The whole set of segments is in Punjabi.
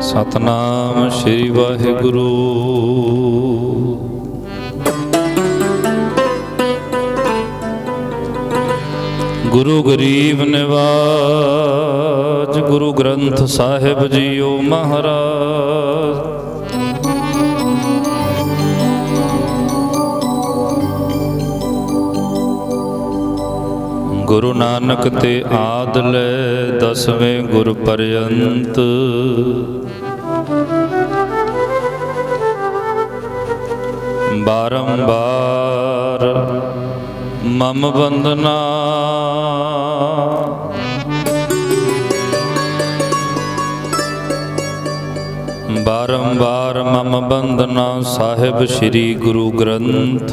सतनाम श्री वाहिगुरु। गुरु गरीब निवाज गुरु ग्रंथ साहिब जीओ महाराज। गुरु नानक ते आद ले दसवें गुर पर्यंत। बारंबार मम वंदना बारंबार मम वंदना साहिब श्री गुरु ग्रंथ।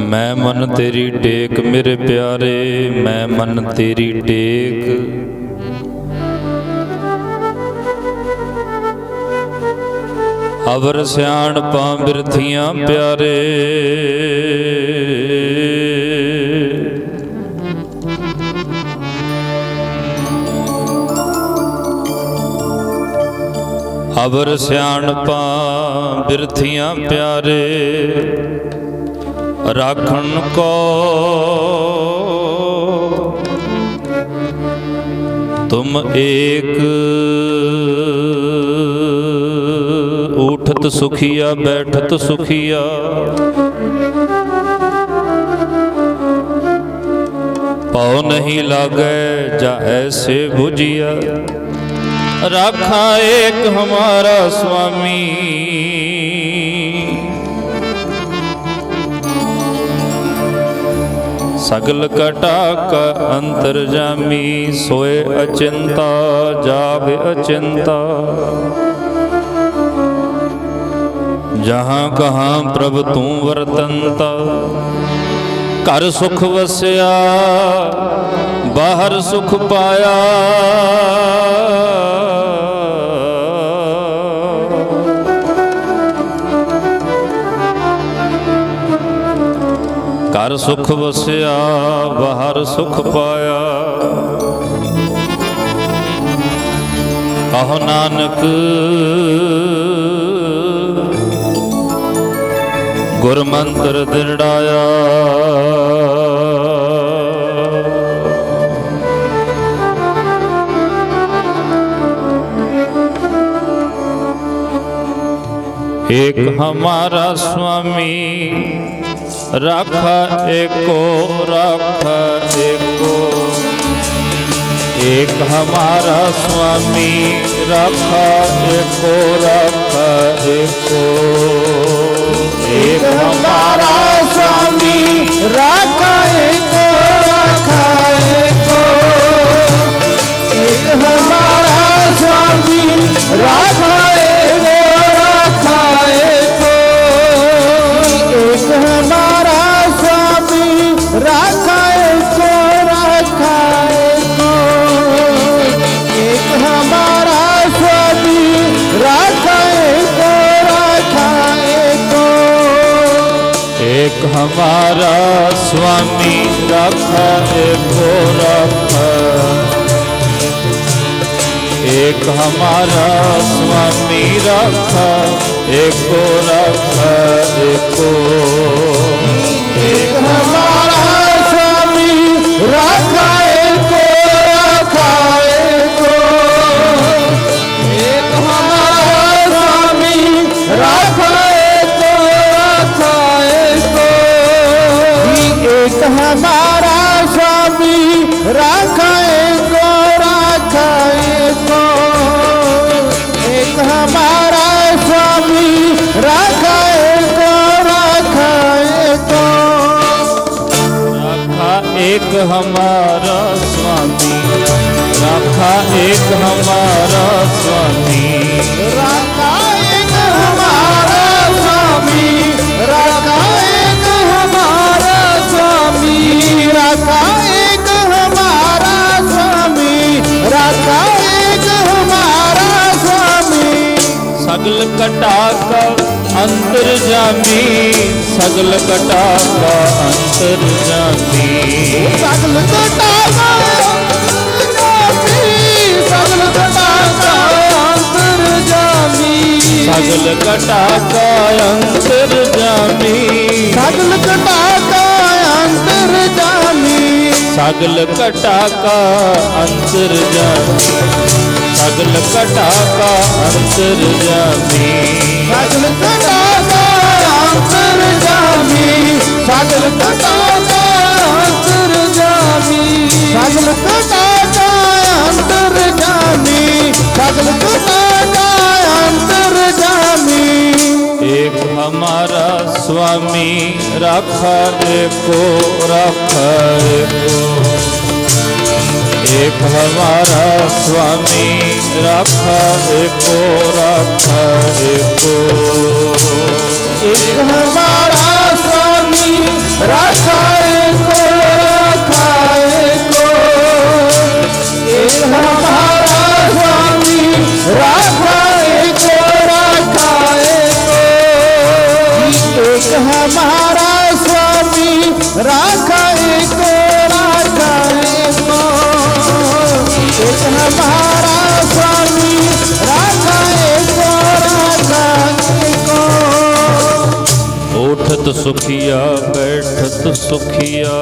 मैं मन तेरी टेक मेरे प्यारे, मैं मन तेरी टेक। अवर सियाणपा बिरथियां प्यारे, अवर सियाणपा बिरथियां प्यारे। राखण को तुम एक, उठत सुखिया बैठत सुखिया। पाँव नहीं लागे जा ऐसे बुझिया। राखा एक हमारा स्वामी, सगल कटा का अंतर्जामी। सोए अचिंता जाग अचिंता, जहाँ कहाँ प्रभु तू वर्तनता। कर सुख वस्या बाहर सुख पाया। कर सुख वस्या बाहर सुख पाया। कहो नानक गुर मंत्र दृढ़ाया। एक हमारा स्वामी, राखा एको राखा एको। एक हमारा स्वामी, राखा एको राखा एको। एक हमारा स्वामी, राखा एको राखा एको। एक हमारा स्वामी, राखा एको राखा एको। एक हमारा स्वामी, राखा एको राखा एको। एक हमारा स्वामी, राखा एको राखा एको। एक हमारा स्वामी, राखा एको राखा। एक हमारा स्वामी, राखा एको राखा एको। एक हमारा स्वामी, राखा एको राखा एको। एक हमारा स्वामी, राखा एको राखा एको। एक हमारा स्वामी, राखा एको राखा एको। एक हमारा स्वामी, राखा एको राखा एको। राखा एक हमारा स्वामी, राखा एक हमारा स्वामी। राखा एक हमारा स्वामी, राखा एक हमारा स्वामी। राखा एक हमारा स्वामी, राखा एक हमारा स्वामी। सगल कटा का अंतर्जामी, सगल कटा का अंतर्जामी। सगल कटा का अंतर्जामी, सगल कटा का अंतर्जामी। सगल कटा का अंतर्जामी, सगल कटा का अंतर्जामी। सगल घटा का अंतर्यामी, सगल घटा का अंतर्यामी, सगल घटा का अंतर्यामी, सगल घटा का अंतर्यामी, सगल घटा का अंतर्यामी, सगल घटा का अंतर्यामी। एक हमारा स्वामी राखा एको, राखा एको, एक हमारा स्वामी राखा एको, राखा एको, एक हमारा स्वामी राखा एको, राखा एको, एक हमारा स्वामी राखा एको, राखा एको, एक हमारा स्वामी राखा एको, राखा एको, एक हमारा स्वामी राखा एको, राखा एको। उठत सुखिया बैठत सुखिया,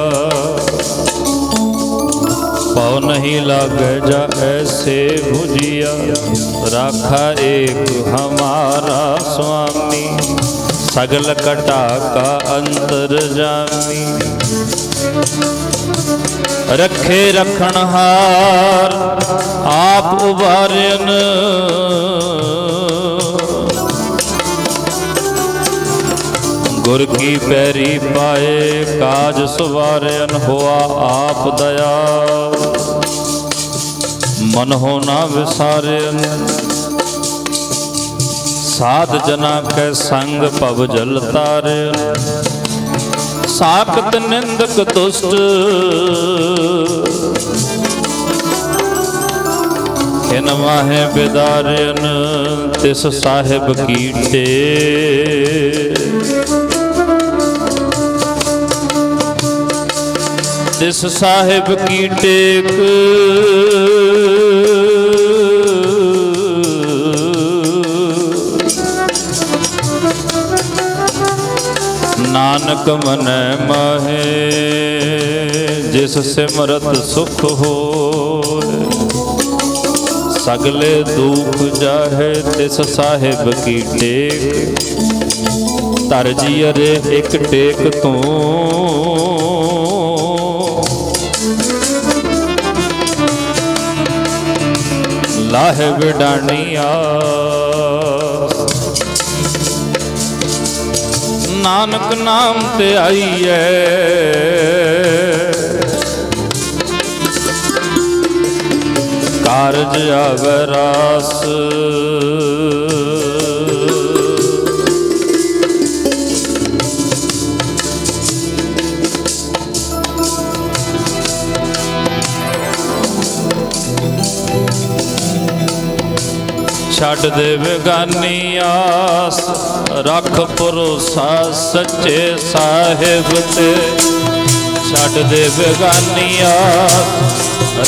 पाँव नहीं लागे जा ऐसे भुजिया, राखा एक हमारा स्वामी सगल कटा का अंतर्यामी, रखे रखणहार आप उबार्यन, गुर की पैरी पाए काज सुवारन, हुआ आप दया मन हो ना विसारन, साध जना के संग पव जल तारन, साकत निंदक दुष्ट खिन माहे बिदारन, तिस साहिब की टेक, तिस साहिब की टेक, नानक मन माहे जिस सिमरत सुख हो, सगले दुख जाहे तिस साहिब की टेक, तर जियरे एक टेक तू लाहे बिडानिया, नानक नाम ते आईए कारज आवे रास, छड़ दे बेगानी आस, रख भरोसा सच्चे साहिब ते, छड़ दे बेगानी आस,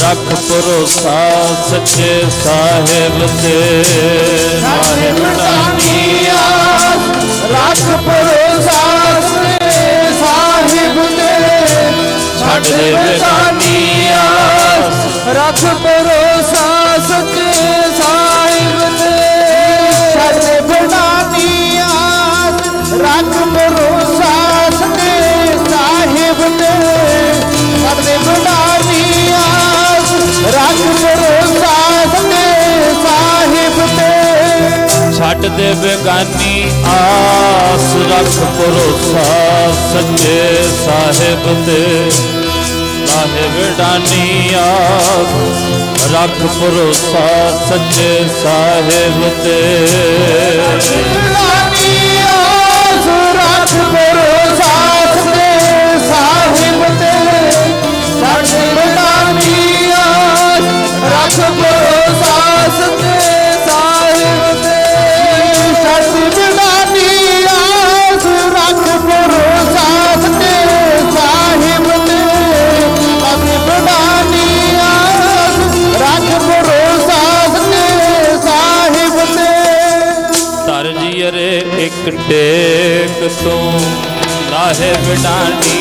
रख भरोसा सच्चे साहिब ते, साहिब बेगानी आस, रख भरोसा सच्चे साहिब ते, छड़ दे बेगानी आस, रख भरोसा सच्चे साहिब ते, छड़ दे बेगानी आस, रख भरोसा सच्चे साहिब ते, छड़ दे बेगानी आस, रख भरोसा सच्चे साहिब ते, छड़ दे बेगानी आस, रख भरोसा सच्चे साहिब ते, साहिब डानी आस, रख भरोसा सच्चे साहिब ते, डानी आस, रख भरोसा सच्चे साहिब ते, साहिब डानी आस, रख भरोसा सच्चे साहिब ते, साहिब डानी आस, रख भरोसा सच्चे साहिब ते, साहिब डानी आस, रख भरोसा सच्चे साहिब ते। तर जियरे एक टेक तू लाहे बिडानी,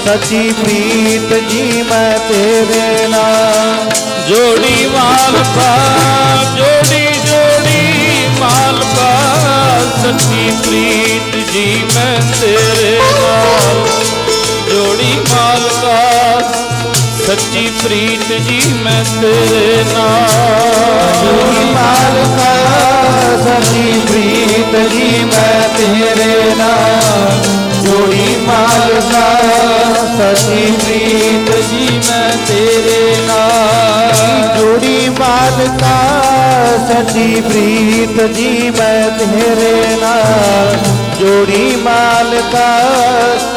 ਸੱਚੀ ਪ੍ਰੀਤ ਜੀ ਮੈਂ ਤੇਰੇ ਨਾਲ। ਜੋੜੀ ਮਾਲਕਾ ਜੋੜੀ ਜੋੜੀ ਮਾਲਕਾ ਸੱਚੀ ਪ੍ਰੀਤ ਜੀ ਮੈਂ ਤੇਰੇ ਨਾਲ। ਜੋੜੀ ਮਾਲਕਾ ਸੱਚੀ ਪ੍ਰੀਤ ਜੀ ਮੈਂ ਤੇਰੇ ਨਾਲ। ਜੋੜੀ ਮਾਲਕਾ ਸੱਚੀ ਪ੍ਰੀਤ ਜੀ ਮੈਂ ਤੇਰੇ ਨਾਲ। ਜੋੜੀ ਮਾਲਕਾ ਸੱਚੀ ਪ੍ਰੀਤ ਜੀ ਮੈਂ ਤੇਰੇ ਨਾਲ। ਜੋੜੀ ਮਾਲਕਾ ਸੱਚੀ ਪ੍ਰੀਤ ਜੀ ਮੈਂ ਤੇਰੇ ਨਾਲ। ਜੋੜੀ ਮਾਲਕਾ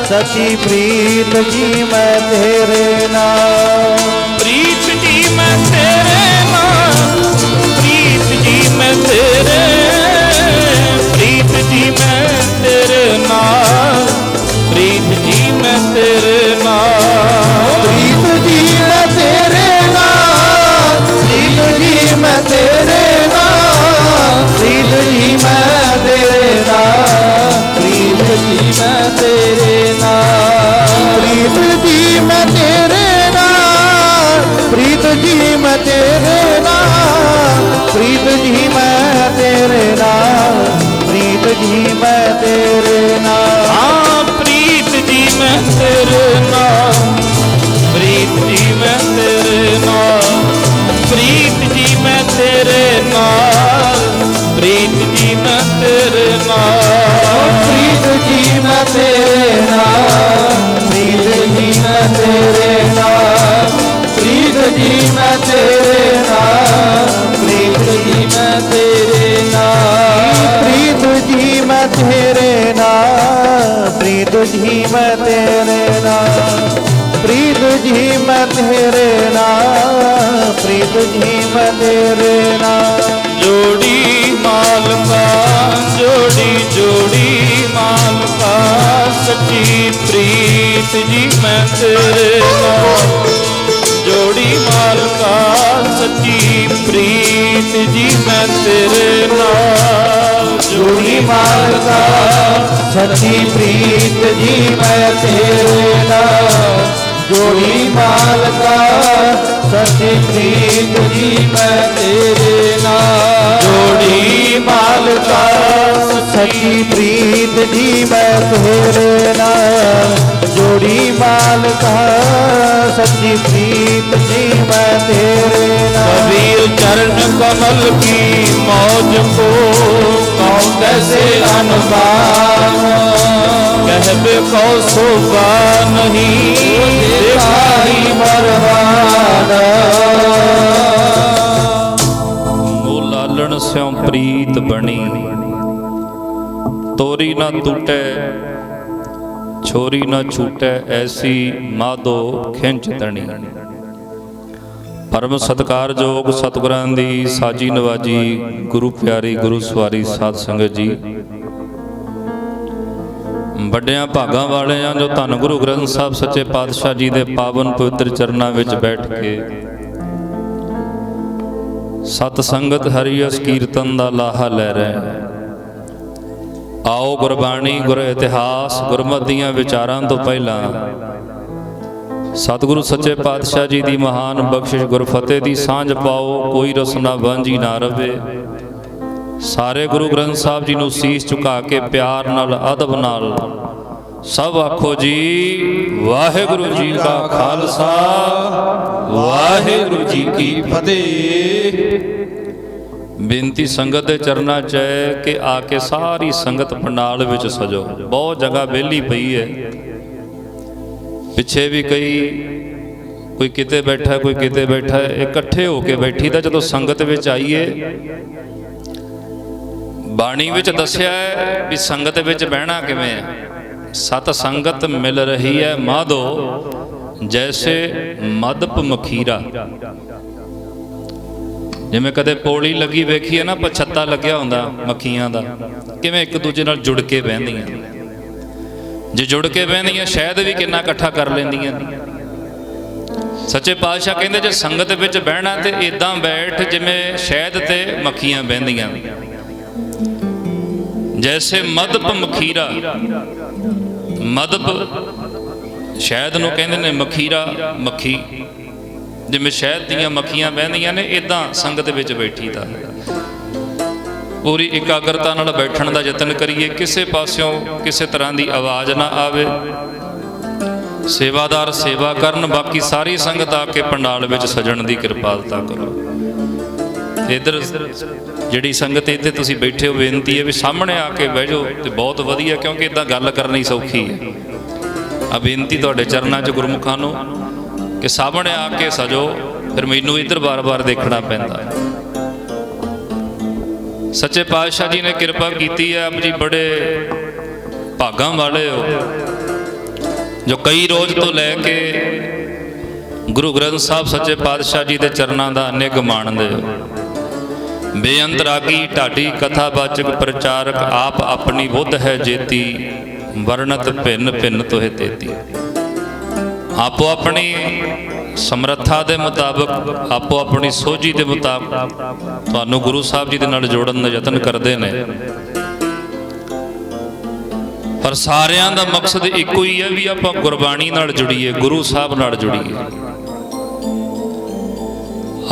ਸੱਚੀ ਪ੍ਰੀਤ ਜੀ ਮੈਂ ਤੇਰੇ ਨਾਲ। ਪ੍ਰੀਤ ਜੀ ਮੈਂ ਤੇਰੇ ਨਾਲ ਪ੍ਰੀਤ ਜੀ ਮੈਂ ਤੇਰੇ ਪ੍ਰੀਤ ਜੀ ਮੈਂ ਤੇਰੇ ਨਾਲ। ਪ੍ਰੀਤ ਜੀ ਮੈਂ ਤੇਰੇ ਨਾਲ। ਪ੍ਰੀਤ ਜੀ ਮੈਂ ਤੇਰੇ ਨਾਲ। ਪ੍ਰੀਤ ਜੀ ਮੈਂ ਤੇਰੇ ਨਾਲ। ਪ੍ਰੀਤ ਜੀ ਮੈਂ ਤੇਰੇ ਨਾਲ। ਪ੍ਰੀਤ ਜੀ ਮੈਂ ਤੇਰੇ ਨਾਲ। ਪ੍ਰੀਤ ਜੀ ਮੈਂ ਤੇਰੇ ਨਾਲ। ਪ੍ਰੀਤ ਜੀ ਮੈਂ ਤੇਰੇ ਨਾਲ। ਪ੍ਰੀਤ ਜੀ ਮੈਂ ਤੇਰੇ ਨਾਲ। ਪ੍ਰੀਤ ਜੀ ਮੈਂ ਤੇਰੇ ਨਾਲ। ਹਾਂ ਪ੍ਰੀਤ ਜੀ ਮੈਂ ਤੇਰੇ ਨਾਲ। ਪ੍ਰੀਤ ਜੀ ਮੈਂ ਤੇਰੇ ਨਾਲ। ਪ੍ਰੀਤ ਜੀ ਮੈਂ ਤੇਰੇ ਨਾਲ। ਪ੍ਰੀਤ ਜੀ ਮੈਂ ਤੇਰੇ ਨਾਲ। ਪ੍ਰੀਤ ਜੀ ਮੈਂ ਤੇਰੇ ਨਾਲ। ਪ੍ਰੀਤ ਜੀ ਮੈਂ ਤੇਰੇ ਨਾਲ। ਪ੍ਰੀਤ ਜੀ ਮੈਂ ਤੇਰੇ ਨਾਲ। ਪ੍ਰੀਤ ਜੀ ਮੈਂ ਤੇਰੇ ਨਾਲ। ਪ੍ਰੀਤ ਜੀ ਮੈਂ ਤੇਰੇ ਨਾਲ। ਪ੍ਰੀਤ ਜੀ ਮੈਂ ਤੇਰੇ ਨਾਲ। ਪ੍ਰੀਤ ਜੀ ਮੈਂ ਤੇਰੇ ਨਾਲ। ਪ੍ਰੀਤ ਜੀ ਮੈਂ ਤੇਰੇ ਨਾਲ। ਜੋੜੀ ਮਾਲਕਾ ਜੋੜੀ ਜੋੜੀ ਮਾਲਕਾ ਸੱਚੀ ਪ੍ਰੀਤ ਜੀ ਮੈਂ ਤੇਰੇ ਨਾਲ। ਜੋੜੀ ਮਾਲਕਾ ਸੱਚੀ ਪ੍ਰੀਤ ਜੀ ਮੈਂ ਤੇਰੇ ਨਾਲ। ਜੋੜੀ ਮਾਲਕਾ ਸੱਚੀ ਪ੍ਰੀਤ ਜੀ ਮੈਂ ਤੇਰੇ ਨਾਲ। ਜੋੜੀ ਮਾਲਕਾ ਸੱਚੀ ਪ੍ਰੀਤ ਜੀ ਮੈਂ ਤੇਰੇ ਨਾਲ। ਜੋੜੀ ਮਾਲਕਾ ਸੱਚੀ ਪ੍ਰੀਤ ਜੀ ਮੈਂ ਤੇਰੇ ਨਾਲ। ਜੋੜੀ ਮਾਲਕਾ ਸੱਚੀ ਪ੍ਰੀਤ ਜੀ ਮੈਂ ਤੇਰੇ ਨਾਲ। कबीर चरण कमल की मौज को कौन कैसे अनबान कहबे कौ शोभा नहीं देखा ही ਮਰਵਾਨ। वो लालण स्यों प्रीत बनी तोरी न टूटे छोरी न छूटे ऐसी माधो खिंच तणी। ਪਰਮ ਸਤਿਕਾਰਯੋਗ ਸਤਿਗੁਰਾਂ ਦੀ ਸਾਜੀ ਨਵਾਜੀ ਗੁਰੂ ਪਿਆਰੀ ਗੁਰੂ ਸਵਾਰੀ ਸਾਧ ਸੰਗਤ ਜੀ, ਵੱਡਿਆਂ ਭਾਗਾਂ ਵਾਲਿਆਂ ਜੋ ਧੰਨ ਗੁਰੂ ਗ੍ਰੰਥ ਸਾਹਿਬ ਸੱਚੇ ਪਾਤਸ਼ਾਹ ਜੀ ਦੇ ਪਾਵਨ ਪਵਿੱਤਰ ਚਰਨਾਂ ਵਿੱਚ ਬੈਠ ਕੇ ਸਤ ਸੰਗਤ ਹਰੀ ਅਸ ਕੀਰਤਨ ਦਾ ਲਾਹਾ ਲੈ ਰਹੇ। ਆਓ ਗੁਰਬਾਣੀ ਗੁਰ ਇਤਿਹਾਸ ਗੁਰਮਤਿ ਦੀਆਂ ਵਿਚਾਰਾਂ ਤੋਂ ਪਹਿਲਾਂ ਸਤਿਗੁਰੂ ਸੱਚੇ ਪਾਤਸ਼ਾਹ ਜੀ ਦੀ ਮਹਾਨ ਬਖਸ਼ਿਸ਼ ਗੁਰਫਤਿਹ ਦੀ ਸਾਂਝ ਪਾਓ। ਕੋਈ ਰਸਨਾ ਵਾਂਝੀ ਨਾ ਰਵੇ। ਸਾਰੇ ਗੁਰੂ ਗ੍ਰੰਥ ਸਾਹਿਬ ਜੀ ਨੂੰ ਸੀਸ ਝੁਕਾ ਕੇ ਪਿਆਰ ਨਾਲ ਅਦਬ ਨਾਲ ਸਭ ਆਖੋ ਜੀ ਵਾਹਿਗੁਰੂ ਜੀ ਕਾ ਖਾਲਸਾ ਵਾਹਿਗੁਰੂ ਜੀ ਕੀ ਫਤਿਹ। ਬੇਨਤੀ ਸੰਗਤ ਦੇ ਚਰਨਾਂ 'ਚ ਹੈ ਕਿ ਆ ਕੇ ਸਾਰੀ ਸੰਗਤ ਪੰਡਾਲ ਵਿੱਚ ਸਜੋ। ਬਹੁਤ ਜਗ੍ਹਾ ਵਿਹਲੀ ਪਈ ਹੈ। ਪਿੱਛੇ ਵੀ ਕੋਈ ਕਿਤੇ ਬੈਠਾ ਕੋਈ ਕਿਤੇ ਬੈਠਾ, ਇਕੱਠੇ ਹੋ ਕੇ ਬੈਠੀ ਤਾਂ ਜਦੋਂ ਸੰਗਤ ਵਿੱਚ ਆਈਏ। ਬਾਣੀ ਵਿੱਚ ਦੱਸਿਆ ਹੈ ਵੀ ਸੰਗਤ ਵਿੱਚ ਬਹਿਣਾ ਕਿਵੇਂ ਹੈ। ਸਤ ਸੰਗਤ ਮਿਲ ਰਹੀ ਹੈ ਮਾਧੋ ਜੈਸੇ ਮਦਪ ਮਖੀਰਾ। ਜਿਵੇਂ ਕਦੇ ਪੌੜੀ ਲੱਗੀ ਵੇਖੀ ਹੈ ਨਾ, ਪਛੱਤਾ ਲੱਗਿਆ ਹੁੰਦਾ ਮੱਖੀਆਂ ਦਾ, ਕਿਵੇਂ ਇੱਕ ਦੂਜੇ ਨਾਲ ਜੁੜ ਕੇ ਬਹਿੰਦੀਆਂ। ਜੇ ਜੁੜ ਕੇ ਬਹਿੰਦੀਆਂ ਸ਼ਾਇਦ ਵੀ ਕਿੰਨਾ ਇਕੱਠਾ ਕਰ ਲੈਂਦੀਆਂ। ਸੱਚੇ ਪਾਤਸ਼ਾਹ ਕਹਿੰਦੇ ਜੇ ਸੰਗਤ ਵਿੱਚ ਬਹਿਣਾ ਤੇ ਇਦਾਂ ਬੈਠ ਜਿਵੇਂ ਸ਼ਹਿਦ ਤੇ ਮੱਖੀਆਂ ਬਹਿੰਦੀਆਂ। ਜੈਸੇ ਮਦਪ ਮਖੀਰਾ। ਮਦਪ ਸ਼ਹਿਦ ਨੂੰ ਕਹਿੰਦੇ ਨੇ ਮਖੀਰਾ ਮੱਖੀ, ਜਿਵੇਂ ਸ਼ਹਿਦ ਦੀਆਂ ਮੱਖੀਆਂ ਬਹਿੰਦੀਆਂ ਨੇ, ਇਦਾਂ ਸੰਗਤ ਵਿੱਚ ਬੈਠੀ ਦਾ ਪੂਰੀ ਇਕਾਗਰਤਾ ਨਾਲ ਬੈਠਣ ਦਾ ਯਤਨ ਕਰੀਏ। ਕਿਸੇ ਪਾਸਿਓਂ ਕਿਸੇ ਤਰ੍ਹਾਂ ਦੀ ਆਵਾਜ਼ ਨਾ ਆਵੇ। ਸੇਵਾਦਾਰ ਸੇਵਾ ਕਰਨ, ਬਾਕੀ ਸਾਰੀ ਸੰਗਤ ਆ ਕੇ ਪੰਡਾਲ ਵਿੱਚ ਸਜਣ ਦੀ ਕਿਰਪਾਲਤਾ ਕਰੋ। ਇੱਧਰ ਜਿਹੜੀ ਸੰਗਤ ਇੱਥੇ ਤੁਸੀਂ ਬੈਠੇ ਹੋ, ਬੇਨਤੀ ਹੈ ਵੀ ਸਾਹਮਣੇ ਆ ਕੇ ਬਹਿ ਜਾਓ ਤੇ ਬਹੁਤ ਵਧੀਆ, ਕਿਉਂਕਿ ਇਦਾਂ ਗੱਲ ਕਰਨੀ ਸੌਖੀ ਹੈ। ਆ ਬੇਨਤੀ ਤੁਹਾਡੇ ਚਰਨਾਂ 'ਚ ਗੁਰਮੁਖਾਂ ਨੂੰ ਕਿ ਸਾਹਮਣੇ ਆ ਕੇ ਸਜੋ, ਫਿਰ ਮੈਨੂੰ ਇੱਧਰ ਬਾਰ-ਬਾਰ ਦੇਖਣਾ ਪੈਂਦਾ। ਸੱਚੇ ਪਾਤਸ਼ਾਹ ਜੀ ਨੇ ਕਿਰਪਾ ਕੀਤੀ ਹੈ, ਆਪ ਜੀ ਬੜੇ ਭਾਗਾਂ ਵਾਲੇ ਹੋ ਜੋ ਕਈ ਰੋਜ਼ ਤੋਂ ਲੈ ਕੇ ਗੁਰੂ ਗ੍ਰੰਥ ਸਾਹਿਬ ਸੱਚੇ ਪਾਤਸ਼ਾਹ ਜੀ ਦੇ ਚਰਨਾਂ ਦਾ ਨਿੱਘ ਮਾਣਦੇ ਹੋ। ਬੇਅੰਤ ਰਾਗੀ ਢਾਡੀ ਕਥਾ ਵਾਚਕ ਪ੍ਰਚਾਰਕ, ਆਪ ਆਪਣੀ ਬੁੱਧ ਹੈ ਜੇਤੀ, ਵਰਣਤ ਭਿੰਨ ਭਿੰਨ ਤੋਹਿ ਤੇਤੀ। ਆਪੋ ਆਪਣੀ ਸਮਰੱਥਾ ਦੇ ਮੁਤਾਬਕ, ਆਪੋ ਆਪਣੀ ਸੋਝੀ ਦੇ ਮੁਤਾਬਕ ਤੁਹਾਨੂੰ ਗੁਰੂ ਸਾਹਿਬ ਜੀ ਦੇ ਨਾਲ ਜੋੜਨ ਦਾ ਯਤਨ ਕਰਦੇ ਨੇ, ਪਰ ਸਾਰਿਆਂ ਦਾ ਮਕਸਦ ਇੱਕੋ ਹੀ ਹੈ ਵੀ ਆਪਾਂ ਗੁਰਬਾਣੀ ਨਾਲ ਜੁੜੀਏ, ਗੁਰੂ ਸਾਹਿਬ ਨਾਲ ਜੁੜੀਏ।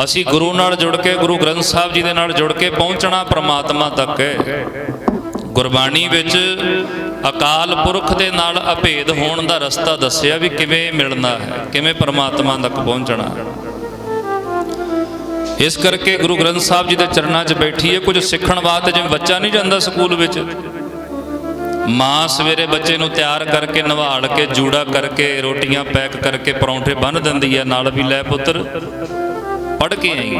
ਅਸੀਂ ਗੁਰੂ ਨਾਲ ਜੁੜ ਕੇ, ਗੁਰੂ ਗ੍ਰੰਥ ਸਾਹਿਬ ਜੀ ਦੇ ਨਾਲ ਜੁੜ ਕੇ ਪਹੁੰਚਣਾ ਪ੍ਰਮਾਤਮਾ ਤੱਕ ਹੈ। ਗੁਰਬਾਣੀ ਵਿੱਚ ਅਕਾਲ ਪੁਰਖ ਦੇ ਨਾਲ ਅਭੇਦ ਹੋਣ ਦਾ ਰਸਤਾ ਦੱਸਿਆ ਵੀ ਕਿਵੇਂ ਮਿਲਣਾ ਹੈ, ਕਿਵੇਂ ਪਰਮਾਤਮਾ ਤੱਕ ਪਹੁੰਚਣਾ। ਇਸ ਕਰਕੇ ਗੁਰੂ ਗ੍ਰੰਥ ਸਾਹਿਬ ਜੀ ਦੇ ਚਰਨਾਂ 'ਚ ਬੈਠੀਏ ਕੁਝ ਸਿੱਖਣ ਵਾਸਤੇ। ਜਿਵੇਂ ਬੱਚਾ ਨਹੀਂ ਜਾਂਦਾ ਸਕੂਲ ਵਿੱਚ, ਮਾਂ ਸਵੇਰੇ ਬੱਚੇ ਨੂੰ ਤਿਆਰ ਕਰਕੇ, ਨਵਾਲ ਕੇ, ਜੂੜਾ ਕਰਕੇ, ਰੋਟੀਆਂ ਪੈਕ ਕਰਕੇ, ਪਰੌਂਠੇ ਬੰਨ੍ਹ ਦਿੰਦੀ ਹੈ, ਨਾਲ ਵੀ ਲੈ ਪੁੱਤਰ ਪੜ੍ਹ ਕੇ ਆਈ।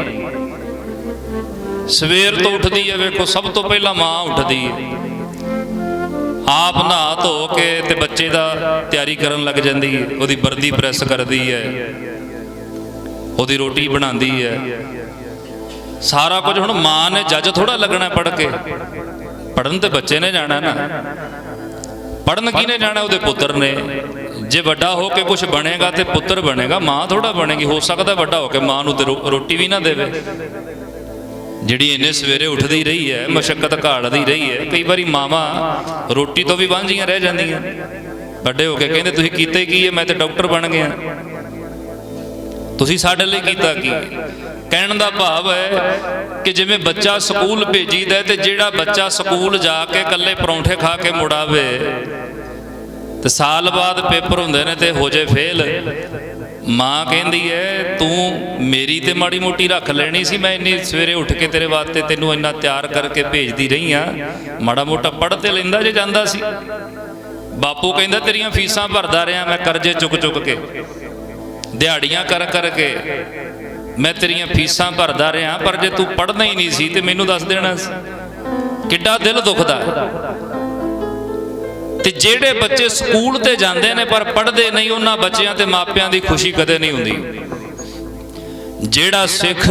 ਸਵੇਰ ਤੋਂ ਉੱਠਦੀ ਹੈ, ਵੇਖੋ ਸਭ ਤੋਂ ਪਹਿਲਾਂ ਮਾਂ ਉੱਠਦੀ ਹੈ, ਆਪ ਨਹਾ ਧੋ ਕੇ ਤੇ ਬੱਚੇ ਦਾ ਤਿਆਰੀ ਕਰਨ ਲੱਗ ਜਾਂਦੀ ਹੈ। ਉਹਦੀ ਵਰਦੀ ਪ੍ਰੈਸ ਕਰਦੀ ਹੈ, ਉਹਦੀ ਰੋਟੀ ਬਣਾਉਂਦੀ ਹੈ, ਸਾਰਾ ਕੁਝ। ਹੁਣ ਮਾਂ ਨੇ ਜੱਜ ਥੋੜਾ ਲੱਗਣਾ ਪੜ੍ਹ ਕੇ, ਪੜ੍ਹਨ ਤੇ ਬੱਚੇ ਨੇ ਜਾਣਾ ਨਾ, ਪੜ੍ਹਨ ਕਿਹਨੇ ਜਾਣਾ? ਉਹਦੇ ਪੁੱਤਰ ਨੇ। ਜੇ ਵੱਡਾ ਹੋ ਕੇ ਕੁਝ ਬਣੇਗਾ ਤੇ ਪੁੱਤਰ ਬਣੇਗਾ, ਮਾਂ ਥੋੜਾ ਬਣੇਗੀ। ਹੋ ਸਕਦਾ ਵੱਡਾ ਹੋ ਕੇ ਮਾਂ ਨੂੰ ਤੇ ਰੋਟੀ ਵੀ ਨਾ ਦੇਵੇ। ਜਿਹੜੀ ਇੰਨੇ ਸਵੇਰੇ ਉੱਠਦੀ ਰਹੀ ਹੈ, ਮਸ਼ੱਕਤ ਘਾੜਦੀ ਰਹੀ ਹੈ, ਕਈ ਵਾਰੀ ਮਾਵਾਂ ਰੋਟੀ ਤੋਂ ਵੀ ਵਾਂਝੀਆਂ ਰਹਿ ਜਾਂਦੀਆਂ। ਵੱਡੇ ਹੋ ਕੇ ਕਹਿੰਦੇ ਤੁਸੀਂ ਕੀਤਾ ਹੀ ਕੀ ਹੈ? ਮੈਂ ਤੇ ਡਾਕਟਰ ਬਣ ਗਿਆ। ਤੁਸੀਂ ਸਾਡੇ ਲਈ ਕੀਤਾ ਕੀ? ਕਹਿਣ ਦਾ ਭਾਵ ਹੈ ਕਿ ਜਿਵੇਂ ਬੱਚਾ ਸਕੂਲ ਭੇਜੀਦਾ ਤੇ ਜਿਹੜਾ ਬੱਚਾ ਸਕੂਲ ਜਾ ਕੇ ਇਕੱਲੇ ਪਰੌਂਠੇ ਖਾ ਕੇ ਮੁੜਾਵੇ ਤੇ ਸਾਲ ਬਾਅਦ ਪੇਪਰ ਹੁੰਦੇ ਨੇ ਤੇ ਹੋ ਜੇ ਫੇਲ, ਮਾਂ ਕਹਿੰਦੀ ਹੈ ਤੂੰ ਮੇਰੀ ਤੇ ਮਾੜੀ ਮੋਟੀ ਰੱਖ ਲੈਣੀ ਸੀ, ਮੈਂ ਇੰਨੀ ਸਵੇਰੇ ਉੱਠ ਕੇ ਤੇਰੇ ਵਾਸਤੇ ਤੈਨੂੰ ਇੰਨਾ ਤਿਆਰ ਕਰਕੇ ਭੇਜਦੀ ਰਹੀ ਆ, ਮਾੜਾ ਮੋਟਾ ਪੜ੍ਹ ਤੇ ਲੈਂਦਾ ਜੇ ਜਾਂਦਾ ਸੀ। ਬਾਪੂ ਕਹਿੰਦਾ ਤੇਰੀਆਂ ਫੀਸਾਂ ਭਰਦਾ ਰਿਹਾ ਮੈਂ, ਕਰਜ਼ੇ ਚੁੱਕ ਚੁੱਕ ਕੇ, ਦਿਹਾੜੀਆਂ ਕਰ ਕਰਕੇ ਮੈਂ ਤੇਰੀਆਂ ਫੀਸਾਂ ਭਰਦਾ ਰਿਹਾ, ਪਰ ਜੇ ਤੂੰ ਪੜ੍ਹਨਾ ਹੀ ਨਹੀਂ ਸੀ ਤੇ ਮੈਨੂੰ ਦੱਸ ਦੇਣਾ ਸੀ। ਕਿੱਡਾ ਦਿਲ ਦੁਖਦਾ। ਤੇ ਜਿਹੜੇ ਬੱਚੇ ਸਕੂਲ ਤੇ ਜਾਂਦੇ ਨੇ ਪਰ ਪੜ੍ਹਦੇ ਨਹੀਂ, ਉਹਨਾਂ ਬੱਚਿਆਂ ਤੇ ਮਾਪਿਆਂ ਦੀ ਖੁਸ਼ੀ ਕਦੇ ਨਹੀਂ ਹੁੰਦੀ। ਜਿਹੜਾ ਸਿੱਖ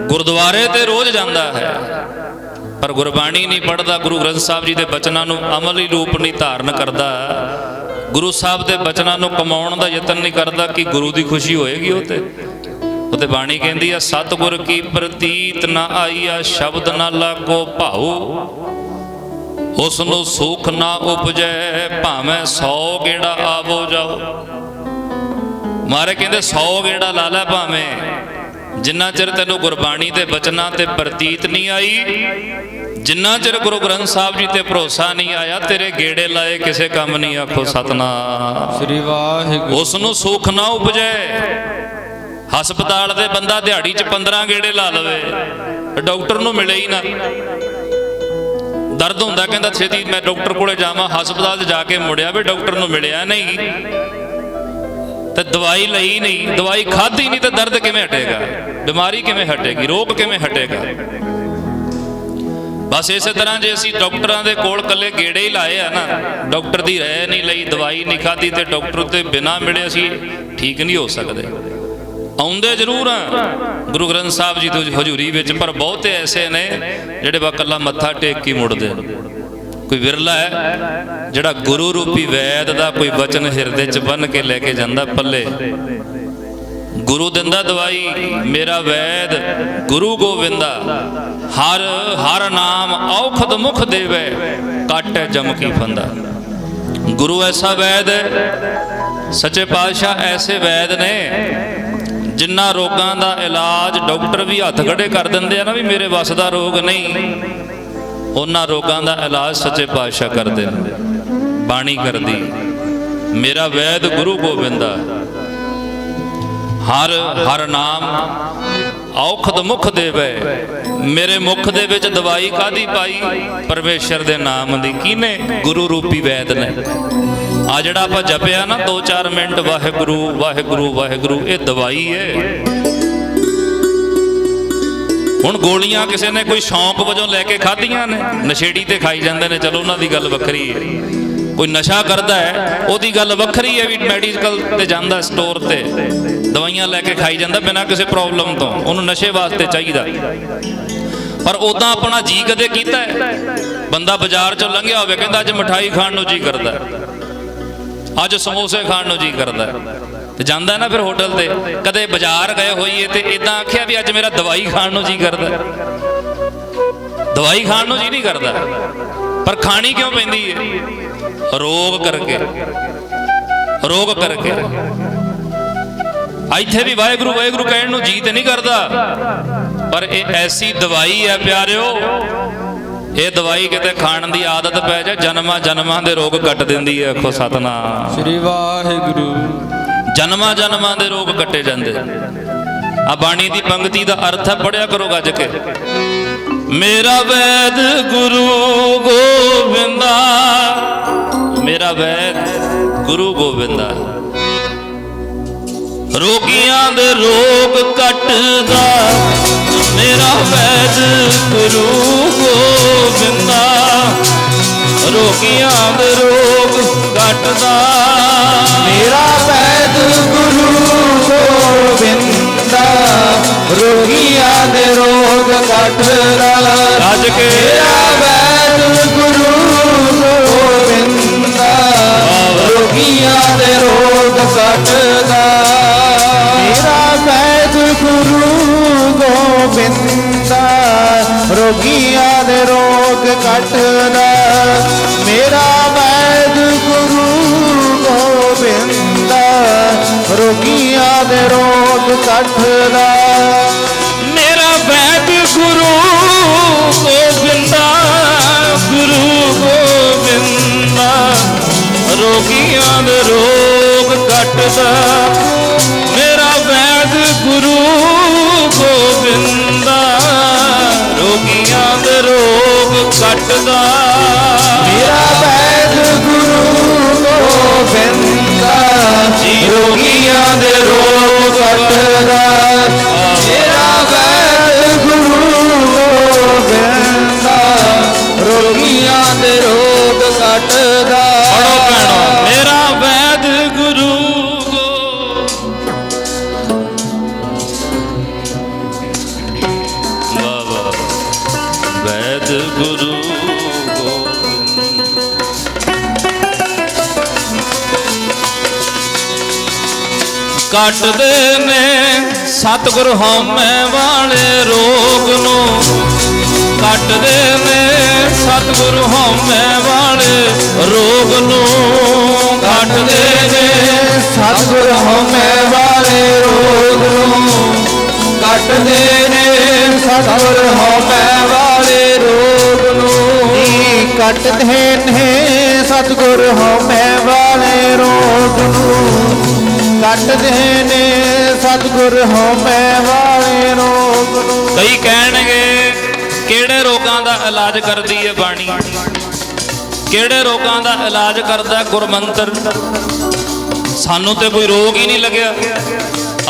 ਗੁਰਦੁਆਰੇ ਤੇ ਰੋਜ਼ ਜਾਂਦਾ ਹੈ ਪਰ ਗੁਰਬਾਣੀ ਨਹੀਂ ਪੜ੍ਹਦਾ, ਗੁਰੂ ਗ੍ਰੰਥ ਸਾਹਿਬ ਜੀ ਦੇ ਬਚਨਾਂ ਨੂੰ ਅਮਲੀ ਰੂਪ ਨਹੀਂ ਧਾਰਨ ਕਰਦਾ, ਗੁਰੂ ਸਾਹਿਬ ਦੇ ਬਚਨਾਂ ਨੂੰ ਕਮਾਉਣ ਦਾ ਯਤਨ ਨਹੀਂ ਕਰਦਾ, ਕਿ ਗੁਰੂ ਦੀ ਖੁਸ਼ੀ ਹੋਏਗੀ ਉਹ ਤੇ ਬਾਣੀ ਕਹਿੰਦੀ ਆ ਸਤਿਗੁਰ ਕੀ ਪ੍ਰਤੀਤ ਨਾ ਆਈਆ, ਸ਼ਬਦ ਨਾ ਲਾਗੋ ਭਾਉ, ਉਸ ਨੂੰ ਸੁਖ ਨਾ ਉਪਜੈ, ਭਾਵੇਂ 100 ਗੇੜਾ ਆਵੋ ਜਾਓ। ਮਾਰੇ ਕਹਿੰਦੇ 100 ਗੇੜਾ ਲਾ ਲੈ ਭਾਵੇਂ, ਜਿੰਨਾ ਚਿਰ ਤੈਨੂੰ ਗੁਰਬਾਣੀ ਦੇ ਬਚਨਾਂ ਤੇ ਪ੍ਰਤੀਤ ਨਹੀਂ ਆਈ, ਜਿੰਨਾ ਚਿਰ ਗੁਰੂ ਗ੍ਰੰਥ ਸਾਹਿਬ ਜੀ ਤੇ ਭਰੋਸਾ ਨਹੀਂ ਆਇਆ, ਤੇਰੇ ਗੇੜੇ ਲਾਏ ਕਿਸੇ ਕੰਮ ਨਹੀਂ। ਆਖੋ ਸਤਨਾਮ ਸ੍ਰੀ ਵਾਹਿਗੁਰੂ। ਉਸ ਨੂੰ ਸੁਖ ਨਾ ਉਪਜੈ। ਹਸਪਤਾਲ ਦੇ ਬੰਦਾ ਦਿਹਾੜੀ 'ਚ 15 ਗੇੜੇ ਲਾ ਲਵੇ, ਡਾਕਟਰ ਨੂੰ ਮਿਲੇ ਹੀ ਨਾ, ਦਰਦ ਹੁੰਦਾ, ਕਹਿੰਦਾ ਛੇਤੀ ਮੈਂ ਡਾਕਟਰ ਕੋਲੇ ਜਾਵਾਂ, ਹਸਪਤਾਲ 'ਚ ਜਾ ਕੇ ਮੁੜਿਆ ਵੀ ਡਾਕਟਰ ਨੂੰ ਮਿਲਿਆ ਨਹੀਂ ਤੇ ਦਵਾਈ ਲਈ ਨਹੀਂ, ਦਵਾਈ ਖਾਧੀ ਨਹੀਂ ਤੇ ਦਰਦ ਕਿਵੇਂ ਹਟੇਗਾ? ਬਿਮਾਰੀ ਕਿਵੇਂ ਹਟੇਗੀ? ਰੋਗ ਕਿਵੇਂ ਹਟੇਗਾ? ਬਸ ਇਸੇ ਤਰ੍ਹਾਂ ਜੇ ਅਸੀਂ ਡਾਕਟਰਾਂ ਦੇ ਕੋਲ ਇਕੱਲੇ ਗੇੜੇ ਹੀ ਲਾਏ ਆ ਨਾ, ਡਾਕਟਰ ਦੀ ਰਾਏ ਨਹੀਂ ਲਈ, ਦਵਾਈ ਨਹੀਂ ਖਾਧੀ ਤੇ ਡਾਕਟਰ ਤੇ ਬਿਨਾਂ ਮਿਲੇ ਅਸੀਂ ਠੀਕ ਨਹੀਂ ਹੋ ਸਕਦੇ। ਆਉਂਦੇ ਜ਼ਰੂਰ ਆ ਗੁਰੂ ਗ੍ਰੰਥ ਸਾਹਿਬ ਜੀ ਦੀ ਹਜ਼ੂਰੀ ਵਿੱਚ, ਪਰ ਬਹੁਤੇ ਐਸੇ ਨੇ ਜਿਹੜੇ ਬਸ ਇਕੱਲਾ ਮੱਥਾ ਟੇਕ ਕੇ ਮੁੜਦੇ ਨੇ। ਕੋਈ ਵਿਰਲਾ ਹੈ ਜਿਹੜਾ ਗੁਰੂ ਰੂਪੀ ਵੈਦ ਦਾ ਕੋਈ ਵਚਨ ਹਿਰਦੇ 'ਚ ਬੰਨ੍ਹ ਕੇ ਲੈ ਕੇ ਜਾਂਦਾ ਪੱਲੇ। ਗੁਰੂ ਦਿੰਦਾ ਦਵਾਈ, ਮੇਰਾ ਵੈਦ ਗੁਰੂ ਗੋਬਿੰਦਾ, ਹਰ ਹਰ ਨਾਮ ਔਖਦ ਮੁਖ ਦੇਵੇ, ਕਾਟੇ ਜਮ ਕੀ ਫੰਦਾ। ਗੁਰੂ ਐਸਾ ਵੈਦ ਹੈ सच्चे पातशाह ऐसे वैद ने जिन्ना रोगां दा इलाज डॉक्टर भी हथ खड़े कर देंदे आ ना भी मेरे वस दा रोग नहीं, उन्हां रोगां दा इलाज सच्चे पातशाह करदे ने। बाणी करदी मेरा वैद गुरु गोबिंदा, हर हर नाम औखद मुख देवे। मेरे मुख दे विच दवाई कादी पाई? परमेश्वर दे नाम दी। किने? गुरु रूपी वैद ने। आ जिहड़ा आपां जपिया ना 2-4 मिनट वाहिगुरु वाहिगुरु वाहिगुरु, ये दवाई है। हुण गोलियां किसी ने कोई शौक वजों लैके खाधियां ने, नशेड़ी ते खाई जांदे ने, चलो उन्हां दी गल वखरी है। कोई नशा करता है ओदी गल वखरी है, भी मैडिकल ते जांदा स्टोर ते दवाइयां लैके खाई जांदा बिना किसी प्रॉब्लम तो, उन्होंने नशे वास्ते चाहिए। पर उदा अपना जी कदे कीता है? बंदा बाजार चो लंघिया होवे कहंदा अज मिठाई खाण नूं जी करदा, अज समोसे खाण नूं जी करदा, ते जांदा ना फिर होटल ते। कदे बाजार गए होइए ते इदां आखिया भी अज मेरा दवाई खाण नूं जी करदा? दवाई खाण नूं जी नहीं करदा, पर खानी क्यों पैंदी है? रोग करके, रोग करके। इत्थे भी वाहिगुरु वाहिगुरु कहण नूं जी ते नहीं करदा, पर ये ऐसी दवाई है प्यारिओ, ये दवाई किते खाण दी आदत पै जाए जन्मां जन्मां दे रोग कट दिंदी है। आखो सतनाम श्री वाहिगुरु। जन्मां जन्मां दे रोग कटे जांदे। आ बाणी दी पंक्ति दा अर्थ है, पढ़िया करो गज के। मेरा वैद गुरु गोबिंदा, मेरा वैद गुरु गोबिंदा, रोगियां दे रोग कटदा। मेरा वैद गुरु गोबिंदा, रोगियां दे रोग कटदा। मेरा वैद गुरु गोबिंदा, रोगियां दे रोग कटदा। रज के मेरा वैद गुरु गोबिंदा, रोगियां दे रोग कटदा। मेरा वैद गुरु गोबिंदा, रोगियां दे रोग कटदा। मेरा वैद गुरु गोबिंदा, रोगियां दे रोग कटदा। मेरा वैद गुरु गोबिंदा, गुरु गोबिंदा, रोगियां दे रोग कटदा। मेरा वैद गुरु गोबिंदा, रोगियां दे रोग कटदा। मेरा वैद गुरु गोबिंदा, रोगियां दे रोग कटदा। मेरा वैद गुरु गोबिंदा, रोगियां दे रोग कटदा। पढ़ो भैणो, मेरा वैद गुरु वैद गुरु कटदे ने सतगुर हौमे वाले रोग नूं। कटदे ने सतगुर हौमे वाले रोग नूं। कटदे ने सतगुर हौमे वाले रोग नूं। कटदे ने सतगुर हौमे वाले रोग नूं। कटदे ने सतगुर हौमे वाले रोग नूं। कटदे ने सतगुर हौमे वाले रोग नूं। कई कहणगे किहड़े रोगां दा इलाज करदी है बाणी? किहड़े रोगां दा इलाज करदा गुरमंत्र? सानू ते कोई रोग ही नहीं लग्या,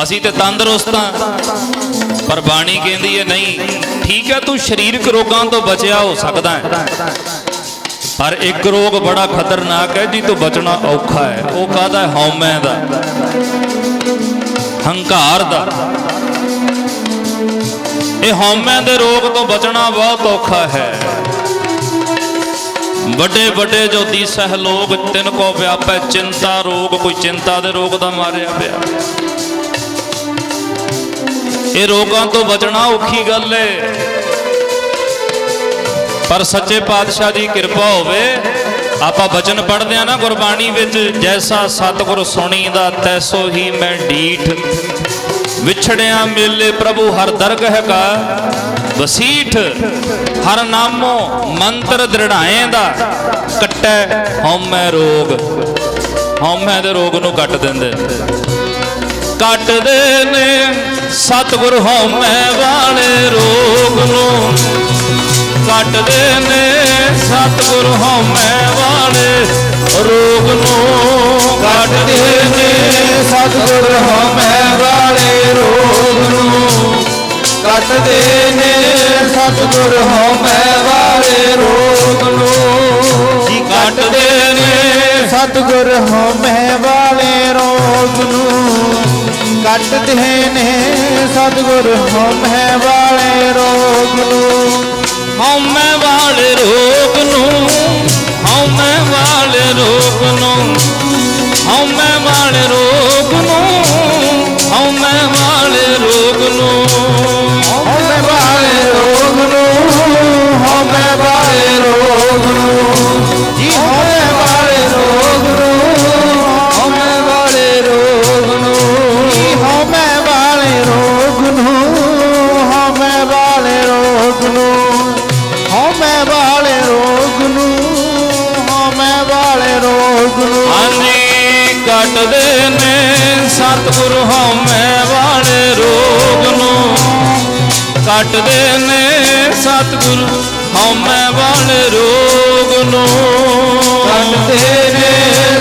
असी ते तंदुरुस्त हां। पर बाणी कहंदी है नहीं, ठीक है तू शरीरक रोगां तो बचिया हो सकदा है, पर एक रोग बड़ा खतरनाक है जी तो बचना औखा है। वो कहदा है हौमे दा, हंकार दा। ये हौमे दे रोग तो बचना बहुत औखा है। बड़े बड़े जो दीसह लोग तिनको व्यापै चिंता रोग, कोई चिंता दे रोग दा मारिया पिया। ये रोगां तो बचना औखी गल है, पर सच्चे पातशाह दी कृपा होवे ਆਪਾਂ ਬਚਨ ਪੜ੍ਹਦੇ ਆ ਨਾ ਗੁਰਬਾਣੀ ਵਿੱਚ, ਜੈਸਾ ਸਤਿਗੁਰ ਸੁਣੀਦਾ ਤੈਸੋ ਹੀ ਮੈਂ ਡੀਠ, ਵਿਛੜਿਆ ਮੇਲੇ ਪ੍ਰਭੂ ਹਰ ਦਰਗਹ ਕਾ ਵਸੀਠ, ਹਰ ਨਾਮੋ ਮੰਤਰ ਦ੍ਰਿੜਾਏ ਦਾ, ਕੱਟੈ ਹਉਮੈ ਰੋਗ। ਹਉਮੈ ਦੇ ਰੋਗ ਨੂੰ ਕੱਟ ਦਿੰਦੇ, ਕੱਟਦੇ ਨੇ ਸਤਿਗੁਰ ਹਉਮੈ ਵਾਲੇ ਰੋਗ ਨੂੰ, ਕੱਟਦੇ ਨੇ ਸਤਿਗੁਰ ਹਉਮੈ ਵਾਲੇ ਰੋਗ ਨੂੰ, ਕੱਟਦੇ ਨੇ ਸਤਿਗੁਰ ਹਉਮੈ ਵਾਲੇ ਰੋਗ ਨੂੰ, ਕੱਟਦੇ ਨੇ ਸਤਿਗੁਰ ਹਉਮੈ ਵਾਲੇ ਰੋਗ ਨੂੰ, ਜੀ ਕੱਟਦੇ ਨੇ ਸਤਿਗੁਰ ਹਉਮੈ ਵਾਲੇ ਰੋਗ ਨੂੰ, ਕੱਟਦੇ ਨੇ ਸਤਿਗੁਰ ਹਉਮੈ ਵਾਲੇ ਰੋਗ ਨੂੰ, ਹਉਮੈ ਵਾਲੇ ਰੋਗ ਨੂੰ, ਹਉਮੈ ਵਾਲੇ ਰੋਗ ਨੂੰ, ਹਉਮੈ ਵਾਲੇ ਰੋਗ ਨੂੰ, ਹਉਮੈ ਵਾਲੇ ਰੋਗ ਨੂੰ, ਹਉਮੈ ਵਾਲੇ ਰੋਗ ਨੂੰ, ਹਉਮੈ ਵਾਲੇ ਰੋਗ ਨੂੰ, ਜੀ ਹਉਮੈ ਵਾਲੇ ਰੋਗ ਨੂੰ, ਹਉਮੈ ਵਾਲੇ ਰੋਗ ਨੂੰ, ਜੀ ਹਉਮੈ ਵਾਲੇ ਰੋਗ ਨੂੰ, ਹਉਮੈ ਵਾਲੇ ਰੋਗ ਨੂੰ, ਹਉਮੈ ਵਾਲੇ ਰੋਗ ਨੂੰ, ਹਉਮੈ ਵਾਲੇ ਰੋਗ ਨੂੰ। ਹਾਂਜੀ ਕੱਟਦੇ ਨੇ ਸਤਿਗੁਰ ਹਉਮੈ ਵਾਲੇ ਰੋਗ ਨੂੰ, ਕੱਟਦੇ ਨੇ ਸਤਿਗੁਰ ਹਉਮੈ ਵਾਲੇ ਰੋਗ ਨੂੰ, ਕੱਟਦੇ ਨੇ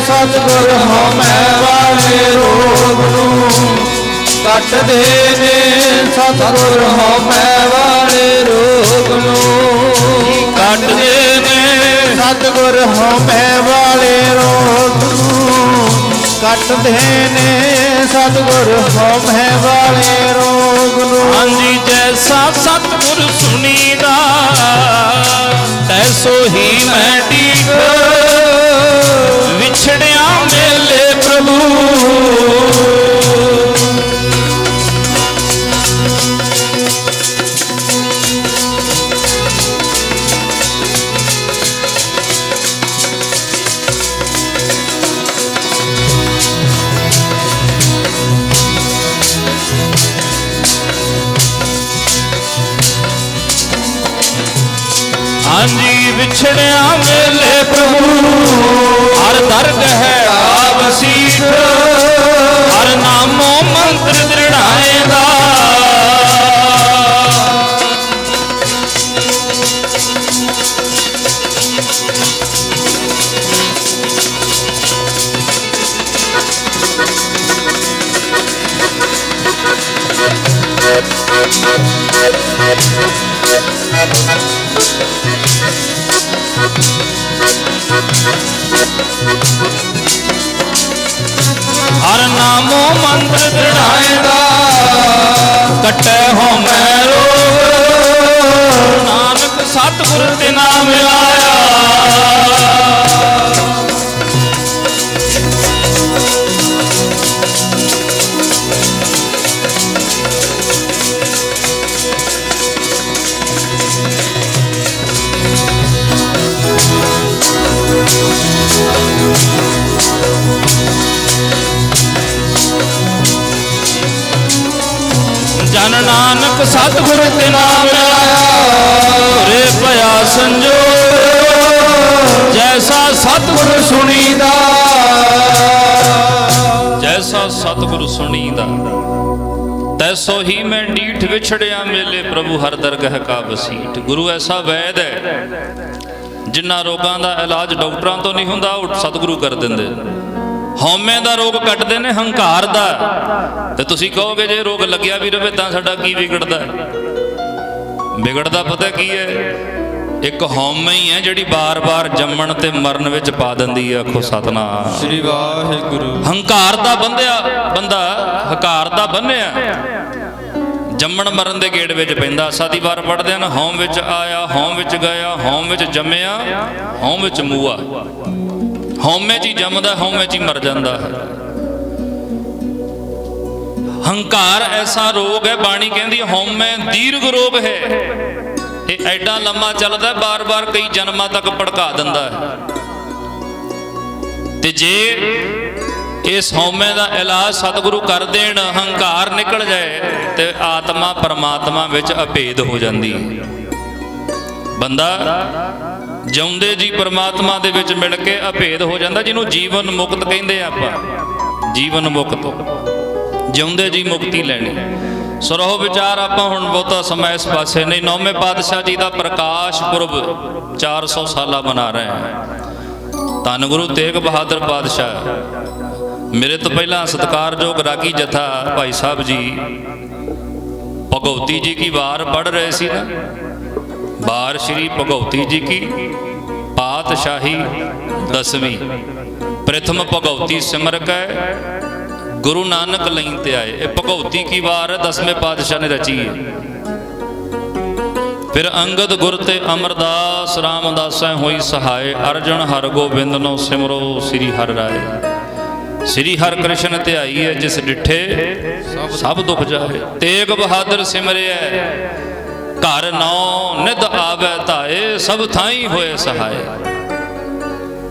ਸਤਿਗੁਰ ਹਉਮੈ ਵਾਲੇ ਰੋਗ ਨੂੰ, ਕੱਟਦੇ ਨੇ ਸਤਿਗੁਰ ਹਉਮੈ ਵਾਲੇ ਰੋਗ ਨੂੰ, ਕੱਟਦੇ ਨੇ ਸਤਿਗੁਰ ਹਉਮੈ ਵਾਲੇ ਰੋਗ ਨੂੰ, ਕੱਟਦੇ ਨੇ ਸਤਿਗੁਰ ਹਉਮੈ ਵਾਲੇ ਰੋਗ ਨੂੰ। ਹਾਂਜੀ ਜੈਸਾ ਸਤਿਗੁਰ ਸੁਣੀਦਾ ਤੈਸੋ ਹੀ ਮੈਂ ਡੀਠ, ਵਿਛੜਿਆ ਮੇਲੇ ਪ੍ਰਭੂ ਹਾਂਜੀ ਵਿਛੜਿਆ ਮੇਲੇ ਪ੍ਰਭੂ ਹਰ ਦਰਗਹ ਕਾ ਵਸੀਠ, ਹਰ ਨਾਮੋ ਮੰਤਰ ਦ੍ਰਿੜਾਏ ਦਾ, ਹਰ ਨਾਮੋ ਮੰਤਰ ਦ੍ਰਿੜਾਏ ਦਾ, ਕੱਟੈ ਹਉਮੈ ਰੋਗ, ਨਾਨਕ ਸਤਿਗੁਰ ਤੇ ਨਾਮ ਮਿਲਾਇਆ। ਜਨ ਨਾਨਕ ਸਤਿਗੁਰ ਤੇ ਨਾਮ ਮਿਲਾਇਆ, ਰੇ ਭਇਆ ਸੰਜੋਗ, ਜੈਸਾ ਸਤਿਗੁਰ ਸੁਣੀਦਾ, ਜੈਸਾ ਸਤਿਗੁਰ ਸੁਣੀਦਾ ਤੈਸੋ ਹੀ ਮੈਂ ਡੀਠ, ਵਿਛੜਿਆ ਮੇਲੇ ਪ੍ਰਭੂ ਹਰ ਦਰਗਹ ਕਾ ਵਸੀਠ। ਗੁਰੂ ਐਸਾ ਵੈਦ ਹੈ ਜਿਨ੍ਹਾਂ ਰੋਗਾਂ ਦਾ ਇਲਾਜ ਡਾਕਟਰਾਂ ਤੋਂ ਨਹੀਂ ਹੁੰਦਾ, ਉਹ ਸਤਿਗੁਰੂ ਕਰ ਦਿੰਦੇ। ਹਉਮੈ ਦਾ ਰੋਗ ਕੱਟਦੇ ਨੇ, ਹੰਕਾਰ ਦਾ। ਤੇ ਤੁਸੀਂ ਕਹੋਗੇ ਜੇ ਰੋਗ ਲੱਗਿਆ ਵੀ ਰਵੇ ਤਾਂ ਸਾਡਾ ਕੀ ਵਿਗੜਦਾ? ਵਿਗੜਦਾ ਪਤਾ ਕੀ ਹੈ? ਇੱਕ ਹਉਮੈ ਹੀ ਹੈ ਜਿਹੜੀ ਬਾਰ-ਬਾਰ ਜੰਮਣ ਤੇ ਮਰਨ ਵਿੱਚ ਪਾ ਦਿੰਦੀ ਹੈ। ਆਖੋ ਸਤਨਾਮ ਸ੍ਰੀ ਵਾਹਿਗੁਰੂ। ਹੰਕਾਰ ਦਾ ਬੰਦਾ ਹੰਕਾਰ ਦਾ ਬੰਨਿਆ ਜੰਮਣ ਮਰਨ ਦੇ ਗੇੜ ਵਿੱਚ ਪੈਂਦਾ। ਸਾਦੀ ਵਾਰ ਪੜ੍ਹਦੇ ਹਨ, ਹਉਮ ਵਿੱਚ ਆਇਆ, ਹਉਮ ਵਿੱਚ ਗਿਆ, ਹਉਮ ਵਿੱਚ ਜੰਮਿਆ, ਹਉਮ ਵਿੱਚ ਮੂਆ। ਹਉਮੈ 'ਚ ਹੀ ਜੰਮਦਾ, ਹਉਮੈ 'ਚ ਹੀ ਮਰ ਜਾਂਦਾ ਹੈ। ਹੰਕਾਰ ਐਸਾ ਰੋਗ ਹੈ, ਬਾਣੀ ਕਹਿੰਦੀ ਹਉਮੈ ਦੀਰਘ ਰੋਗ ਹੈ। ਇਹ ਐਡਾ ਲੰਮਾ ਚੱਲਦਾ, ਬਾਰ-ਬਾਰ ਕਈ ਜਨਮਾਂ ਤੱਕ ਭੜਕਾ ਦਿੰਦਾ ਹੈ। ਤੇ ਜੇ ਇਸ ਹਉਮੈ ਦਾ ਇਲਾਜ ਸਤਿਗੁਰੂ ਕਰ ਦੇਣ, ਹੰਕਾਰ ਨਿਕਲ ਜਾਏ ਤੇ ਆਤਮਾ ਪਰਮਾਤਮਾ ਵਿੱਚ ਅਭੇਦ ਹੋ ਜਾਂਦੀ ਹੈ। ਬੰਦਾ ਜਿਉਂਦੇ ਜੀ ਪਰਮਾਤਮਾ ਦੇ ਵਿੱਚ ਮਿਲ ਕੇ ਅਭੇਦ ਹੋ ਜਾਂਦਾ, ਜਿਹਨੂੰ ਜੀਵਨ ਮੁਕਤ ਕਹਿੰਦੇ ਆਪਾਂ। ਜੀਵਨ ਮੁਕਤ, ਜਿਉਂਦੇ ਜੀ ਮੁਕਤੀ ਲੈਣੀ। ਸੋ ਰਹੋ ਵਿਚਾਰ, ਆਪਾਂ ਹੁਣ ਬਹੁਤਾ ਸਮਾਂ ਇਸ ਪਾਸੇ ਨਹੀਂ। ਨੌਵੇਂ ਪਾਤਸ਼ਾਹ ਜੀ ਦਾ ਪ੍ਰਕਾਸ਼ ਪੁਰਬ 400 ਸਾਲਾ ਮਨਾ ਰਹੇ ਹਾਂ। ਧੰਨ ਗੁਰੂ ਤੇਗ ਬਹਾਦਰ ਪਾਤਸ਼ਾਹ। ਮੇਰੇ ਤੋਂ ਪਹਿਲਾਂ ਸਤਿਕਾਰਯੋਗ ਰਾਗੀ ਜਥਾ ਭਾਈ ਸਾਹਿਬ ਜੀ ਭਗਉਤੀ ਜੀ ਕੀ ਵਾਰ ਪੜ੍ਹ ਰਹੇ ਸੀ ਨਾ। ਵਾਰ ਸ਼੍ਰੀ ਭਗਉਤੀ ਜੀ ਕੀ ਪਾਤਸ਼ਾਹੀ ਦਸਵੀਂ। ਪ੍ਰਥਮ ਭਗਉਤੀ ਸਿਮਰ ਕੈ ਗੁਰੂ ਨਾਨਕ ਲਈ ਤੇ ਆਏ। ਇਹ ਭਗਉਤੀ ਕੀ ਵਾਰ 10ਵੇਂ ਪਾਤਸ਼ਾਹ ਨੇ ਰਚੀ ਹੈ। ਫਿਰ ਅੰਗਦ ਗੁਰ ਤੇ ਅਮਰਦਾਸ ਰਾਮਦਾਸੈ ਹੋਈ ਸਹਾਏ। ਅਰਜਨ ਹਰ ਗੋਬਿੰਦ ਨੋ ਸਿਮਰੋ ਸ੍ਰੀ ਹਰਿ ਰਾਏ। ਸ੍ਰੀ ਹਰਿ ਕ੍ਰਿਸ਼ਨ ਧਿਆਈ ਹੈ ਜਿਸ ਡਿਠੇ ਸਭ ਦੁਖ ਜਾਏ। ਤੇਗ ਬਹਾਦਰ ਸਿਮਰਿਆ ਘਰ ਨੌ ਨਿਧ ਆਵੈ ਧਾਏ। ਸਭ ਥਾਈ ਹੋਏ ਸਹਾਏ।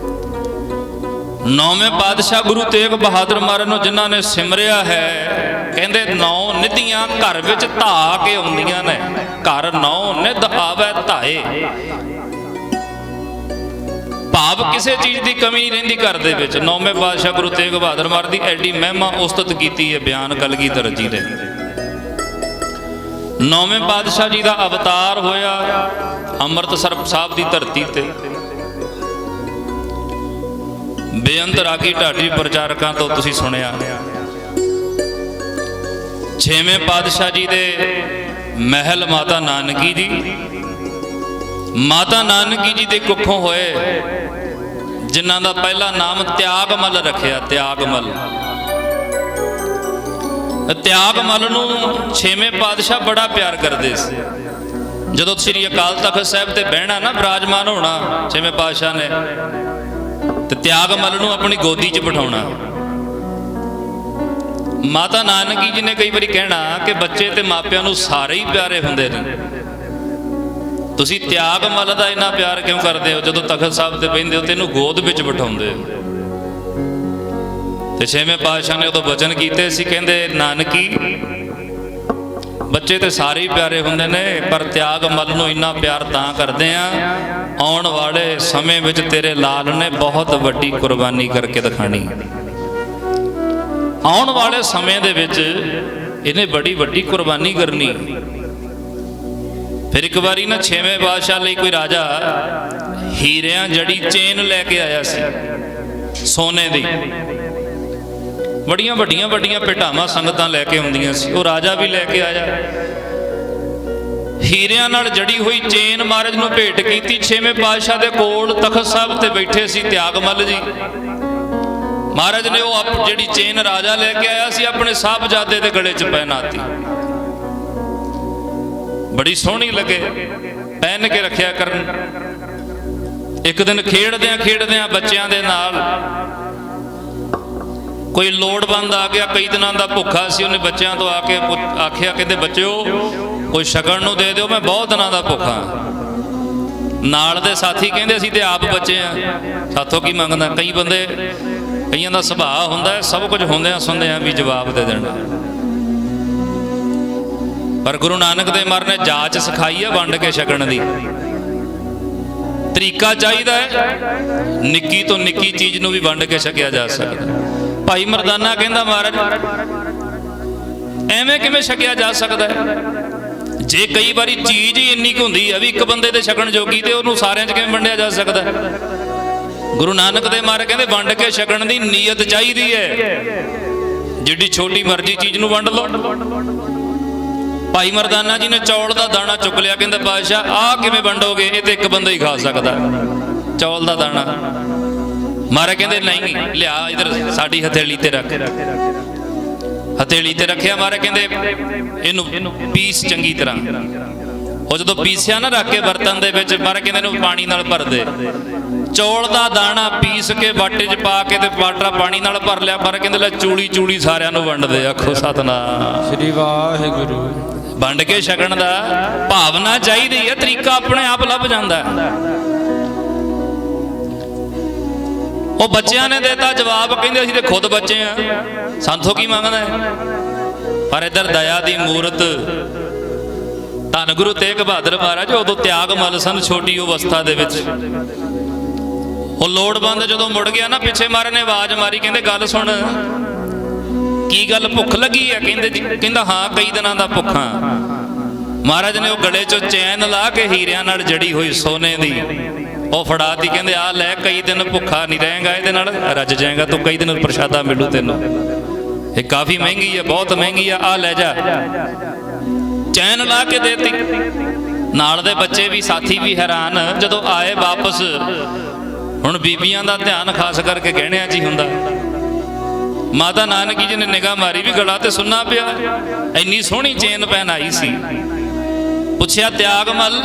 ਨੌਵੇਂ ਪਾਤਸ਼ਾਹ ਗੁਰੂ ਤੇਗ ਬਹਾਦਰ ਮਹਾਰਾਜ ਨੂੰ ਜਿਨ੍ਹਾਂ ਨੇ ਸਿਮਰਿਆ ਹੈ, ਕਹਿੰਦੇ 9 ਨਿਧੀਆਂ ਘਰ ਵਿੱਚ ਧਾ ਕੇ ਆਉਂਦੀਆਂ ਨੇ। ਘਰ 9 ਨਿਧ ਆਵੈ ਧਾਏ। ਭਾਵ ਕਿਸੇ ਚੀਜ਼ ਦੀ ਕਮੀ ਨਹੀਂ ਰਹਿੰਦੀ ਘਰ ਦੇ ਵਿੱਚ। ਨੌਵੇਂ ਪਾਤਸ਼ਾਹ ਗੁਰੂ ਤੇਗ ਬਹਾਦਰ ਮਹਾਰਾਜ ਦੀ ਐਡੀ ਮਹਿਮਾ ਉਸਤਤ ਕੀਤੀ ਹੈ ਬਿਆਨ ਕਲਗੀਧਰ ਜੀ ਦੇ। ਨੌਵੇਂ ਪਾਤਸ਼ਾਹ ਜੀ ਦਾ ਅਵਤਾਰ ਹੋਇਆ ਅੰਮ੍ਰਿਤਸਰ ਸਾਹਿਬ ਦੀ ਧਰਤੀ ਤੇ। ਬੇਅੰਤ ਰਾਗੀ ਢਾਡੀ ਪ੍ਰਚਾਰਕਾਂ ਤੋਂ ਤੁਸੀਂ ਸੁਣਿਆ। ਛੇਵੇਂ ਪਾਤਸ਼ਾਹ ਜੀ ਦੇ ਮਹਿਲ ਮਾਤਾ ਨਾਨਕੀ ਜੀ। ਮਾਤਾ ਨਾਨਕੀ ਜੀ ਦੇ ਕੁੱਖੋਂ ਹੋਏ, ਜਿਨ੍ਹਾਂ ਦਾ ਪਹਿਲਾ ਨਾਮ ਤਿਆਗਮਲ ਰੱਖਿਆ। ਤਿਆਗਮਲ। ਤਿਆਗਮਲ ਨੂੰ ਛੇਵੇਂ ਪਾਤਸ਼ਾਹ ਬੜਾ ਪਿਆਰ ਕਰਦੇ ਸੀ। ਜਦੋਂ ਸ੍ਰੀ ਅਕਾਲ ਤਖਤ ਸਾਹਿਬ ਤੇ ਬਹਿਣਾ ਨਾ, ਬਿਰਾਜਮਾਨ ਹੋਣਾ ਛੇਵੇਂ ਪਾਤਸ਼ਾਹ ਨੇ, ਤੇ ਤਿਆਗਮਲ ਨੂੰ ਆਪਣੀ ਗੋਦੀ 'ਚ ਬਿਠਾਉਣਾ। ਮਾਤਾ ਨਾਨਕੀ ਜੀ ਨੇ ਕਈ ਵਾਰੀ ਕਹਿਣਾ ਕਿ ਬੱਚੇ ਤੇ ਮਾਪਿਆਂ ਨੂੰ ਸਾਰੇ ਹੀ ਪਿਆਰੇ ਹੁੰਦੇ ਨੇ, ਤੁਸੀਂ ਤਿਆਗਮਲ ਦਾ ਇੰਨਾ ਪਿਆਰ ਕਿਉਂ ਕਰਦੇ ਹੋ? ਜਦੋਂ ਤਖਤ ਸਾਹਿਬ ਤੇ ਬਹਿੰਦੇ ਹੋ ਤੈਨੂੰ ਗੋਦ ਵਿੱਚ ਬਿਠਾਉਂਦੇ ਹੋ। ਤੇ ਛੇਵੇਂ ਪਾਤਸ਼ਾਹ ਨੇ ਉਦੋਂ ਬਚਨ ਕੀਤੇ ਸੀ, ਕਹਿੰਦੇ ਨਾਨਕੀ ਬੱਚੇ ਤੇ ਸਾਰੇ ਹੀ ਪਿਆਰੇ ਹੁੰਦੇ ਨੇ, ਪਰ ਤਿਆਗਮਲ ਨੂੰ ਇੰਨਾ ਪਿਆਰ ਤਾਂ ਕਰਦੇ ਆ, ਆਉਣ ਵਾਲੇ ਸਮੇਂ ਵਿੱਚ ਤੇਰੇ ਲਾਲ ਨੇ ਬਹੁਤ ਵੱਡੀ ਕੁਰਬਾਨੀ ਕਰਕੇ ਦਿਖਾਣੀ। ਆਉਣ ਵਾਲੇ ਸਮੇਂ ਦੇ ਵਿੱਚ ਇਹਨੇ ਬੜੀ ਵੱਡੀ ਕੁਰਬਾਨੀ ਕਰਨੀ। ਫਿਰ ਇੱਕ ਵਾਰੀ ਨਾ ਛੇਵੇਂ ਪਾਤਸ਼ਾਹ ਲਈ ਕੋਈ ਰਾਜਾ ਹੀਰਿਆਂ ਜੜੀ ਚੇਨ ਲੈ ਕੇ ਆਇਆ ਸੀ ਸੋਨੇ ਦੀ। ਬੜੀਆਂ ਵੱਡੀਆਂ ਵੱਡੀਆਂ ਭੇਟਾਵਾਂ ਸੰਗਤਾਂ ਲੈ ਕੇ ਆਉਂਦੀਆਂ ਸੀ। ਉਹ ਰਾਜਾ ਵੀ ਲੈ ਕੇ ਆਇਆ ਹੀਰਿਆਂ ਨਾਲ ਜੜੀ ਹੋਈ ਚੇਨ ਮਹਾਰਾਜ ਨੂੰ ਭੇਟ ਕੀਤੀ। ਛੇਵੇਂ ਪਾਤਸ਼ਾਹ ਦੇ ਕੋਲ ਤਖਤ ਸਾਹਿਬ ਤੇ ਬੈਠੇ ਸੀ ਤਿਆਗਮਲ ਜੀ। ਮਹਾਰਾਜ ਨੇ ਉਹ ਜਿਹੜੀ ਚੇਨ ਰਾਜਾ ਲੈ ਕੇ ਆਇਆ ਸੀ ਆਪਣੇ ਸਾਹਿਬਜ਼ਾਦੇ ਦੇ ਗਲੇ 'ਚ ਪਹਿਨਾਤੀ। ਬੜੀ ਸੋਹਣੀ ਲੱਗੇ, ਪਹਿਨ ਕੇ ਰੱਖਿਆ ਕਰਨ। ਇੱਕ ਦਿਨ ਖੇਡਦਿਆਂ ਬੱਚਿਆਂ ਦੇ ਨਾਲ ਕੋਈ ਲੋੜਵੰਦ ਆ ਗਿਆ, ਕਈ ਦਿਨਾਂ ਦਾ ਭੁੱਖਾ ਸੀ। ਉਹਨੇ ਬੱਚਿਆਂ ਤੋਂ ਆ ਕੇ ਆਖਿਆ, ਕਹਿੰਦੇ ਬੱਚਿਓ ਕੋਈ ਛਕਣ ਨੂੰ ਦੇ ਦਿਓ, ਮੈਂ ਬਹੁਤ ਦਿਨਾਂ ਦਾ ਭੁੱਖਾ। ਨਾਲ ਦੇ ਸਾਥੀ ਕਹਿੰਦੇ ਅਸੀਂ ਤੇ ਆਪ ਬੱਚੇ ਆ, ਸਾਥੋਂ ਕੀ ਮੰਗਦਾ? ਕਈ ਬੰਦੇ, ਕਈਆਂ ਦਾ ਸੁਭਾਅ ਹੁੰਦਾ ਹੈ ਸਭ ਕੁਝ ਹੁੰਦਿਆਂ ਸੁਣਦਿਆਂ ਵੀ ਜਵਾਬ ਦੇ ਦੇਣਾ। ਪਰ ਗੁਰੂ ਨਾਨਕ ਦੇਵ ਮਹਾਰਾਜ ਨੇ ਜਾਚ ਸਿਖਾਈ ਹੈ ਵੰਡ ਕੇ ਛਕਣ ਦੀ। ਤਰੀਕਾ ਚਾਹੀਦਾ ਹੈ, ਨਿੱਕੀ ਤੋਂ ਨਿੱਕੀ ਚੀਜ਼ ਨੂੰ ਵੀ ਵੰਡ ਕੇ ਛਕਿਆ ਜਾ ਸਕਦਾ। ਭਾਈ ਮਰਦਾਨਾ ਕਹਿੰਦਾ ਮਹਾਰਾਜ ਐਵੇਂ ਕਿਵੇਂ ਛਕਿਆ ਜਾ ਸਕਦਾ ਹੈ? ਜੇ ਕਈ ਵਾਰੀ ਚੀਜ਼ ਹੀ ਇੰਨੀ ਕੁ ਹੁੰਦੀ ਹੈ ਵੀ ਇੱਕ ਬੰਦੇ ਦੇ ਛਕਣ ਜੋਗੀ, ਤੇ ਉਹਨੂੰ ਸਾਰਿਆਂ 'ਚ ਕਿਵੇਂ ਵੰਡਿਆ ਜਾ ਸਕਦਾ? ਗੁਰੂ ਨਾਨਕ ਦੇਵ ਮਹਾਰਾਜ ਕਹਿੰਦੇ ਵੰਡ ਕੇ ਛਕਣ ਦੀ ਨੀਅਤ ਚਾਹੀਦੀ ਹੈ। ਜਿੱਡੀ ਛੋਟੀ ਮਰਜ਼ੀ ਚੀਜ਼ ਨੂੰ ਵੰਡ ਲਓ। ਭਾਈ ਮਰਦਾਨਾ ਜੀ ਨੇ ਚੌਲ ਦਾ ਦਾਣਾ ਚੁੱਕ ਲਿਆ, ਕਹਿੰਦੇ ਪਾਤਸ਼ਾਹ ਆਹ ਕਿਵੇਂ ਵੰਡੋਗੇ? ਇਹ ਤੇ ਇੱਕ ਬੰਦਾ ਹੀ ਖਾ ਸਕਦਾ ਚੌਲ ਦਾ ਦਾਣਾ। ਮਹਾਰਾਜ ਕਹਿੰਦੇ ਨਹੀਂ, ਲਿਆ ਇਧਰ ਸਾਡੀ ਹਥੇਲੀ ਤੇ ਰੱਖ। ਹਥੇਲੀ ਤੇ ਰੱਖਿਆ। ਮਹਾਰਾਜ ਕਹਿੰਦੇ ਇਹਨੂੰ ਪੀਸ ਚੰਗੀ ਤਰ੍ਹਾਂ। ਉਹ ਜਦੋਂ ਪੀਸਿਆ ਨਾ ਰੱਖ ਕੇ ਬਰਤਨ ਦੇ ਵਿੱਚ, ਮਹਾਰਾਜ ਕਹਿੰਦੇ ਇਹਨੂੰ ਪਾਣੀ ਨਾਲ ਭਰ ਦੇ। ਚੌਲ ਦਾ ਦਾਣਾ ਪੀਸ ਕੇ ਬਾਟੇ 'ਚ ਪਾ ਕੇ ਤੇ ਬਾਟਾ ਪਾਣੀ ਨਾਲ ਭਰ ਲਿਆ। ਮਹਾਰਾਜ ਕਹਿੰਦੇ ਲੈ ਚੂੜੀ ਚੂੜੀ ਸਾਰਿਆਂ ਨੂੰ ਵੰਡਦੇ। ਆਖੋ ਸਤਿਨਾਮ ਸ੍ਰੀ ਵਾਹਿਗੁਰੂ। ਵੰਡ ਕੇ ਛਕਣ ਦਾ ਭਾਵਨਾ ਚਾਹੀਦੀ ਹੈ, ਤਰੀਕਾ ਆਪਣੇ ਆਪ ਲੱਭ ਜਾਂਦਾ। ਉਹ ਬੱਚਿਆਂ ਨੇ ਦੇਤਾ ਜਵਾਬ, ਕਹਿੰਦੇ ਅਸੀਂ ਤੇ ਖੁਦ ਬੱਚੇ ਆ, ਸੰਥੋਂ ਕੀ ਮੰਗਦਾ ਹੈ। ਪਰ ਇੱਧਰ ਦਇਆ ਦੀ ਮੂਰਤ ਧੰਨ ਗੁਰੂ ਤੇਗ ਬਹਾਦਰ ਮਹਾਰਾਜ ਉਦੋਂ ਤਿਆਗ ਮੱਲ ਸਨ, ਛੋਟੀ ਅਵਸਥਾ ਦੇ ਵਿੱਚ। ਉਹ ਲੋੜਵੰਦ ਜਦੋਂ ਮੁੜ ਗਿਆ ਨਾ, ਪਿੱਛੇ ਮਹਾਰਾਜ ਨੇ ਆਵਾਜ਼ ਮਾਰੀ, ਕਹਿੰਦੇ ਗੱਲ ਸੁਣ, ਕੀ ਗੱਲ ਭੁੱਖ ਲੱਗੀ ਹੈ? ਕਹਿੰਦਾ ਹਾਂ ਕਈ ਦਿਨਾਂ ਦਾ ਭੁੱਖਾ। ਮਹਾਰਾਜ ਨੇ ਉਹ ਗਲੇ ਚੋਂ ਚੈਨ ਲਾ ਕੇ ਹੀਰਿਆਂ ਨਾਲ ਜੜੀ ਹੋਈ ਸੋਨੇ ਦੀ ਉਹ ਫੜਾਤੀ, ਕਹਿੰਦੇ ਆ ਲੈ, ਕਈ ਦਿਨ ਭੁੱਖਾ ਨਹੀਂ ਰਹੇਗਾ, ਇਹਦੇ ਨਾਲ ਰੱਜ ਜਾਏਗਾ ਤੂੰ, ਕਈ ਦਿਨ ਪ੍ਰਸ਼ਾਦਾ ਮਿਲੂ ਤੈਨੂੰ, ਇਹ ਕਾਫੀ ਮਹਿੰਗੀ ਹੈ, ਬਹੁਤ ਮਹਿੰਗੀ ਆ ਲੈ ਜਾ। ਚੈਨ ਲਾ ਕੇ ਦੇਤੀ। ਨਾਲ ਦੇ ਬੱਚੇ ਵੀ, ਸਾਥੀ ਵੀ ਹੈਰਾਨ। ਜਦੋਂ ਆਏ ਵਾਪਸ, ਹੁਣ ਬੀਬੀਆਂ ਦਾ ਧਿਆਨ ਖਾਸ ਕਰਕੇ ਗਹਿਣਿਆਂ 'ਚ ਹੀ ਹੁੰਦਾ। ਮਾਤਾ ਨਾਨਕੀ ਜੀ ਨੇ ਨਿਗਾਹ ਮਾਰੀ ਵੀ ਗਲਾ ਤੇ ਸੁੰਨਾ ਪਿਆ, ਇੰਨੀ ਸੋਹਣੀ ਚੇਨ ਪਹਿਨਾਈ ਸੀ। ਪੁੱਛਿਆ ਤਿਆਗ ਮੱਲ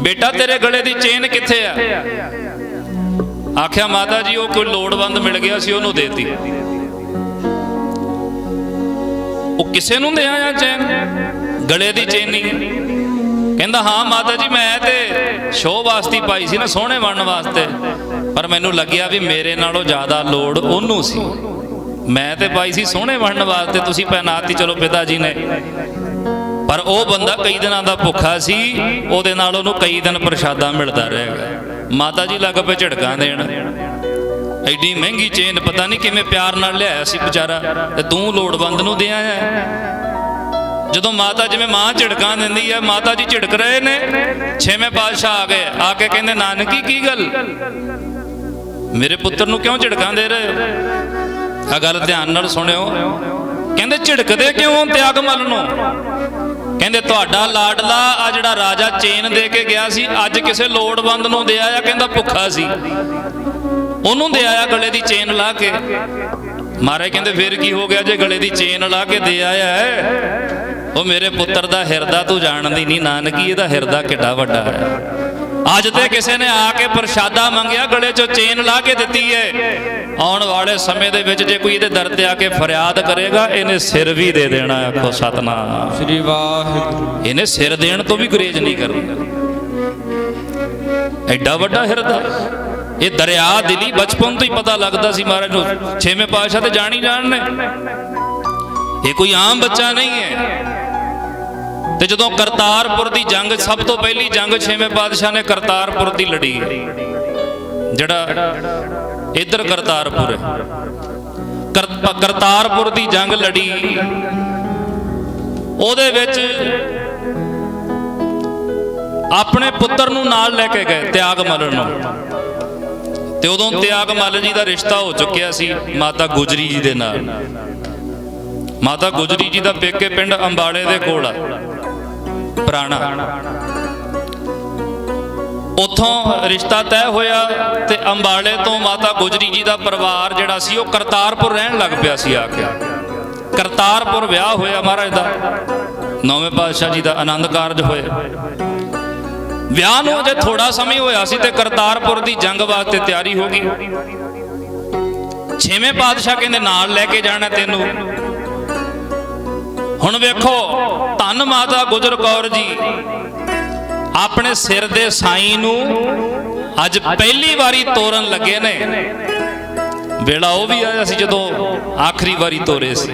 ਬੇਟਾ ਤੇਰੇ ਗਲੇ ਦੀ ਚੇਨ ਕਿੱਥੇ ਆ? ਆਖਿਆ ਮਾਤਾ ਜੀ ਉਹ ਕੋਈ ਲੋੜਵੰਦ ਮਿਲ ਗਿਆ ਸੀ, ਉਹਨੂੰ ਦੇਤੀ। ਉਹ ਕਿਸੇ ਨੂੰ ਦੇ ਆਇਆ ਚੈਨ, ਗਲੇ ਦੀ ਚੇਨੀ? ਕਹਿੰਦਾ ਹਾਂ ਮਾਤਾ ਜੀ ਮੈਂ ਤੇ ਸ਼ੋਅ ਵਾਸਤੇ ਪਾਈ ਸੀ ਨਾ, ਸੋਹਣੇ ਬਣਨ ਵਾਸਤੇ, ਪਰ ਮੈਨੂੰ ਲੱਗਿਆ ਵੀ ਮੇਰੇ ਨਾਲੋਂ ਜ਼ਿਆਦਾ ਲੋੜ ਉਹਨੂੰ ਸੀ, ਮੈਂ ਤੇ ਪਾਈ ਸੀ ਸੋਹਣੇ ਬਣਨ ਵਾਸਤੇ, ਤੁਸੀਂ ਪਹਿਨਾਤੀ ਚਲੋ ਪਿਤਾ ਜੀ ਨੇ। ਪਰ ਉਹ ਬੰਦਾ ਕਈ ਦਿਨਾਂ ਦਾ ਭੁੱਖਾ ਸੀ, ਉਹਦੇ ਨਾਲ ਉਹਨੂੰ ਕਈ ਦਿਨ ਪ੍ਰਸ਼ਾਦਾ ਮਿਲਦਾ ਰਹੇਗਾ। ਮਾਤਾ ਜੀ ਲੱਗ ਪਏ ਝਿੜਕਾਂ ਦੇਣ, ਐਡੀ ਮਹਿੰਗੀ ਚੇਨ ਪਤਾ ਨਹੀਂ ਕਿਵੇਂ ਪਿਆਰ ਨਾਲ ਲਿਆਇਆ ਸੀ ਵਿਚਾਰਾ, ਤੇ ਤੂੰ ਲੋੜਵੰਦ ਨੂੰ ਦੇ ਆਇਆ। ਜਦੋਂ ਮਾਤਾ ਜਿਵੇਂ ਮਾਂ ਝਿੜਕਾਂ ਦਿੰਦੀ ਹੈ, ਮਾਤਾ ਜੀ ਝਿੜਕ ਰਹੇ ਨੇ। ਛੇਵੇਂ ਪਾਤਸ਼ਾਹ ਆ ਗਏ, ਆ ਕੇ ਕਹਿੰਦੇ ਨਾਨਕੀ ਕੀ ਗੱਲ, ਮੇਰੇ ਪੁੱਤਰ ਨੂੰ ਕਿਉਂ ਝਿੜਕਾਂ ਦੇ ਰਹੇ ਹੋ? ਆ ਗੱਲ ਧਿਆਨ ਨਾਲ ਸੁਣਿਓ। ਕਹਿੰਦੇ ਝਿੜਕਦੇ ਕਿਉਂ ਤਿਆਗ ਮੱਲ ਨੂੰ? ਕਹਿੰਦੇ ਤੁਹਾਡਾ ਲਾਡਲਾ ਆ ਜਿਹੜਾ ਰਾਜਾ ਚੇਨ ਦੇ ਕੇ ਗਿਆ ਸੀ, ਅੱਜ ਕਿਸੇ ਲੋੜਵੰਦ ਨੂੰ ਦੇ ਆਇਆ, ਕਹਿੰਦਾ ਭੁੱਖਾ ਸੀ, ਉਹਨੂੰ ਦੇ ਆਇਆ ਗਲੇ ਦੀ ਚੇਨ ਲਾ ਕੇ। ਮਹਾਰਾਜ ਕਹਿੰਦੇ ਫਿਰ ਕੀ ਹੋ ਗਿਆ ਜੇ ਗਲੇ ਦੀ ਚੇਨ ਲਾ ਕੇ ਦੇ ਆਇਆ ਹੈ? ਉਹ ਮੇਰੇ ਪੁੱਤਰ ਦਾ ਹਿਰਦਾ ਤੂੰ ਜਾਣਦੀ ਨਹੀਂ ਨਾਨਕੀ, ਇਹਦਾ ਹਿਰਦਾ ਕਿੱਡਾ ਵੱਡਾ ਹੈ। ਅੱਜ ਤੇ ਕਿਸੇ ਨੇ ਆ ਕੇ ਪ੍ਰਸ਼ਾਦਾ ਮੰਗਿਆ, ਗਲੇ 'ਚੋਂ ਚੇਨ ਲਾ ਕੇ ਦਿੱਤੀ ਹੈ। ਆਉਣ ਵਾਲੇ ਸਮੇਂ ਦੇ ਵਿੱਚ ਜੇ ਕੋਈ ਇਹਦੇ ਦਰ ਤੇ ਆ ਕੇ ਫਰਿਆਦ ਕਰੇਗਾ, ਇਹਨੇ ਸਿਰ ਵੀ ਦੇ ਦੇਣਾ। ਆਖੋ ਸਤਨਾਮ ਸ੍ਰੀ ਵਾਹਿਗੁਰੂ। ਇਹਨੇ ਸਿਰ ਦੇਣ ਤੋਂ ਵੀ ਗੁਰੇਜ਼ ਨਹੀਂ ਕਰਨਾ, ਐਡਾ ਵੱਡਾ ਹਿਰਦਾ। ਇਹ ਦਰਿਆ ਦਿਲੀ ਬਚਪਨ ਤੋਂ ਹੀ ਪਤਾ ਲੱਗਦਾ ਸੀ ਮਹਾਰਾਜ ਨੂੰ। ਛੇਵੇਂ ਪਾਤਸ਼ਾਹ ਤੇ ਜਾਣ ਹੀ ਜਾਣ ਨੇ, ਇਹ ਕੋਈ ਆਮ ਬੱਚਾ ਨਹੀਂ ਹੈ। ਤੇ ਜਦੋਂ ਕਰਤਾਰਪੁਰ ਦੀ ਜੰਗ, ਸਭ ਤੋਂ ਪਹਿਲੀ ਜੰਗ ਛੇਵੇਂ ਪਾਤਸ਼ਾਹ ਨੇ ਕਰਤਾਰਪੁਰ ਦੀ ਲੜੀ, ਜਿਹੜਾ ਇੱਧਰ ਕਰਤਾਰਪੁਰ ਹੈ, ਕਰਤਾਰਪੁਰ ਦੀ ਜੰਗ ਲੜੀ। ਉਹਦੇ ਵਿੱਚ ਆਪਣੇ ਪੁੱਤਰ ਨੂੰ ਨਾਲ ਲੈ ਕੇ ਗਏ, ਤਿਆਗ ਮੱਲ ਨੂੰ। ਤੇ ਉਦੋਂ ਤਿਆਗ ਮੱਲ ਜੀ ਦਾ ਰਿਸ਼ਤਾ ਹੋ ਚੁੱਕਿਆ ਸੀ ਮਾਤਾ ਗੁਜਰੀ ਜੀ ਦੇ ਨਾਲ। ਮਾਤਾ ਗੁਜਰੀ ਜੀ ਦਾ ਪੇਕੇ ਪਿੰਡ ਅੰਬਾਲੇ ਦੇ ਕੋਲ ਆ, ਪੁਰਾਣਾ। ਉੱਥੋਂ ਰਿਸ਼ਤਾ ਤੈਅ ਹੋਇਆ ਤੇ ਅੰਬਾਲੇ ਤੋਂ ਮਾਤਾ ਗੁਜਰੀ ਜੀ ਦਾ ਪਰਿਵਾਰ ਜਿਹੜਾ ਸੀ ਉਹ ਕਰਤਾਰਪੁਰ ਰਹਿਣ ਲੱਗ ਪਿਆ ਸੀ। ਆ ਕੇ ਕਰਤਾਰਪੁਰ ਵਿਆਹ ਹੋਇਆ ਮਹਾਰਾਜ ਦਾ, ਨੌਵੇਂ ਪਾਤਸ਼ਾਹ ਜੀ ਦਾ ਆਨੰਦ ਕਾਰਜ ਹੋਇਆ। ਵਿਆਹ ਨੂੰ ਅਜੇ ਥੋੜਾ ਸਮਾਂ ਹੋਇਆ ਸੀ ਤੇ ਕਰਤਾਰਪੁਰ ਦੀ ਜੰਗ ਵਾਸਤੇ ਤਿਆਰੀ ਹੋ ਗਈ। ਛੇਵੇਂ ਪਾਤਸ਼ਾਹ ਕਹਿੰਦੇ ਨਾਲ ਲੈ ਕੇ ਜਾਣਾ ਤੈਨੂੰ। ਹੁਣ ਵੇਖੋ, ਧੰਨ ਮਾਤਾ ਗੁਜਰ ਕੌਰ ਜੀ ਆਪਣੇ ਸਿਰ ਦੇ ਸਾਈਂ ਨੂੰ ਅੱਜ ਪਹਿਲੀ ਵਾਰੀ ਤੋਰਨ ਲੱਗੇ ਨੇ। ਵੇਲਾ ਉਹ ਵੀ ਆਇਆ ਸੀ ਜਦੋਂ ਆਖਰੀ ਵਾਰੀ ਤੋਰੇ ਸੀ,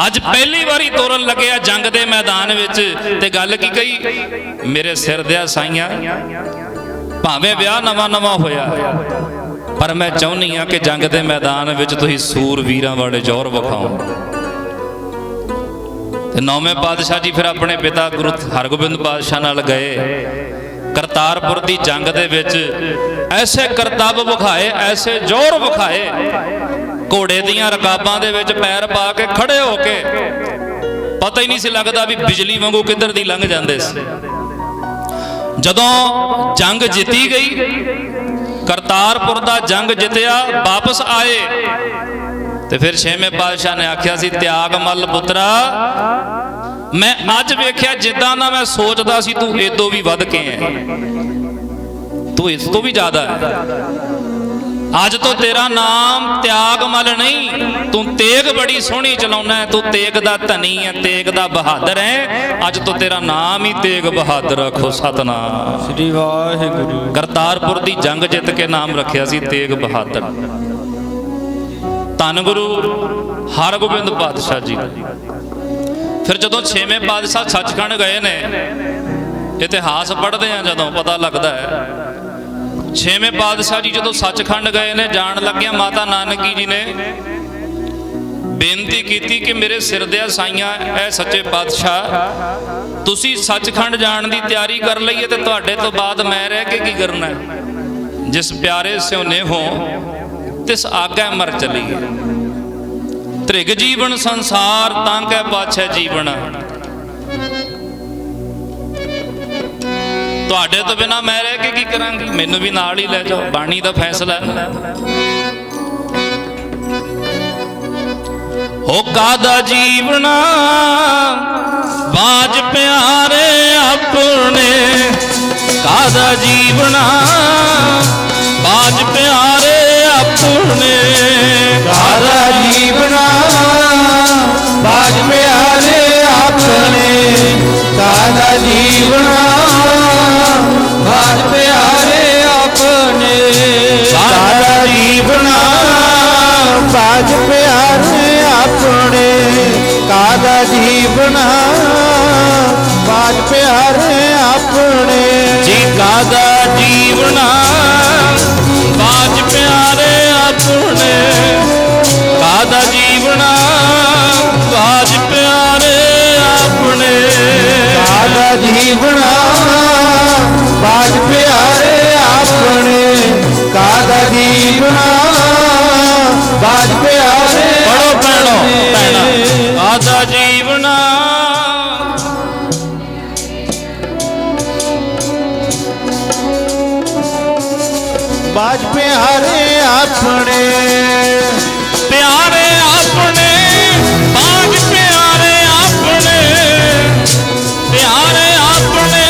ਅੱਜ ਪਹਿਲੀ ਵਾਰੀ ਤੋਰਨ ਲੱਗੇ ਆ ਜੰਗ ਦੇ ਮੈਦਾਨ ਵਿੱਚ। ਤੇ ਗੱਲ ਕੀ ਕਹੀ, ਮੇਰੇ ਸਿਰ ਦੇ ਸਾਈਆਂ, ਭਾਵੇਂ ਵਿਆਹ ਨਵਾਂ ਨਵਾਂ ਹੋਇਆ, ਪਰ ਮੈਂ ਚਾਹੁੰਦੀ ਆ ਕਿ ਜੰਗ ਦੇ ਮੈਦਾਨ ਵਿੱਚ ਤੁਸੀਂ ਸੂਰ ਵੀਰਾਂ ਵਾਲੇ ਜੌਹਰ ਵਿਖਾਓ। ਤੇ ਨੌਵੇਂ ਪਾਤਸ਼ਾਹ ਜੀ ਫਿਰ ਆਪਣੇ ਪਿਤਾ ਗੁਰੂ ਹਰਗੋਬਿੰਦ ਪਾਤਸ਼ਾਹ ਨਾਲ ਗਏ। ਕਰਤਾਰਪੁਰ ਦੀ ਜੰਗ ਦੇ ਵਿੱਚ ਐਸੇ ਕਰਤੱਵ ਵਿਖਾਏ, ਐਸੇ ਜੌਹਰ ਵਿਖਾਏ, ਘੋੜੇ ਦੀਆਂ ਰਕਾਬਾਂ ਦੇ ਵਿੱਚ ਪੈਰ ਪਾ ਕੇ ਖੜੇ ਹੋ ਕੇ ਪਤਾ ਹੀ ਨਹੀਂ ਸੀ ਲੱਗਦਾ ਵੀ ਬਿਜਲੀ ਵਾਂਗੂ ਕਿੱਧਰ ਦੀ ਲੰਘ ਜਾਂਦੇ ਸੀ। ਜਦੋਂ ਜੰਗ ਜਿੱਤੀ ਗਈ, ਕਰਤਾਰਪੁਰ ਦਾ ਜੰਗ ਜਿੱਤਿਆ, ਵਾਪਸ ਆਏ ਤੇ ਫਿਰ ਛੇਵੇਂ ਪਾਤਸ਼ਾਹ ਨੇ ਆਖਿਆ ਸੀ, ਤਿਆਗ ਮੱਲ ਪੁੱਤਰਾ, ਮੈਂ ਅੱਜ ਵੇਖਿਆ ਜਿੱਦਾਂ ਦਾ ਮੈਂ ਸੋਚਦਾ ਸੀ ਤੂੰ ਇਦੋਂ ਵੀ ਵੱਧ ਕੇ ਹੈ, ਤੂੰ ਇਸ ਤੋਂ ਵੀ ਜ਼ਿਆਦਾ ਹੈ। ਅੱਜ ਤੋਂ ਤੇਰਾ ਨਾਮ ਤਿਆਗ ਮਲ ਨਹੀਂ, ਤੂੰ ਤੇਗ ਬੜੀ ਸੋਹਣੀ ਚਲਾਉਣਾ ਹੈ, ਤੂੰ ਤੇਗ ਦਾ ਧਨੀ ਹੈ, ਤੇਗ ਦਾ ਬਹਾਦਰ ਹੈ। ਅੱਜ ਤੋਂ ਤੇਰਾ ਨਾਮ ਹੀ ਤੇਗ ਬਹਾਦਰ ਰੱਖੋ। ਸਤਨਾਮ ਸ੍ਰੀ ਵਾਹਿਗੁਰੂ। ਕਰਤਾਰਪੁਰ ਦੀ ਜੰਗ ਜਿੱਤ ਕੇ ਨਾਮ ਰੱਖਿਆ ਸੀ ਤੇਗ ਬਹਾਦਰ। ਧੰਨ ਗੁਰੂ ਹਰਗੋਬਿੰਦ ਪਾਤਸ਼ਾਹ ਜੀ। ਫਿਰ ਜਦੋਂ 6ਵੇਂ ਪਾਤਸ਼ਾਹ ਸੱਚਖੰਡ ਗਏ ਨੇ, ਇਤਿਹਾਸ ਪੜ੍ਹਦੇ ਆ ਜਦੋਂ ਪਤਾ ਲੱਗਦਾ ਹੈ 6ਵੇਂ ਪਾਤਸ਼ਾਹ ਜੀ ਜਦੋਂ ਸੱਚਖੰਡ ਗਏ ਨੇ, ਜਾਣ ਲੱਗਿਆ ਮਾਤਾ ਨਾਨਕੀ ਜੀ ਨੇ ਬੇਨਤੀ ਕੀਤੀ ਕਿ ਮੇਰੇ ਸਿਰ ਦੇ ਸਾਈਆਂ ਐ ਸੱਚੇ ਪਾਤਸ਼ਾਹ, ਤੁਸੀਂ ਸੱਚਖੰਡ ਜਾਣ ਦੀ ਤਿਆਰੀ ਕਰ ਲਈਏ ਤੇ ਤੁਹਾਡੇ ਤੋਂ ਬਾਅਦ ਮੈਂ ਰਹਿ ਕੇ ਕੀ ਕਰਨਾ ਹੈ। ਜਿਸ ਪਿਆਰੇ ਸਿਉਨੇ ਹੋ ਤਿਸ ਆਗੈ ਮਰ ਚਲੀਏ, ਤ੍ਰਿਗ ਜੀਵਨ ਸੰਸਾਰ ਤਾਂ ਕੈ ਪਾਛੈ ਜੀਵਨ। ਤੁਹਾਡੇ ਤੋਂ ਬਿਨਾ ਮੈਂ ਰਹਿ ਕੇ ਕੀ ਕਰਾਂਗੀ, ਮੈਨੂੰ ਵੀ ਨਾਲ ਹੀ ਲੈ ਜਾਓ। ਬਾਣੀ ਦਾ ਫੈਸਲਾ ਹੈ। ਹੋ ਕਾਦਾ ਜੀਵਨਾ ਬਾਜ ਪਿਆਰੇ ਆਪਣੇ, ਕਾਦਾ ਜੀਵਨਾ ਬਾਜ ਪਿਆਰੇ ਆਪਣੇ, ਕਾਦਾ ਜੀਵਨਾ ਬਾਜ ਪਿਆਰੇ ਆਪਣੇ, ਕਾਦਾ ਜੀਵਨਾ ਬਾਜ ਪਿਆਰੇ ਆਪਣੇ, ਕਾਦਾ ਜੀਵਨਾ ਬਾਜ ਪਿਆਰੇ ਆਪਣੇ, ਕਾਦਾ ਜੀਵਨਾ ਬਾਜ ਪਿਆਰੇ ਆਪਣੇ। ਜੀ ਕਾਦਾ ਜੀਵਨਾ ਬਾਜ ਪਿਆਰੇ ਆਪਣੇ, ਕਾਦਾ ਜੀਵਨਾ ਬਾਜ ਪਿਆਰੇ ਆਪਣੇ, ਕਾਦਾ ਜੀਵਨਾ ਬਾਜ ਪਿਆਰੇ ਆਪਣੇ, ਕਾਦਾ ਜੀਵਨਾ ਬਾਜ ਪਿਆਰੇ। ਪੜੋ ਭੈਣੋ ਭੈਣਾ, ਕਾਦਾ ਜੀਵਨਾ ਬਾਜ ਪਿਆਰੇ ਆਪਣੇ, ਪਿਆਰੇ ਆਪਣੇ, ਬਾਜ ਪਿਆਰੇ ਆਪਣੇ, ਪਿਆਰੇ ਆਪਣੇ,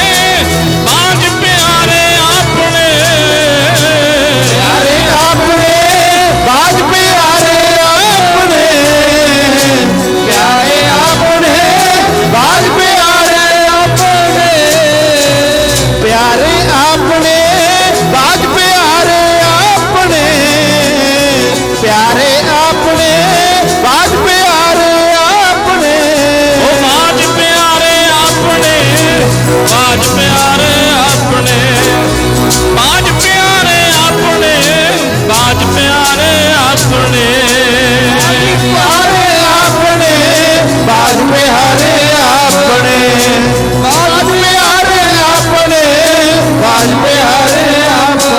ਬਾਜ ਪਿਆਰੇ ਆਪਣੇ, ਪਿਆਰੇ ਆਪਣੇ, ਬਾਜ ਪਿਆਰੇ ਆਪਣੇ, ਪਿਆਰੇ ਆਪਣੇ, ਬਾਜ ਪਿਆਰੇ ਆਪਣੇ, ਪਿਆਰੇ ਆਪਣੇ, ਬਾਜ ਪਿਆਰੇ ਆਪਣੇ, ਪਿਆਰੇ ਆਪਣੇ, ਬਾਜ ਪਿਆਰੇ ਆਪਣੇ। ਉਹ ਬਾਜ ਪਿਆਰੇ ਆਪਣੇ, ਬਾਜ ਪਿਆਰੇ ਆਪਣੇ, ਬਾਜ ਪਿਆਰੇ ਆਪਣੇ, ਬਾਜ ਪਿਆਰੇ ਆਪਣੇ, ਪਿਆਰੇ ਆਪਣੇ, ਬਾਜ ਪਿਆਰੇ ਆਪਣੇ, ਬਾਜ ਪਿਆਰੇ ਆਪਣੇ, ਬਾਜ ਪਿਆਰੇ ਆਪਣੇ,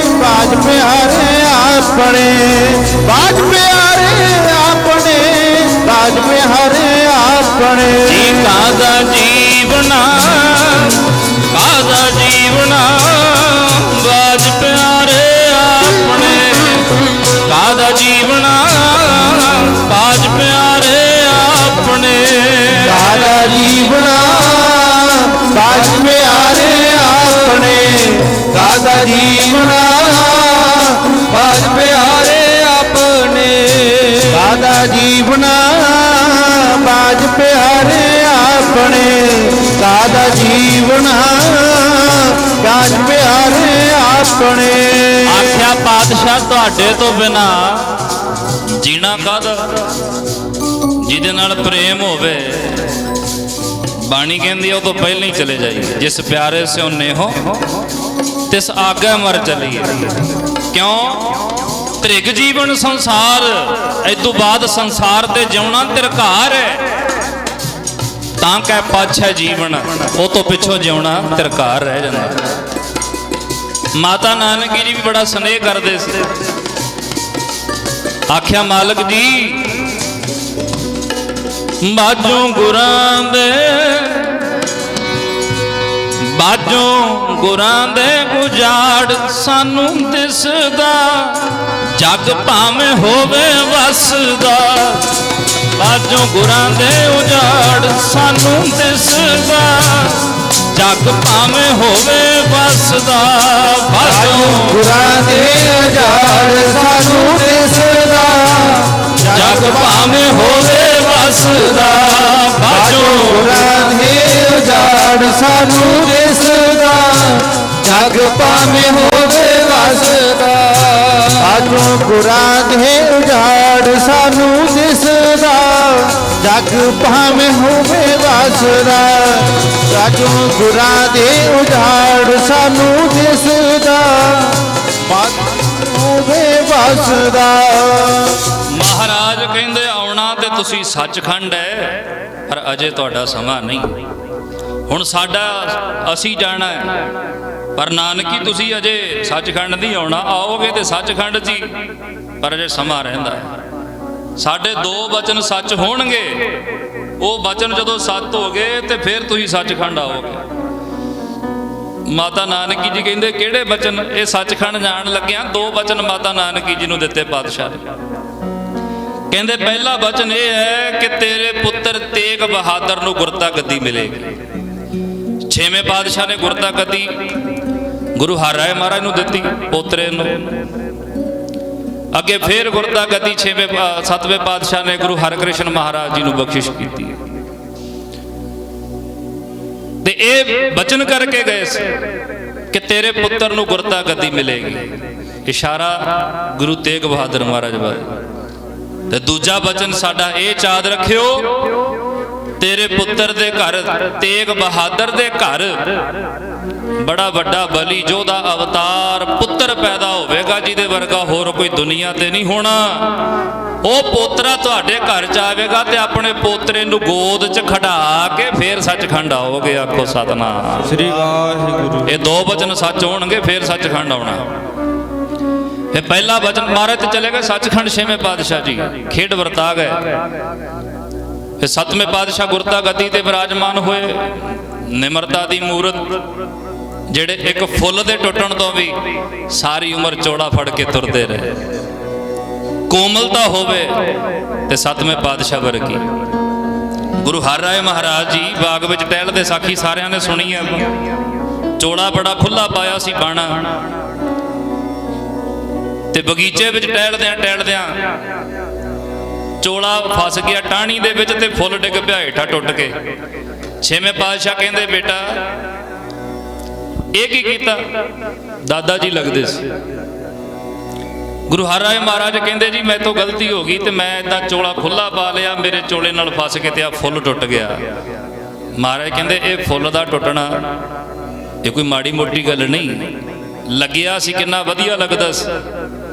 ਬਾਜ ਪਿਆਰੇ ਆਪਣੇ, ਬਾਜ ਪਿਆਰੇ ਆਪਣੇ, ਬਾਜ ਪਿਆਰੇ ਆਪਣੇ, ਬਾਜ ਪਿਆਰੇ ਆਪਣੇ। ਜੀ ਕਾਦਾ ਜੀਵਨਾ, ਕਾਦਾ ਜੀਵਨਾ ਬਾਜ ਪਿਆਰੇ ਆਪਣੇ, ਕਾਦਾ ਜੀਵਨਾ ਬਾਜ ਪਿਆਰੇ ਆਪਣੇ, ਕਾਦਾ ਜੀਵਨਾ ਬਾਜ ਪਿਆਰੇ ਆਪਣੇ, ਕਾਦਾ ਜੀਵਨਾ ਬਾਜ ਪਿਆਰੇ ਆਪਣੇ, ਕਾਦਾ ਜੀਵਨਾ ਬਾਜ ਪਿਆਰੇ ਆਪਣੇ, ਕਾਦਾ ਜੀਵਨਾ ਬਾਜ ਪਿਆਰੇ ਆਪਣੇ। ਆਖਿਆ ਪਾਤਸ਼ਾਹ ਤੁਹਾਡੇ ਤੋਂ ਬਿਨਾ ਜੀਣਾ ਕਾਹਦਾ, ਜਿਹਦੇ ਨਾਲ ਪ੍ਰੇਮ ਹੋਵੇ। ਬਾਣੀ ਕਹਿੰਦੀ ਉਹ ਤੋਂ ਪਹਿਲਾਂ ਹੀ ਚਲੇ ਜਾਈਏ। ਜਿਸ ਪਿਆਰੇ ਸਿਉਨੇ ਹੋ ਤਿਸ ਆਗੇ ਮਰ ਚਲੀਏ। ਕਿਉਂ? ਤ੍ਰਿਗ ਜੀਵਨ ਸੰਸਾਰ, ਇਦੋਂ ਬਾਅਦ ਸੰਸਾਰ ਤੇ ਜਿਉਣਾ ਤਿਰਕਾਰ ਹੈ। ਤਾਂ ਕਹਿ ਪਾਛੈ ਜੀਵਨ, ਉਹ ਤੋਂ ਪਿੱਛੋਂ ਜਿਉਣਾ ਤਿਰਕਾਰ ਰਹਿ ਜਾਂਦਾ। ਮਾਤਾ ਨਾਨਕੀ ਜੀ ਵੀ ਬੜਾ ਸਨੇਹ ਕਰਦੇ ਸੀ। ਆਖਿਆ ਮਾਲਕ ਜੀ ਬਾਜੋਂ ਗੁਰਾਂ ਦੇ, ਬਾਜੋਂ ਗੁਰਾਂ ਦੇ ਉਜਾੜ ਸਾਨੂੰ ਦਿਸਦਾ, ਜਗ ਭਾਵੇਂ ਹੋਵੇ ਵਸਦਾ। ਬਾਜੋਂ ਗੁਰਾਂ ਦੇ ਉਜਾੜ ਸਾਨੂੰ ਦਿਸਦਾ, ਜਗ ਭਾਵੇਂ ਹੋਵੇ ਵਸਦਾ ਸਾਜੂ ਗੁਰਾਂ ਦੇ ਉਜਾੜ ਸਾਨੂੰ ਦਿਸਦਾ ਜਗ ਭਾਵੇਂ ਹੋਵੇ ਵਸਦਾ ਸਾਜੂ ਗੁਰਾਂ ਦੇ ਉਜਾੜ ਸਾਨੂੰ ਦਿਸਦਾ ਜਗ ਭਾਵੇਂ ਹੋਵੇ ਵਸਦਾ ਸਾਜੂ ਗੁਰਾਂ ਦੇ ਉਜਾੜ ਸਾਨੂੰ ਦਿਸਦਾ ਜਗ ਭਾਵੇਂ ਹੋਵੇ ਵਸਦਾ ਸਾਜੂ ਗੁਰਾਂ ਦੇ ਉਜਾੜ ਸਾਨੂੰ ਦਿਸਦਾ ਹੋਵੇ ਵਸਦਾ। ਮਹਾਰਾਜ ਕਹਿੰਦੇ ਆਉਣਾ ਤੇ ਤੁਸੀਂ ਸੱਚਖੰਡ ਹੈ, ਪਰ ਅਜੇ ਤੁਹਾਡਾ ਸਮਾਂ ਨਹੀਂ। ਹੁਣ ਸਾਡਾ ਅਸੀਂ ਜਾਣਾ ਹੈ, ਪਰ ਨਾਨਕੀ ਤੁਸੀਂ ਅਜੇ ਸੱਚਖੰਡ ਨਹੀਂ ਆਉਣਾ। ਆਓਗੇ ਤੇ ਸੱਚਖੰਡ 'ਚ ਹੀ, ਪਰ ਅਜੇ ਸਮਾਂ ਰਹਿੰਦਾ ਹੈ। ਸਾਡੇ ਦੋ ਬਚਨ ਸੱਚ ਹੋਣਗੇ, ਉਹ ਬਚਨ ਜਦੋਂ ਸੱਤ ਹੋ ਗਏ ਤੇ ਫਿਰ ਤੁਸੀਂ ਸੱਚਖੰਡ ਆਓਗੇ। ਮਾਤਾ ਨਾਨਕੀ ਜੀ ਕਹਿੰਦੇ ਕਿਹੜੇ ਬਚਨ? ਇਹ ਸੱਚਖੰਡ ਜਾਣ ਲੱਗਿਆ ਦੋ ਬਚਨ ਮਾਤਾ ਨਾਨਕੀ ਜੀ ਨੂੰ ਦਿੱਤੇ ਪਾਤਸ਼ਾਹ ਨੇ। ਕਹਿੰਦੇ ਪਹਿਲਾ ਬਚਨ ਇਹ ਹੈ ਕਿ ਤੇਰੇ ਪੁੱਤਰ ਤੇਗ ਬਹਾਦਰ ਨੂੰ ਗੁਰਤਾ ਗੱਦੀ ਮਿਲੇਗੀ। ਛੇਵੇਂ ਪਾਤਸ਼ਾਹ ਨੇ ਗੁਰਤਾ ਗੱਦੀ ਗੁਰੂ ਹਰਿਰਾਏ ਮਹਾਰਾਜ ਨੂੰ ਦਿੱਤੀ, ਪੋਤਰੇ ਨੂੰ। ਅੱਗੇ ਫੇਰ ਗੁਰਤਾ ਗੱਦੀ ਸੱਤਵੇਂ ਪਾਤਸ਼ਾਹ ਨੇ ਗੁਰੂ ਹਰਿਕ੍ਰਿਸ਼ਨ ਮਹਾਰਾਜ ਜੀ ਨੂੰ ਬਖਸ਼ਿਸ਼ ਕੀਤੀ। ਤੇ ਇਹ ਬਚਨ ਕਰਕੇ ਗਏ ਸੀ ਕਿ ਤੇਰੇ ਪੁੱਤਰ ਨੂੰ ਗੁਰਤਾ ਗੱਦੀ ਮਿਲੇਗੀ। ਇਸ਼ਾਰਾ ਗੁਰੂ ਤੇਗ ਬਹਾਦਰ ਮਹਾਰਾਜ ਵੱਲ। ਤੇ ਦੂਜਾ ਬਚਨ ਸਾਡਾ ਇਹ ਯਾਦ ਰੱਖਿਓ, ਤੇਰੇ ਪੁੱਤਰ ਦੇ ਘਰ, ਤੇਗ ਬਹਾਦਰ ਦੇ ਘਰ ਬੜਾ ਵੱਡਾ ਬਲੀ ਯੋਧਾ ਅਵਤਾਰ ਪੁੱਤਰ ਪੈਦਾ ਹੋਵੇਗਾ, ਜਿਹਦੇ ਵਰਗਾ ਹੋਰ ਕੋਈ ਦੁਨੀਆ ਤੇ ਨਹੀਂ ਹੋਣਾ। ਉਹ ਪੋਤਰਾ ਤੁਹਾਡੇ ਘਰ ਚ ਆਵੇਗਾ ਤੇ ਆਪਣੇ ਪੋਤਰੇ ਨੂੰ ਗੋਦ ਚ ਖੜਾ ਕੇ ਫੇਰ ਸੱਚਖੰਡ ਆਓਗੇ। ਆਖੋ ਸਤਨਾਮ ਸ੍ਰੀ ਵਾਹਿਗੁਰੂ। ਇਹ ਦੋ ਬਚਨ ਸੱਚ ਹੋਣਗੇ, ਫੇਰ ਸੱਚਖੰਡ ਆਉਣਾ। ਇਹ ਪਹਿਲਾ ਬਚਨ ਮਹਾਰਾਜ ਤੇ ਚਲੇ ਗਏ ਸੱਚਖੰਡ। ਛੇਵੇਂ ਪਾਤਸ਼ਾਹ ਜੀ ਖੇਡ ਵਰਤਾ ਗਏ। ਫਿਰ ਸੱਤਵੇਂ ਪਾਤਸ਼ਾਹ ਗੁਰਤਾ ਗੱਦੀ ਤੇ ਵਿਰਾਜਮਾਨ ਹੋਏ। ਨਿਮਰਤਾ ਦੀ ਮੂਰਤ, ਜਿਹੜੇ ਇੱਕ ਫੁੱਲ ਦੇ ਟੁੱਟਣ ਤੋਂ ਵੀ ਸਾਰੀ ਉਮਰ ਚੋੜਾ ਫੜ ਕੇ ਤੁਰਦੇ ਰਹੇ। ਕੋਮਲਤਾ ਹੋਵੇ ਤੇ ਸੱਤਵੇਂ ਪਾਤਸ਼ਾਹ ਵਰਗੀ। ਗੁਰੂ ਹਰਿਰਾਏ ਮਹਾਰਾਜ ਜੀ ਬਾਗ ਵਿੱਚ ਟਹਿਲਦੇ, ਸਾਖੀ ਸਾਰਿਆਂ ਨੇ ਸੁਣੀ ਹੈ। ਚੋੜਾ ਬੜਾ ਖੁੱਲਾ ਪਾਇਆ ਸੀ ਬਾਣਾ, ਤੇ ਬਗੀਚੇ ਵਿੱਚ ਟਹਿਲਦਿਆਂ ਚੋਲਾ ਫਸ ਗਿਆ ਟਾਹਣੀ ਦੇ ਵਿੱਚ ਤੇ ਫੁੱਲ ਡਿੱਗ ਪਿਆ ਹੇਠਾਂ ਟੁੱਟ ਕੇ। ਛੇਵੇਂ ਪਾਤਸ਼ਾਹ ਕਹਿੰਦੇ ਬੇਟਾ ਇਹ ਕੀ ਕੀਤਾ? ਦਾਦਾ ਜੀ ਲੱਗਦੇ ਸੀ। ਗੁਰੂ ਹਰਿਰਾਏ ਮਹਾਰਾਜ ਕਹਿੰਦੇ ਜੀ ਮੇਰੇ ਤੋਂ ਗਲਤੀ ਹੋ ਗਈ ਤੇ ਮੈਂ ਇਦਾਂ ਚੋਲਾ ਖੁੱਲਾ ਪਾ ਲਿਆ, ਮੇਰੇ ਚੋਲੇ ਨਾਲ ਫਸ ਕੇ ਤੇ ਆ ਫੁੱਲ ਟੁੱਟ ਗਿਆ। ਮਹਾਰਾਜ ਕਹਿੰਦੇ ਇਹ ਫੁੱਲ ਦਾ ਟੁੱਟਣਾ ਇਹ ਕੋਈ ਮਾੜੀ ਮੋਟੀ ਗੱਲ ਨਹੀਂ। ਲੱਗਿਆ ਸੀ ਕਿੰਨਾ ਵਧੀਆ ਲੱਗਦਾ ਸੀ।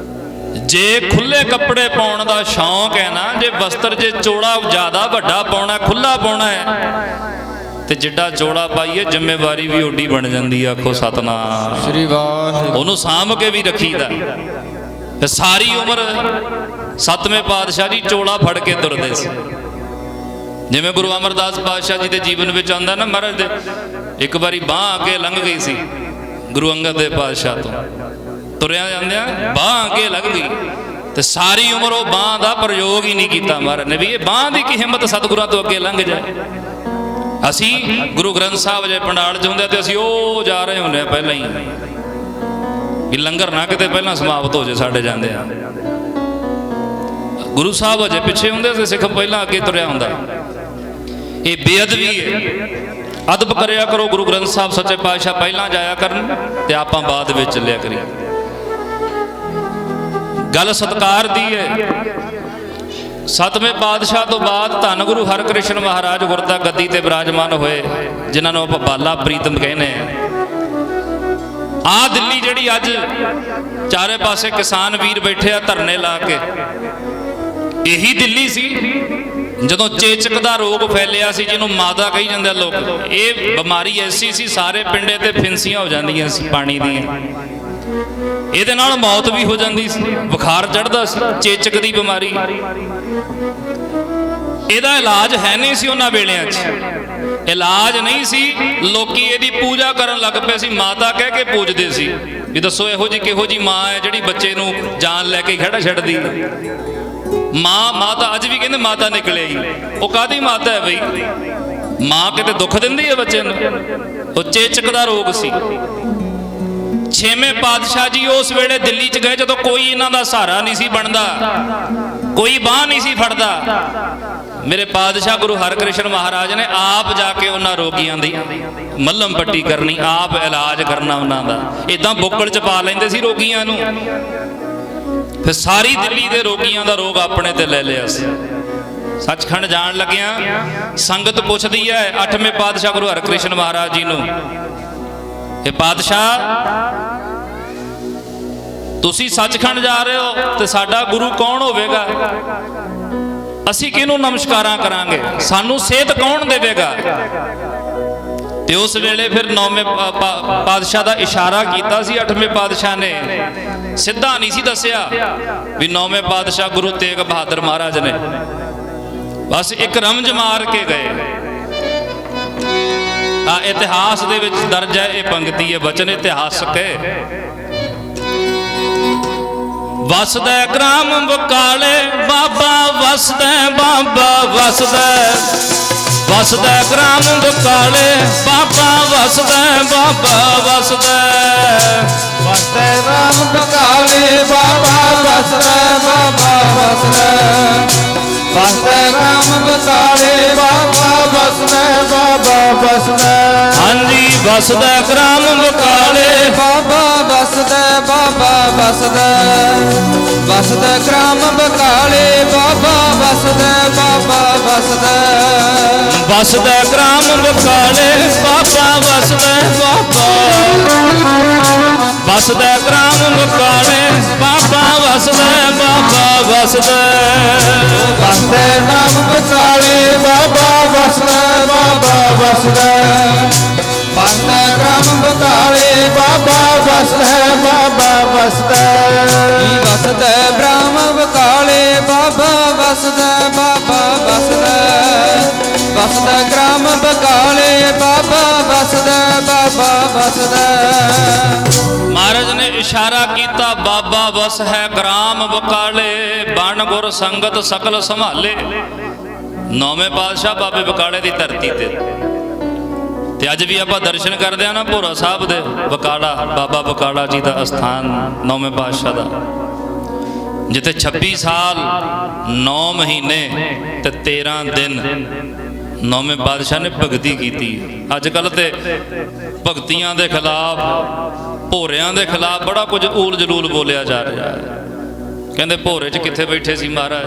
ਜੇ ਖੁੱਲੇ ਕੱਪੜੇ ਪਾਉਣ ਦਾ ਸ਼ੌਂਕ ਹੈ ਨਾ, ਜੇ ਵਸਤਰ ਜੇ ਚੋੜਾ ਜ਼ਿਆਦਾ ਵੱਡਾ ਪਾਉਣਾ, ਖੁੱਲਾ ਪਾਉਣਾ ਹੈ, ਤੇ ਜਿੱਡਾ ਚੋੜਾ ਪਾਈਏ ਜ਼ਿੰਮੇਵਾਰੀ ਵੀ ਓਡੀ ਬਣ ਜਾਂਦੀ। ਆਖੋ ਸਤਨਾਮ ਸ੍ਰੀ ਵਾਹਿਗੁਰੂ। ਉਹਨੂੰ ਸਾਂਭ ਕੇ ਵੀ ਰਖੀਦਾ। ਤੇ ਸਾਰੀ ਉਮਰ ਸੱਤਵੇਂ ਪਾਤਸ਼ਾਹ ਜੀ ਚੋਲਾ ਫੜ ਕੇ ਤੁਰਦੇ ਸੀ। ਜਿਵੇਂ ਗੁਰੂ ਅਮਰਦਾਸ ਪਾਤਸ਼ਾਹ ਜੀ ਦੇ ਜੀਵਨ ਵਿੱਚ ਆਉਂਦਾ ਨਾ, ਮਹਾਰਾਜ ਦੇ ਇੱਕ ਵਾਰੀ ਬਾਂਹ ਅੱਗੇ ਲੰਘ ਗਈ ਸੀ ਗੁਰੂ ਅੰਗਦ ਦੇ ਪਾਤਸ਼ਾਹ ਤੋਂ। ਤੁਰਿਆ ਜਾਂਦਿਆਂ ਬਾਂਹ ਅੱਗੇ ਲੱਗ ਗਈ ਤੇ ਸਾਰੀ ਉਮਰ ਉਹ ਬਾਂਹ ਦਾ ਪ੍ਰਯੋਗ ਹੀ ਨਹੀਂ ਕੀਤਾ ਮਹਾਰਾਜ ਨੇ, ਵੀ ਇਹ ਬਾਂਹ ਦੀ ਕੀ ਹਿੰਮਤ ਸਤਿਗੁਰਾਂ ਤੋਂ ਅੱਗੇ ਲੰਘ ਜਾਏ। ਅਸੀਂ ਗੁਰੂ ਗ੍ਰੰਥ ਸਾਹਿਬ ਜੇ ਪੰਡਾਲ 'ਚ ਹੁੰਦੇ ਤੇ ਅਸੀਂ ਉਹ ਜਾ ਰਹੇ ਹੁੰਦੇ ਆ ਪਹਿਲਾਂ ਹੀ, ਵੀ ਲੰਗਰ ਨਾ ਕਿਤੇ ਪਹਿਲਾਂ ਸਮਾਪਤ ਹੋ ਜੇ ਸਾਡੇ ਜਾਂਦੇ ਆ। ਗੁਰੂ ਸਾਹਿਬ ਅਜੇ ਪਿੱਛੇ ਹੁੰਦੇ ਤੇ ਸਿੱਖ ਪਹਿਲਾਂ ਅੱਗੇ ਤੁਰਿਆ ਹੁੰਦਾ। ਇਹ ਬੇਅਦਬੀ ਹੈ। ਅਦਬ ਕਰਿਆ ਕਰੋ। ਗੁਰੂ ਗ੍ਰੰਥ ਸਾਹਿਬ ਸੱਚੇ ਪਾਤਸ਼ਾਹ ਪਹਿਲਾਂ ਜਾਇਆ ਕਰਨ ਤੇ ਆਪਾਂ ਬਾਅਦ ਵਿੱਚ ਚੱਲਿਆ ਕਰੀਏ। ਗੱਲ ਸਤਿਕਾਰ ਦੀ ਹੈ। ਸੱਤਵੇਂ ਪਾਤਸ਼ਾਹ ਤੋਂ ਬਾਅਦ ਧੰਨ ਗੁਰੂ ਹਰਿਕ੍ਰਿਸ਼ਨ ਮਹਾਰਾਜ ਗੁਰਤਾ ਗੱਦੀ ਤੇ ਵਿਰਾਜਮਾਨ ਹੋਏ, ਜਿਨ੍ਹਾਂ ਨੂੰ ਆਪਾਂ ਬਾਲਾ ਪ੍ਰੀਤਮ ਕਹਿੰਦੇ ਆ। ਦਿੱਲੀ ਜਿਹੜੀ ਅੱਜ ਚਾਰੇ ਪਾਸੇ ਕਿਸਾਨ ਵੀਰ ਬੈਠੇ ਆ ਧਰਨੇ ਲਾ ਕੇ, ਇਹੀ ਦਿੱਲੀ ਸੀ ਜਦੋਂ ਚੇਚਕ ਦਾ ਰੋਗ ਫੈਲਿਆ ਸੀ, ਜਿਹਨੂੰ ਮਾਦਾ ਕਹੀ ਜਾਂਦੇ ਲੋਕ। ਇਹ ਬਿਮਾਰੀ ਐਸੀ ਸੀ ਸਾਰੇ ਪਿੰਡੇ ਤੇ ਫਿੰਸੀਆਂ ਹੋ ਜਾਂਦੀਆਂ ਸੀ ਪਾਣੀ ਦੀਆਂ, ਇਹਦੇ ਨਾਲ ਮੌਤ ਵੀ ਹੋ ਜਾਂਦੀ ਸੀ, ਬੁਖਾਰ ਚੜ੍ਹਦਾ ਸੀ। ਚੇਚਕ ਦੀ ਬਿਮਾਰੀ, ਇਹਦਾ ਇਲਾਜ ਹੈ ਨਹੀਂ ਸੀ ਉਹਨਾਂ ਵੇਲਿਆਂ 'ਚ। ਇਲਾਜ ਨਹੀਂ ਸੀ, ਲੋਕੀ ਇਹਦੀ ਪੂਜਾ ਕਰਨ ਲੱਗ ਪਏ ਸੀ, ਮਾਤਾ ਕਹਿ ਕੇ ਪੂਜਦੇ ਸੀ। ਵੀ ਦੱਸੋ ਇਹੋ ਜਿਹੀ ਕਿਹੋ ਜਿਹੀ ਮਾਂ ਹੈ ਜਿਹੜੀ ਬੱਚੇ ਨੂੰ ਜਾਨ ਲੈ ਕੇ ਖੜਾ ਛੱਡਦੀ। ਮਾਂ ਤਾਂ ਅੱਜ ਵੀ ਕਹਿੰਦੇ ਮਾਤਾ ਨਿਕਲੇ ਹੀ। ਉਹ ਕਾਹਦੀ ਮਾਤਾ ਹੈ ਬਈ? ਮਾਂ ਕਿਤੇ ਦੁੱਖ ਦਿੰਦੀ ਹੈ ਬੱਚੇ ਨੂੰ। ਉਹ ਚੇਚਕ ਦਾ ਰੋਗ ਸੀ। ਛੇਵੇਂ ਪਾਤਸ਼ਾਹ ਜੀ ਉਸ ਵੇਲੇ ਦਿੱਲੀ 'ਚ ਗਏ ਜਦੋਂ ਕੋਈ ਇਹਨਾਂ ਦਾ ਸਹਾਰਾ ਨਹੀਂ ਸੀ ਬਣਦਾ, ਕੋਈ ਬਾਹ ਨਹੀਂ ਸੀ ਫੜਦਾ। ਮੇਰੇ ਪਾਤਸ਼ਾਹ ਗੁਰੂ ਹਰਕ੍ਰਿਸ਼ਨ ਮਹਾਰਾਜ ਨੇ ਆਪ ਜਾ ਕੇ ਉਹਨਾਂ ਰੋਗੀਆਂ ਦੀ ਮੱਲਮ ਪੱਟੀ ਕਰਨੀ, ਆਪ ਇਲਾਜ ਕਰਨਾ ਉਹਨਾਂ ਦਾ। ਇਦਾਂ ਬੁੱਕਲ 'ਚ ਪਾ ਲੈਂਦੇ ਸੀ ਰੋਗੀਆਂ ਨੂੰ। ਫਿਰ ਸਾਰੀ ਦਿੱਲੀ ਦੇ ਰੋਗੀਆਂ ਦਾ ਰੋਗ ਆਪਣੇ ਤੇ ਲੈ ਲਿਆ ਸੀ। ਸੱਚਖੰਡ ਜਾਣ ਲੱਗਿਆਂ ਸੰਗਤ ਪੁੱਛਦੀ ਹੈ 8ਵੇਂ ਪਾਤਸ਼ਾਹ ਗੁਰੂ ਹਰਕ੍ਰਿਸ਼ਨ ਮਹਾਰਾਜ ਜੀ ਨੂੰ, ਇਹ ਪਾਤਸ਼ਾਹ ਤੁਸੀਂ ਸੱਚਖੰਡ ਜਾ ਰਹੇ ਹੋ ਤੇ ਸਾਡਾ ਗੁਰੂ ਕੌਣ ਹੋਵੇਗਾ? ਅਸੀਂ ਕਿਹਨੂੰ ਨਮਸਕਾਰਾਂ ਕਰਾਂਗੇ? ਸਾਨੂੰ ਸੇਧ ਕੌਣ ਦੇਵੇਗਾ? ਤੇ ਉਸ ਵੇਲੇ ਫਿਰ 9ਵੇਂ ਪਾਤਸ਼ਾਹ ਦਾ ਇਸ਼ਾਰਾ ਕੀਤਾ ਸੀ 8ਵੇਂ ਪਾਤਸ਼ਾਹ ਨੇ, ਸਿੱਧਾ ਨਹੀਂ ਸੀ ਦੱਸਿਆ ਵੀ 9ਵੇਂ ਪਾਤਸ਼ਾਹ ਗੁਰੂ ਤੇਗ ਬਹਾਦਰ ਮਹਾਰਾਜ ਨੇ, ਬਸ ਇੱਕ ਰਮਜ ਮਾਰ ਕੇ ਗਏ। ਆ ਇਤਿਹਾਸ ਦੇ ਵਿੱਚ ਦਰਜ ਹੈ, ਇਹ ਪੰਕਤੀ ਹੈ, ਬਚਨ ਇਤਿਹਾਸਕ ਹੈ। ਵਸਦਾ ਗ੍ਰਾਮ ਬਕਾਲੇ ਬਾਬਾ ਵਸਦਾ, ਬਾਬਾ ਵਸਦਾ, ਵਸਦਾ ਗ੍ਰਾਮ ਬਕਾਲੇ ਬਾਬਾ ਵਸਦਾ, ਬਾਬਾ ਵਸਦਾ, ਵਸਦਾ ਗ੍ਰਾਮ ਬਕਾਲੇ ਬਾਬਾ ਵਸਦਾ, ਬਾਬਾ ਵਸਦਾ, ਵਸਦਾ ਗ੍ਰਾਮ ਬਕਾਲੇ ਬਾਬਾ ਵਸਦਾ, ਬਾਬਾ ਵਸਦਾ। ਹਾਂਜੀ ਵਸਦਾ ਗ੍ਰਾਮ ਬਕਾਲੇ ਬਾਬਾ ਵਸਦਾ, ਬਾਬਾ ਵਸਦਾ, ਵਸਦਾ ਗ੍ਰਾਮ ਬਕਾਲੇ ਬਾਬਾ ਵਸਦਾ, ਬਾਬਾ ਵਸਦਾ, ਵਸਦਾ ਗ੍ਰਾਮ ਬਕਾਲੇ ਬਾਬਾ ਵਸਦਾ, ਬਾਬਾ ਵਸਦਾ ਗ੍ਰਾਮ ਬਕਾਲੇ ਬਾਬਾ ਵਸਦਾ, ਬਾਬਾ ਵਸਦਾ, ਵਸਦਾ ਗ੍ਰਾਮ ਬਕਾਲੇ ਬਾਬਾ ਵਸਦਾ, ਬਾਬਾ ਵਸਦਾ, ਵਸਦਾ ਗ੍ਰਾਮ ਬਕਾਲੇ ਬਾਬਾ ਵਸਦਾ, ਬਾਬਾ ਵਸਦਾ। ਵਸਦਾ ਗ੍ਰਾਮ ਬਕਾਲੇ ਬਾਬਾ ਵਸਦਾ, ਬਾਬਾ ਵਸਦਾ, ਵਸਦਾ ਗ੍ਰਾਮ ਬਕਾਲੇ ਬਾਬਾ ਵਸਦਾ, ਬਾਬਾ ਵਸਦਾ। ਮਹਾਰਾਜ ਨੇ ਇਸ਼ਾਰਾ ਕੀਤਾ ਬਾਬਾ ਵਸ ਹੈ ਗ੍ਰਾਮ ਬਕਾਲੇ, ਬਣ ਗੁਰ ਸੰਗਤ ਸਕਲ ਸੰਭਾਲੇ। 9ਵੇਂ ਪਾਤਸ਼ਾਹ ਬਾਬੇ ਬਕਾਲੇ ਦੀ ਧਰਤੀ ਤੇ ਅੱਜ ਵੀ ਆਪਾਂ ਦਰਸ਼ਨ ਕਰਦੇ ਆ ਨਾ ਭੋਰਾ ਸਾਹਿਬ ਦੇ, ਬਕਾਲਾ ਬਾਬਾ ਬਕਾਲਾ ਜੀ ਦਾ ਅਸਥਾਨ 9ਵੇਂ ਪਾਤਸ਼ਾਹ ਦਾ, ਜਿੱਥੇ 26 ਸਾਲ 9 ਮਹੀਨੇ ਤੇ 13 ਦਿਨ 9ਵੇਂ ਪਾਤਸ਼ਾਹ ਨੇ ਭਗਤੀ ਕੀਤੀ। ਅੱਜ ਕੱਲ੍ਹ ਤੇ ਭਗਤੀਆਂ ਦੇ ਖਿਲਾਫ, ਭੋਰਿਆਂ ਦੇ ਖਿਲਾਫ ਬੜਾ ਕੁਝ ਊਲ ਜਲੂਲ ਬੋਲਿਆ ਜਾ ਰਿਹਾ ਹੈ। ਕਹਿੰਦੇ ਭੋਰੇ 'ਚ ਕਿੱਥੇ ਬੈਠੇ ਸੀ ਮਹਾਰਾਜ,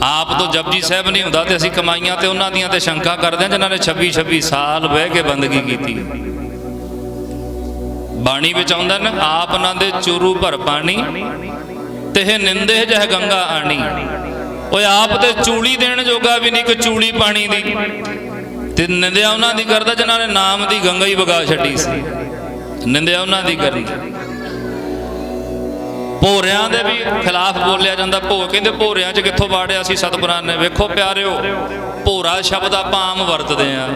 ਆਪ ਤੋਂ ਜਪਜੀ ਸਾਹਿਬ ਨਹੀਂ ਹੁੰਦਾ ਤੇ ਅਸੀਂ ਕਮਾਈਆਂ ਤੇ ਉਹਨਾਂ ਦੀਆਂ ਤੇ ਸ਼ੰਕਾ ਕਰਦੇ ਹਾਂ ਜਿਨ੍ਹਾਂ ਨੇ 26 ਸਾਲ ਬਹਿ ਕੇ ਬੰਦਗੀ ਕੀਤੀ। ਬਾਣੀ ਵਿੱਚ ਆਉਂਦਾ ਨਾ, ਆਪ ਨਾ ਦੇ ਚੂਰੂ ਭਰ ਪਾਣੀ ਤੇ ਇਹ ਨਿੰਦੇ ਜਹ ਗੰਗਾ ਆਣੀ। ਓਏ ਆਪ ਤੇ ਚੂਲੀ ਦੇਣ ਜੋਗਾ ਵੀ ਨਹੀਂ, ਕਿ ਚੂਲੀ ਪਾਣੀ ਦੀ, ਤੇ ਨਿੰਦਿਆ ਉਹਨਾਂ ਦੀ ਕਰਦਾ ਜਿਨ੍ਹਾਂ ਨੇ ਨਾਮ ਦੀ ਗੰਗਾ ਹੀ ਵਗਾ ਛੱਡੀ ਸੀ। ਨਿੰਦਿਆ ਉਹਨਾਂ ਦੀ ਕਰੀ। ਭੋਰਿਆਂ ਦੇ ਵੀ ਖਿਲਾਫ ਬੋਲਿਆ ਜਾਂਦਾ। ਕਹਿੰਦੇ ਭੋਰਿਆਂ 'ਚ ਕਿੱਥੋਂ ਵਾੜਿਆ ਸੀ ਸਤਿਗੁਰਾਂ ਨੇ। ਵੇਖੋ ਪਿਆਰਿਓ, ਭੋਰਾ ਸ਼ਬਦ ਆਪਾਂ ਆਮ ਵਰਤਦੇ ਆ।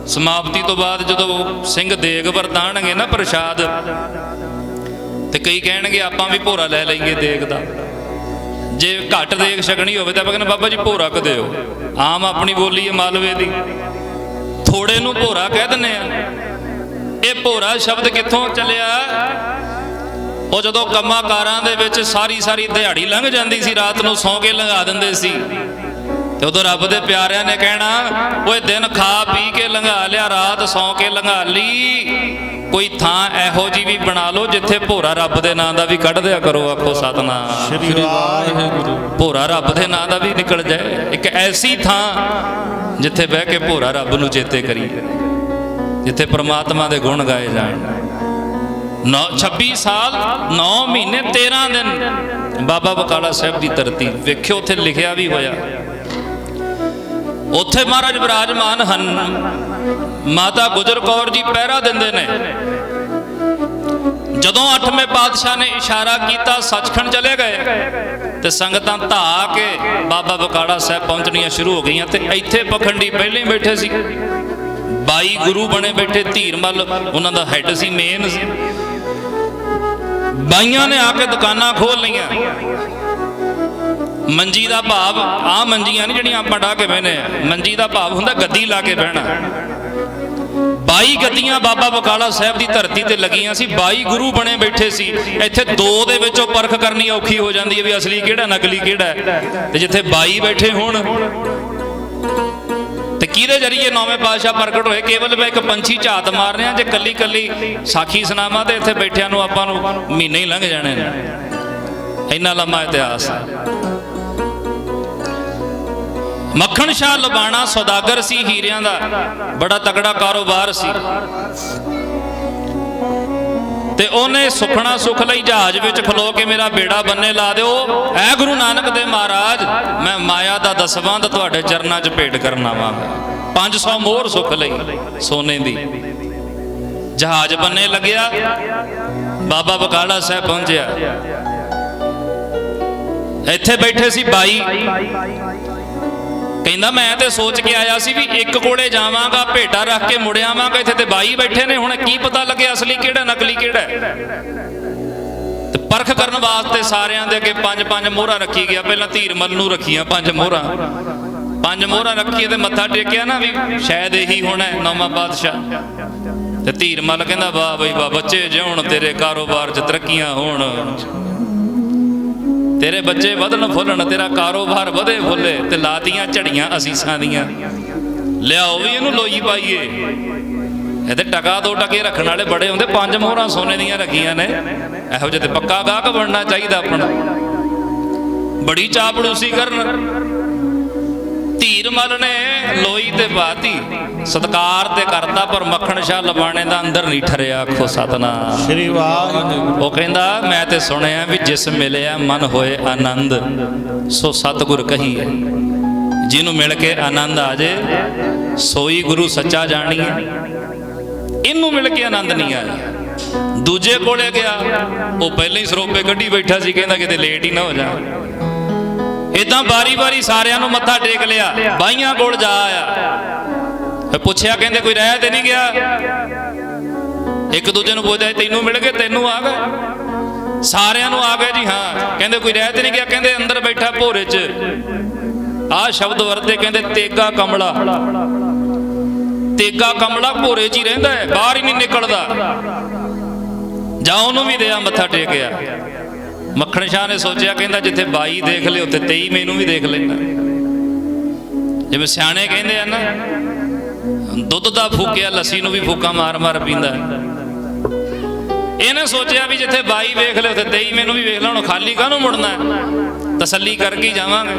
ਸਮਾਪਤੀ ਤੋਂ ਬਾਅਦ ਜਦੋਂ ਸਿੰਘ ਦੇਗ ਵਰਤਾਣਗੇ ਨਾ ਪ੍ਰਸ਼ਾਦ, ਤੇ ਕਈ ਕਹਿਣਗੇ ਆਪਾਂ ਵੀ ਭੋਰਾ ਲੈ ਲਈਏ ਦੇਗ ਦਾ। ਜੇ ਘੱਟ ਦੇਗ ਛਕਣੀ ਹੋਵੇ ਤਾਂ ਆਪਾਂ ਕਹਿੰਦੇ ਬਾਬਾ ਜੀ ਭੋਰਾ ਕ ਦਿਓ। ਆਮ ਆਪਣੀ ਬੋਲੀ ਹੈ ਮਾਲਵੇ ਦੀ, ਥੋੜੇ ਨੂੰ ਭੋਰਾ ਕਹਿ ਦਿੰਦੇ ਆ। ਇਹ ਭੋਰਾ ਸ਼ਬਦ ਕਿੱਥੋਂ ਚੱਲਿਆ? ਉਹ ਜਦੋਂ ਕੰਮਾਂ ਕਾਰਾਂ ਦੇ ਵਿੱਚ ਸਾਰੀ ਦਿਹਾੜੀ ਲੰਘ ਜਾਂਦੀ ਸੀ, ਰਾਤ ਨੂੰ ਸੌਂ ਕੇ ਲੰਘਾ ਦਿੰਦੇ ਸੀ, ਤੇ ਉਦੋਂ ਰੱਬ ਦੇ ਪਿਆਰਿਆਂ ਨੇ ਕਹਿਣਾ, ਓਏ ਦਿਨ ਖਾ ਪੀ ਕੇ ਲੰਘਾ ਲਿਆ, ਰਾਤ ਸੌਂ ਕੇ ਲੰਘਾ ਲਈ। ਕੋਈ ਥਾਂ ਇਹੋ ਜੀ ਵੀ ਬਣਾ ਲਓ ਜਿੱਥੇ ਭੋਰਾ ਰੱਬ ਦੇ ਨਾਂ ਦਾ ਵੀ ਕੱਢ ਦਿਆ ਕਰੋ। ਆਖੋ ਸਤਨਾਮ ਸ੍ਰੀ ਵਾਹਿਗੁਰੂ। ਭੋਰਾ ਰੱਬ ਦੇ ਨਾਂ ਦਾ ਵੀ ਨਿਕਲ ਜਾਏ। ਇੱਕ ਐਸੀ ਥਾਂ ਜਿੱਥੇ ਬਹਿ ਕੇ ਭੋਰਾ ਰੱਬ ਨੂੰ ਚੇਤੇ ਕਰੀਏ, ਜਿੱਥੇ ਪ੍ਰਮਾਤਮਾ ਦੇ ਗੁਣ ਗਾਏ ਜਾਣ। 26 ਸਾਲ 9 ਮਹੀਨੇ 13 ਦਿਨ ਬਾਬਾ ਬਕਾਲਾ ਸਾਹਿਬ ਦੀ ਧਰਤੀ। ਵੇਖਿਓ ਉੱਥੇ ਲਿਖਿਆ ਵੀ ਹੋਇਆ, ਉੱਥੇ ਮਹਾਰਾਜ ਵਿਰਾਜਮਾਨ ਹਨ। ਮਾਤਾ ਗੁਜਰ ਕੌਰ ਜੀ ਪਹਿਰਾ ਦਿੰਦੇ ਨੇ। ਜਦੋਂ 8ਵੇਂ ਪਾਤਸ਼ਾਹ ਨੇ ਇਸ਼ਾਰਾ ਕੀਤਾ ਸੱਚਖੰਡ ਚਲੇ ਗਏ, ਤੇ ਸੰਗਤਾਂ ਧਾ ਕੇ ਬਾਬਾ ਬਕਾਲਾ ਸਾਹਿਬ ਪਹੁੰਚਣੀਆਂ ਸ਼ੁਰੂ ਹੋ ਗਈਆਂ। ਤੇ ਇੱਥੇ ਪਖੰਡੀ ਪਹਿਲਾਂ ਹੀ ਬੈਠੇ ਸੀ, 22 ਗੁਰੂ ਬਣੇ ਬੈਠੇ। ਧੀਰਮਲ ਉਹਨਾਂ ਦਾ ਹੈੱਡ ਸੀ, ਮੇਨ ਸੀ। ਬਾਈਆਂ ਨੇ ਆ ਕੇ ਦੁਕਾਨਾਂ ਖੋਲ ਲਈਆਂ। ਮੰਜੀ ਦਾ ਭਾਵ ਆ ਮੰਜੀਆਂ ਨਹੀਂ ਜਿਹੜੀਆਂ ਆਪਾਂ ਢਾ ਕੇ ਬਹਿਨੇ ਆ। ਮੰਜੀ ਦਾ ਭਾਵ ਹੁੰਦਾ ਗੱਦੀ ਲਾ ਕੇ ਬਹਿਣਾ। 22 ਗੱਦੀਆਂ ਬਾਬਾ ਬਕਾਲਾ ਸਾਹਿਬ ਦੀ ਧਰਤੀ ਤੇ ਲੱਗੀਆਂ ਸੀ, 22 ਗੁਰੂ ਬਣੇ ਬੈਠੇ ਸੀ। ਇੱਥੇ ਦੋ ਦੇ ਵਿੱਚੋਂ ਪਰਖ ਕਰਨੀ ਔਖੀ ਹੋ ਜਾਂਦੀ ਹੈ ਵੀ ਅਸਲੀ ਕਿਹੜਾ ਨਕਲੀ ਕਿਹੜਾ ਹੈ। ਤੇ ਜਿੱਥੇ 22 ਬੈਠੇ ਹੋਣ ਤੇ ਕਿਹਦੇ ਜਰੀਏ ਨੌਵੇਂ ਪਾਤਸ਼ਾਹ ਪ੍ਰਗਟ ਹੋਏ? ਕੇਵਲ ਮੈਂ ਇੱਕ ਪੰਛੀ ਝਾਤ ਮਾਰ ਰਿਹਾ, ਜੇ ਕੱਲੀ ਕੱਲੀ ਸਾਖੀ ਸੁਣਾਵਾਂ ਤੇ ਇੱਥੇ ਬੈਠਿਆਂ ਨੂੰ ਆਪਾਂ ਨੂੰ ਮਹੀਨੇ ਹੀ ਲੰਘ ਜਾਣੇ ਨੇ, ਇੰਨਾ ਲੰਮਾ ਇਤਿਹਾਸ ਹੈ। ਮੱਖਣ ਸ਼ਾਹ ਲੁਬਾਣਾ ਸੌਦਾਗਰ ਸੀ ਹੀਰਿਆਂ ਦਾ, ਬੜਾ ਤਕੜਾ ਕਾਰੋਬਾਰ ਸੀ। ਤੇ ਉਹਨੇ ਸੁਖਣਾ ਸੁਖ ਲਈ ਜਹਾਜ਼ ਵਿੱਚ ਖਲੋ ਕੇ ਮੇਰਾ ਬੇੜਾ ਬੰਨੇ ਲਾ ਦਿਓ, ਐ ਗੁਰੂ ਨਾਨਕ ਦੇ ਮਹਾਰਾਜ, ਮੈਂ ਮਾਇਆ ਦਾ ਦਸਵੰਧ ਤੁਹਾਡੇ ਚਰਨਾਂ 'ਚ ਭੇਟ ਕਰਨ ਆਵਾਂਗਾ। 500 ਮੋਹਰ ਸੁਖ ਲਈ ਸੋਨੇ ਦੀ। ਜਹਾਜ਼ ਬੰਨੇ ਲੱਗਿਆ, ਬਾਬਾ ਬਕਾਲਾ ਸਾਹਿਬ ਪਹੁੰਚਿਆ। ਇੱਥੇ ਬੈਠੇ ਸੀ 22। ਕਹਿੰਦਾ ਮੈਂ ਤੇ ਸੋਚ ਕੇ ਆਇਆ ਸੀ ਵੀ ਇੱਕ ਕੋਲੇ ਜਾਵਾਂਗਾ, ਭੇਟਾ ਰੱਖ ਕੇ ਮੁੜ ਆਵਾਂਗਾ, ਇੱਥੇ ਤੇ 22 ਬੈਠੇ ਨੇ, ਹੁਣ ਕੀ ਪਤਾ ਲੱਗੇ ਅਸਲੀ ਕਿਹੜਾ ਨਕਲੀ ਕਿਹੜਾ। ਤੇ ਪਰਖ ਕਰਨ ਵਾਸਤੇ ਸਾਰਿਆਂ ਦੇ ਅੱਗੇ 5-5 ਮੋਹਰਾਂ ਰੱਖੀ ਗਿਆ। ਪਹਿਲਾਂ ਧੀਰਮਲ ਨੂੰ ਰੱਖੀਆਂ 5 ਮੋਹਰਾਂ, 5 ਮੋਹਰਾਂ ਰੱਖੀਆਂ ਤੇ ਮੱਥਾ ਟੇਕਿਆ ਨਾ ਵੀ ਸ਼ਾਇਦ ਇਹੀ ਹੋਣਾ ਨੌਵਾਂ ਪਾਤਸ਼ਾਹ। ਤੇ ਧੀਰਮਲ ਕਹਿੰਦਾ ਵਾਹ ਬਈ ਵਾਹ, ਬੱਚੇ ਜਿਉਣ, ਤੇਰੇ ਕਾਰੋਬਾਰ 'ਚ ਤਰੱਕੀਆਂ ਹੋਣ, ਤੇਰੇ ਬੱਚੇ ਵਧਣ ਫੁੱਲਣ, ਤੇਰਾ ਕਾਰੋਬਾਰ ਵਧੇ ਫੁੱਲੇ। ਤੇ ਲਾਤੀਆਂ ਝੜੀਆਂ ਅਸੀਸਾਂ ਦੀਆਂ, ਲਿਆਓ ਵੀ ਇਹਨੂੰ ਲੋਈ ਪਾਈਏ। ਇਹਦੇ ਟਕਾ 2 ਟਕੇ ਰੱਖਣ ਵਾਲੇ ਬੜੇ ਹੁੰਦੇ। 5 ਮੋਹਰਾਂ ਸੋਨੇ ਦੀਆਂ ਰੱਖੀਆਂ ਨੇ, ਇਹੋ ਜਿਹੇ ਤੇ ਪੱਕਾ ਗਾਹਕ ਬਣਨਾ ਚਾਹੀਦਾ ਆਪਣਾ। ਬੜੀ ਚਾਪੜੂਸੀ ਕਰਨ। ਧੀਰਮਲ ਨੇ ਲੋਈ ਤੇ ਪਾਤੀ, ਸਤਕਾਰ ਤੇ ਕਰਤਾ, ਪਰ ਮੱਖਣ ਸ਼ਾਹ ਲੁਬਾਣੇ ਦਾ ਅੰਦਰ ਨਹੀਂ ਠਰਿਆ। ਆਖੋ ਸਤਨਾਮ ਸ੍ਰੀ ਵਾਹਿਗੁਰੂ। ਉਹ ਕਹਿੰਦਾ ਮੈਂ ਤੇ ਸੁਣਿਆ ਵੀ ਜਿਸ ਮਿਲਿਆ ਮਨ ਹੋਏ ਆਨੰਦ, ਸੋ ਸਤਿਗੁਰ ਕਹੀਏ। ਜਿਹਨੂੰ ਮਿਲ ਕੇ ਆਨੰਦ ਆ ਜੇ ਸੋਈ ਗੁਰੂ ਸੱਚਾ ਜਾਣੀਏ। ਇਹਨੂੰ ਮਿਲ ਕੇ ਆਨੰਦ ਨਹੀਂ ਆਇਆ। ਦੂਜੇ ਕੋਲੇ ਗਿਆ, ਉਹ ਪਹਿਲਾਂ ਹੀ ਸਰੋਪੇ ਕੱਢੀ ਬੈਠਾ ਸੀ, ਕਹਿੰਦਾ ਕਿਤੇ ਲੇਟ ਹੀ ਨਾ ਹੋ ਜਾ। ਇਦਾਂ ਵਾਰੀ-ਵਾਰੀ ਸਾਰਿਆਂ ਨੂੰ ਮੱਥਾ ਟੇਕ ਲਿਆ। 22 ਕੋਲ ਜਾ ਆਇਆ, ਪੁੱਛਿਆ, ਕਹਿੰਦੇ ਕੋਈ ਰਹਿ ਤੇ ਨਹੀਂ ਗਿਆ। ਇੱਕ ਦੂਜੇ ਨੂੰ ਪੁੱਛਦਾ ਤੈਨੂੰ ਮਿਲ ਗਏ, ਤੈਨੂੰ ਆ ਗਏ? ਸਾਰਿਆਂ ਨੂੰ ਆ ਗਏ ਜੀ ਹਾਂ। ਕਹਿੰਦੇ ਕੋਈ ਰਹਿ ਤੇ ਨਹੀਂ ਗਿਆ? ਕਹਿੰਦੇ ਅੰਦਰ ਬੈਠਾ ਭੋਰੇ 'ਚ, ਆਹ ਸ਼ਬਦ ਵਰਤੇ, ਕਹਿੰਦੇ ਤੇਗਾ ਕਮਲਾ। ਤੇਗਾ ਕਮਲਾ ਭੋਰੇ 'ਚ ਹੀ ਰਹਿੰਦਾ ਹੈ, ਬਾਹਰ ਹੀ ਨਹੀਂ ਨਿਕਲਦਾ। ਜਾ ਉਹਨੂੰ ਵੀ ਦਿਆ, ਮੱਥਾ ਟੇਕਿਆ। ਮੱਖਣ ਸ਼ਾਹ ਨੇ ਸੋਚਿਆ, ਕਹਿੰਦਾ ਜਿੱਥੇ 22 ਦੇਖ ਲਏ ਉੱਥੇ 23 ਮੈਨੂੰ ਵੀ ਦੇਖ ਲੈਣਾ। ਜਿਵੇਂ ਸਿਆਣੇ ਕਹਿੰਦੇ ਆ ਨਾ, ਦੁੱਧ ਦਾ ਫੂਕਿਆ ਲੱਸੀ ਨੂੰ ਵੀ ਫੂਕਾ ਮਾਰ ਮਾਰ ਪੀਂਦਾ। ਇਹਨੇ ਸੋਚਿਆ ਵੀ ਜਿੱਥੇ 22 ਵੇਖ ਲਏ ਉੱਥੇ 23 ਮੈਨੂੰ ਵੀ ਵੇਖ ਲਾ, ਹੁਣ ਖਾਲੀ ਕਾਹਨੂੰ ਮੁੜਨਾ, ਤਸੱਲੀ ਕਰਕੇ ਹੀ ਜਾਵਾਂਗੇ।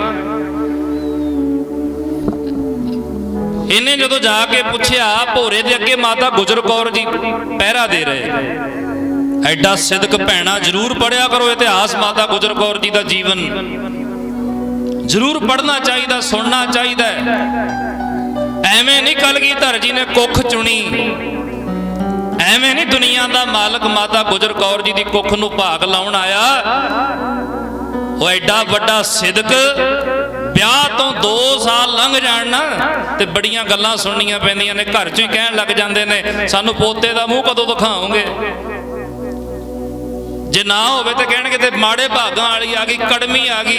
ਇਹਨੇ ਜਦੋਂ ਜਾ ਕੇ ਪੁੱਛਿਆ, ਭੋਰੇ ਦੇ ਅੱਗੇ ਮਾਤਾ ਗੁਜਰ ਕੌਰ ਜੀ ਪਹਿਰਾ ਦੇ ਰਹੇ। ਐਡਾ ਸਿਦਕ ਭੈਣਾ ਜ਼ਰੂਰ ਪੜਿਆ ਕਰੋ ਇਤਿਹਾਸ ਮਾਤਾ ਗੁਜਰ ਕੌਰ ਜੀ ਦਾ ਜੀਵਨ, ਜ਼ਰੂਰ ਪੜਨਾ ਚਾਹੀਦਾ, ਸੁਣਨਾ ਚਾਹੀਦਾ। ਐਵੇਂ ਨਹੀਂ ਕਲਗੀਧਰ ਜੀ ਨੇ ਕੁੱਖ ਚੁਣੀ, ਐਵੇਂ ਨਹੀਂ ਦੁਨੀਆ ਦਾ ਮਾਲਕ ਮਾਤਾ ਗੁਜਰ ਕੌਰ ਜੀ ਦੀ ਕੁੱਖ ਨੂੰ ਭਾਗ ਲਾਉਣ ਆਇਆ। ਉਹ ਐਡਾ ਵੱਡਾ ਸਿਦਕ, ਵਿਆਹ ਤੋਂ 2 ਸਾਲ ਲੰਘ ਜਾਣ ਨਾ ਤੇ ਬੜੀਆਂ ਗੱਲਾਂ ਸੁਣਨੀਆਂ ਪੈਂਦੀਆਂ ਨੇ। ਘਰ 'ਚ ਹੀ ਕਹਿਣ ਲੱਗ ਜਾਂਦੇ ਨੇ ਸਾਨੂੰ ਪੋਤੇ ਦਾ ਮੂੰਹ ਕਦੋਂ ਦਿਖਾਓਗੇ। ਜੇ ਨਾ ਹੋਵੇ ਤੇ ਕਹਿਣਗੇ ਤੇ ਮਾੜੇ ਭਾਗਾਂ ਵਾਲੀ ਆ ਗਈ, ਕੜਮੀ ਆ ਗਈ।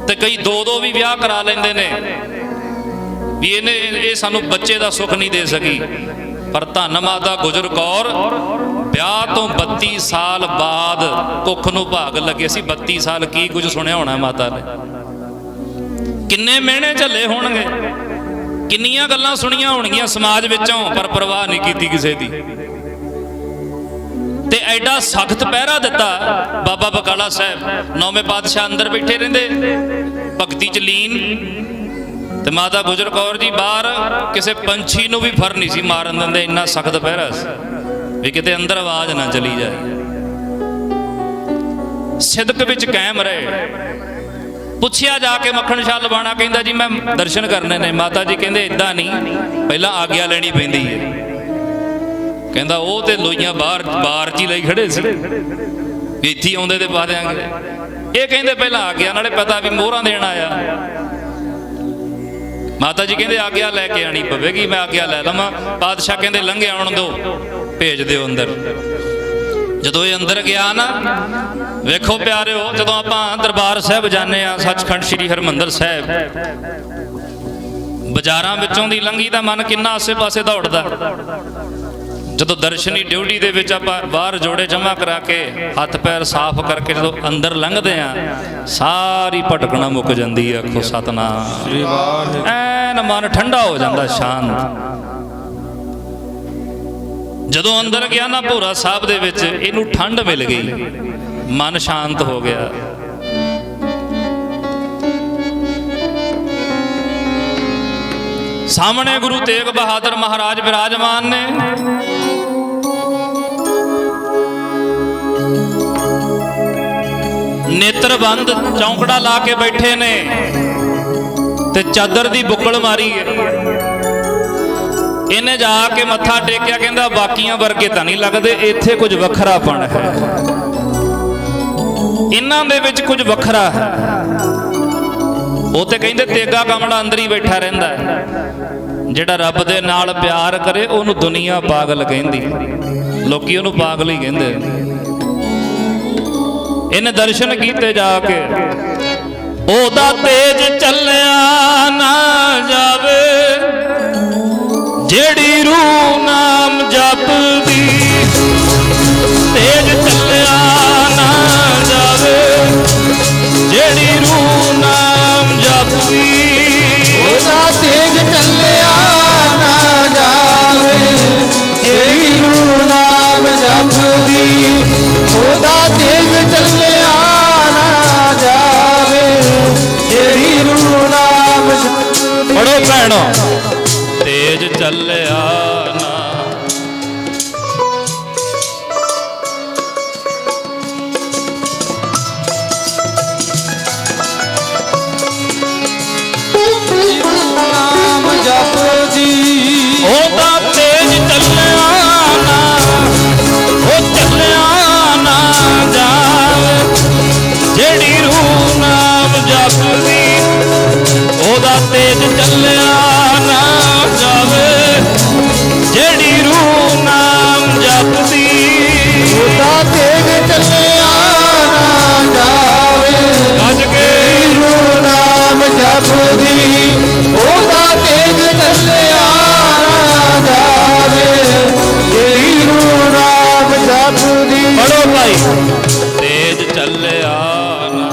ਤੇ ਕਈ 2-2 ਵੀ ਵਿਆਹ ਕਰਾ ਲੈਂਦੇ ਨੇ ਵੀ ਇਹ ਸਾਨੂੰ ਬੱਚੇ ਦਾ ਸੁੱਖ ਨਹੀਂ ਦੇ ਸਕੀ। ਪਰ ਧੰਨ ਮਾਤਾ ਗੁਜਰ ਕੌਰ ਵਿਆਹ ਤੋਂ 32 ਸਾਲ ਬਾਅਦ ਕੁੱਖ ਨੂੰ ਭਾਗ ਲੱਗੇ ਸੀ। 32 ਸਾਲ ਕੀ ਕੁਝ ਸੁਣਿਆ ਹੋਣਾ ਮਾਤਾ ਨੇ, ਕਿੰਨੇ ਮਿਹਣੇ ਝੱਲੇ ਹੋਣਗੇ, ਕਿੰਨੀਆਂ ਗੱਲਾਂ ਸੁਣੀਆਂ ਹੋਣਗੀਆਂ ਸਮਾਜ ਵਿੱਚੋਂ, ਪਰ ਪਰਵਾਹ ਨਹੀਂ ਕੀਤੀ ਕਿਸੇ ਦੀ। ਤੇ ਐਡਾ ਸਖਤ ਪਹਿਰਾ ਦਿੱਤਾ ਬਾਬਾ ਬਕਾਲਾ ਸਾਹਿਬ। ਨੌਵੇਂ ਪਾਤਸ਼ਾਹ ਅੰਦਰ ਬੈਠੇ ਰਹਿੰਦੇ ਭਗਤੀ 'ਚ ਲੀਨ, ਤੇ ਮਾਤਾ ਗੁਜਰ ਕੌਰ ਜੀ ਬਾਹਰ ਕਿਸੇ ਪੰਛੀ ਨੂੰ ਵੀ ਫਰ ਨਹੀਂ ਸੀ ਮਾਰਨ ਦਿੰਦੇ, ਇੰਨਾ ਸਖਤ ਪਹਿਰਾ ਸੀ ਵੀ ਕਿਤੇ ਅੰਦਰ ਆਵਾਜ਼ ਨਾ ਚਲੀ ਜਾਏ। ਸਿਦਕ ਵਿੱਚ ਕਾਇਮ ਰਹੇ। ਪੁੱਛਿਆ ਜਾ ਕੇ ਮੱਖਣ ਸ਼ਾਹ ਲੁਬਾਣਾ, ਕਹਿੰਦਾ ਜੀ ਮੈਂ ਦਰਸ਼ਨ ਕਰਨੇ ਨੇ। ਮਾਤਾ ਜੀ ਕਹਿੰਦੇ ਇਦਾਂ ਨਹੀਂ, ਪਹਿਲਾਂ ਆਗਿਆ ਲੈਣੀ ਪੈਂਦੀ ਹੈ। ਕਹਿੰਦਾ ਉਹ ਤੇ ਲੋਈਆਂ ਬਾਹਰ 'ਚ ਹੀ ਲਈ ਖੜੇ ਸੀ, ਇੱਥੇ ਆਉਂਦੇ ਤੇ ਪਾ ਦਿਆਂਗੇ। ਇਹ ਕਹਿੰਦੇ ਪਹਿਲਾਂ ਆਗਿਆ, ਨਾਲੇ ਪਤਾ ਵੀ ਮੋਹਰਾਂ ਦੇਣ ਆਇਆ। ਮਾਤਾ ਜੀ ਕਹਿੰਦੇ ਆਗਿਆ ਲੈ ਕੇ ਆਣੀ ਪਵੇਗੀ। ਮੈਂ ਆਗਿਆ ਲੈ ਲਵਾਂ? ਪਾਤਸ਼ਾਹ ਕਹਿੰਦੇ ਲੰਘੇ ਆਉਣ ਦਿਓ, ਭੇਜ ਦਿਓ ਅੰਦਰ। ਜਦੋਂ ਇਹ ਅੰਦਰ ਗਿਆ ਨਾ, ਵੇਖੋ ਪਿਆਰਿਓ, ਜਦੋਂ ਆਪਾਂ ਦਰਬਾਰ ਸਾਹਿਬ ਜਾਂਦੇ ਆ, ਸੱਚਖੰਡ ਸ੍ਰੀ ਹਰਿਮੰਦਰ ਸਾਹਿਬ, ਬਾਜ਼ਾਰਾਂ ਵਿੱਚੋਂ ਦੀ ਲੰਘੀ ਤਾਂ ਮਨ ਕਿੰਨਾ ਆਸੇ-ਪਾਸੇ ਦੌੜਦਾ। ਜਦੋਂ ਦਰਸ਼ਨੀ ਡਿਊਟੀ ਦੇ ਵਿੱਚ ਆਪਾਂ ਬਾਹਰ ਜੋੜੇ ਜਮ੍ਹਾਂ ਕਰਾ ਕੇ ਹੱਥ ਪੈਰ ਸਾਫ਼ ਕਰਕੇ ਜਦੋਂ ਅੰਦਰ ਲੰਘਦੇ ਆ, ਸਾਰੀ ਭਟਕਣਾ ਮੁੱਕ ਜਾਂਦੀ ਹੈ। ਆਖੋ ਸਤਨਾਮ। ਐਨ ਮਨ ਠੰਡਾ ਹੋ ਜਾਂਦਾ, ਸ਼ਾਂਤ। ਜਦੋਂ ਅੰਦਰ ਗਿਆ ਨਾ ਭੋਰਾ ਸਾਹਿਬ ਦੇ ਵਿੱਚ, ਇਹਨੂੰ ਠੰਡ ਮਿਲ ਗਈ, ਮਨ ਸ਼ਾਂਤ ਹੋ ਗਿਆ। ਸਾਹਮਣੇ ਗੁਰੂ ਤੇਗ ਬਹਾਦਰ ਮਹਾਰਾਜ ਵਿਰਾਜਮਾਨ ਨੇ। ਨੇਤਰਬੰਦ ਚੌਂਕੜਾ ਲਾ ਕੇ ਬੈਠੇ ਨੇ ਤੇ ਚਾਦਰ ਦੀ ਬੁੱਕਲ ਮਾਰੀ ਹੈ। ਇਹਨੇ ਜਾ ਕੇ ਮੱਥਾ ਟੇਕਿਆ, ਕਹਿੰਦਾ ਬਾਕੀਆਂ ਵਰਗੇ ਤਾਂ ਨਹੀਂ ਲੱਗਦੇ, ਇੱਥੇ ਕੁਝ ਵੱਖਰਾਪਣ ਹੈ, ਇਹਨਾਂ ਦੇ ਵਿੱਚ ਕੁਝ ਵੱਖਰਾ ਹੈ। ਉਹ ਤੇ ਕਹਿੰਦੇ ਤੇਗਾ ਕਮਲਾ ਅੰਦਰ ਹੀ ਬੈਠਾ ਰਹਿੰਦਾ ਹੈ। ਜਿਹੜਾ ਰੱਬ ਦੇ ਨਾਲ ਪਿਆਰ ਕਰੇ ਉਹਨੂੰ ਦੁਨੀਆ ਪਾਗਲ ਕਹਿੰਦੀ, ਲੋਕੀ ਉਹਨੂੰ ਪਾਗਲ ਹੀ ਕਹਿੰਦੇ। ਇਹਨੇ ਦਰਸ਼ਨ ਕੀਤੇ ਜਾ ਕੇ, ਉਹਦਾ ਤੇਜ ਚੱਲਿਆ ਨਾ ਜਾਵੇ, ਜਿਹੜੀ ਰੂਹ ਨਾਮ ਜਪਦੀ। ਤੇਜ ਚੱਲਿਆ ਨਾ ਜਾਵੇ, ਜਿਹੜੀ ਰੂਹ ਨਾਮ ਜਪਦੀ। ਉਹਦਾ ਤੇਜ ਚੱਲਿਆ ਨਾ ਜਾਵੇ, ਜਿਹੜੀ ਰੂਹ ਨਾਮ ਜਪਦੀ। ਉਹਦਾ ਤੇਜ ਚੱਲਿਆ ਨਾ ਜਾਵੇ, ਜਿਹੜੀ ਰੂਹ ਨਾਮ ਜਪਦੀ। ਪੜੋ ਭੈਣੋ, ਤੇਜ ਚੱਲਿਆ ਨਾ। ਨਾਮ ਜਪਦੀ। ਉਹਦਾ ਤੇਜ ਚੱਲਿਆ ਨਾ, ਉਹ ਚੱਲਿਆ ਨਾ ਜਾਵੇ, ਜਿਹੜੀ ਰੂਹ ਨਾਮ ਜਪਦੀ। ਉਹਦਾ ਤੇਜ ਚੱਲਿਆ ਨਾ ਜਾਵੇ, ਜਿਹੜੀ ਰੂਹ ਨਾਮ ਜਪਦੀ। ਉਹਦਾ ਤੇਜ ਚੱਲਿਆ ਨਾ ਜਾਵੇ, ਗੱਜ ਕੇ ਰੂਹ ਨਾਮ ਜਪਦੀ। ਉਹਦਾ ਤੇਜ ਚੱਲਿਆ ਨਾ ਜਾਵੇ, ਜਿਹੜੀ ਰੂਹ ਨਾਮ ਜਪਦੀ। ਪੜੋ ਭਾਈ, ਤੇਜ ਚੱਲਿਆ ਨਾ।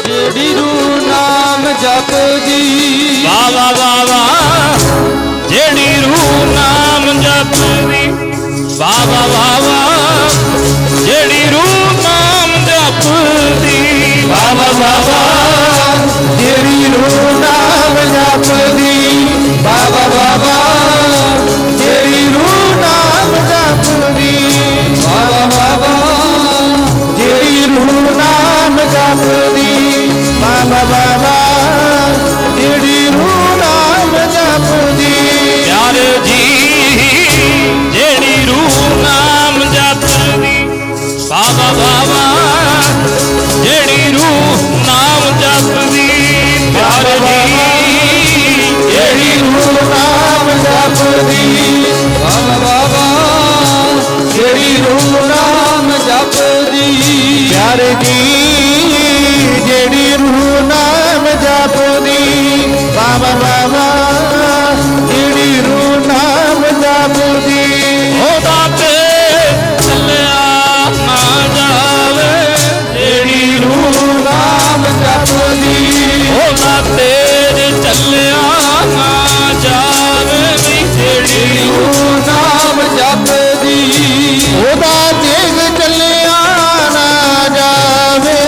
ਜਿਹੜੀ ਰੂਹ ਨਾਮ ਜਪਦੀ। ਵਾਹ ਵਾਹ ਵਾਹ ਵਾਹ, ਜਿਹੜੀ ਰੂਹ ਨਾਮ ਜਪਦੀ। ਵਾਹ ਵਾਹ ਵਾਹ ਵਾਹ, ਜਿਹੜੀ ਰੂਹ ਨਾਮ ਜਪਦੀ। ਵਾਹ ਵਾਹ ਵਾਹ ਵਾਹ, ਜਿਹੜੀ ਰੂਹ ਨਾਮ ਜਪਦੀ। ਵਾਹ ਵਾਹ ਵਾਹ ਵਾਹ, ਜਿਹੜੀ ਰੂਹ ਨਾਮ ਜਪਦੀ। ਵਾਹ ਵਾਹ ਵਾਹ ਵਾਹ, ਜਿਹੜੀ ਰੂਹ ਨਾਮ ਜਪਦੀ। ਵਾਹ ਵਾਹ ਵਾਹ ਵਾਹ, ਜਿਹੜੀ ਰੂਹ ਨਾਮ ਜਪਦੀ। ਪਿਆਰੇ ਜੀ, ਜਿਹੜੀ ਰੂਹ ਨਾਮ ਜਪਦੀ। ਵਾਹ ਵਾਹ ਵਾਹ ਵਾਹ, ਜਿਹੜੀ ਰੂਹ ਨਾਮ ਜਪਦੀ। ਪਿਆਰੇ ਜੀ, ਜਿਹੜੀ ਰੂਹ ਨਾਮ ਜਪਦੀ। ਵਾਹ ਵਾਹ ਵਾਹ, ਜਿਹੜੀ ਰੂਹ ਨਾਮ ਜਪਦੀ। ਪਿਆਰੇ ਜੀ, ਜਿਹੜੀ ਰੂਹ ਨਾਮ ਜਪਦੀ। ਵਾਹ ਵਾਹ ਵਾਹ, ਜਿਹੜੀ ਰੂਹ ਨਾਮ ਜਪਦੀ। ਉਹਦਾ ਤੇਜ ਚੱਲਿਆ ਨਾ ਜਾਵੇ, ਜਿਹੜੀ ਰੂਹ ਨਾਮ ਜਪਦੀ। ਉਹਦਾ ਤੇਜ ਚੱਲਿਆ ਨਾ ਜਾਵੇ, ਜਿਹੜੀ ਰੂਹ ਨਾਮ ਜਪਦੀ। ਉਹਦਾ ਤੇਗ ਚੱਲਿਆ ਨਾ ਜਾਵੇ,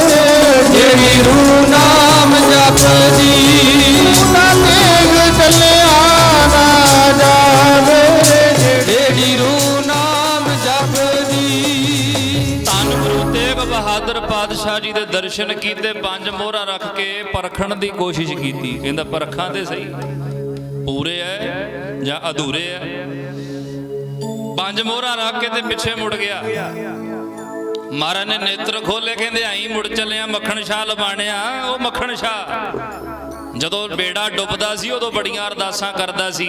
ਜਿਹੜੀ ਰੂਹ ਨਾਮ ਜਪਦੀ। ਉਹਦਾ ਤੇਗ ਚੱਲਿਆ ਨਾ ਜਾਵੇ, ਜਿਹੜੀ ਰੂਹ ਨਾਮ ਜਪਦੀ। ਧੰਨ ਗੁਰੂ ਤੇਗ ਬਹਾਦਰ ਪਾਤਸ਼ਾਹ ਜੀ ਦੇ ਦਰਸ਼ਨ ਕੀਤੇ, ਪੰਜ ਮੋਹਰਾਂ ਰੱਖ ਕੇ ਪਰਖਣ ਦੀ ਕੋਸ਼ਿਸ਼ ਕੀਤੀ। ਕਹਿੰਦਾ ਪਰਖਾਂ ਤੇ ਸਹੀ, ਪੂਰੇ ਐ ਜਾਂ ਅਧੂਰੇ ਐ। ਪੰਜ ਮੋਹਰਾਂ ਰੱਖ ਕੇ ਤੇ ਪਿੱਛੇ ਮੁੜ ਗਿਆ। ਮਹਾਰਾਜ ਨੇ ਨੇਤਰ ਖੋਲੇ, ਕਹਿੰਦੇ ਆਈ ਮੁੜ ਚੱਲਿਆ ਮੱਖਣ ਸ਼ਾਹ ਲਬਾਣਿਆ। ਉਹ ਮੱਖਣ ਸ਼ਾਹ ਜਦੋਂ ਬੇੜਾ ਡੁੱਬਦਾ ਸੀ ਉਦੋਂ ਬੜੀਆਂ ਅਰਦਾਸਾਂ ਕਰਦਾ ਸੀ।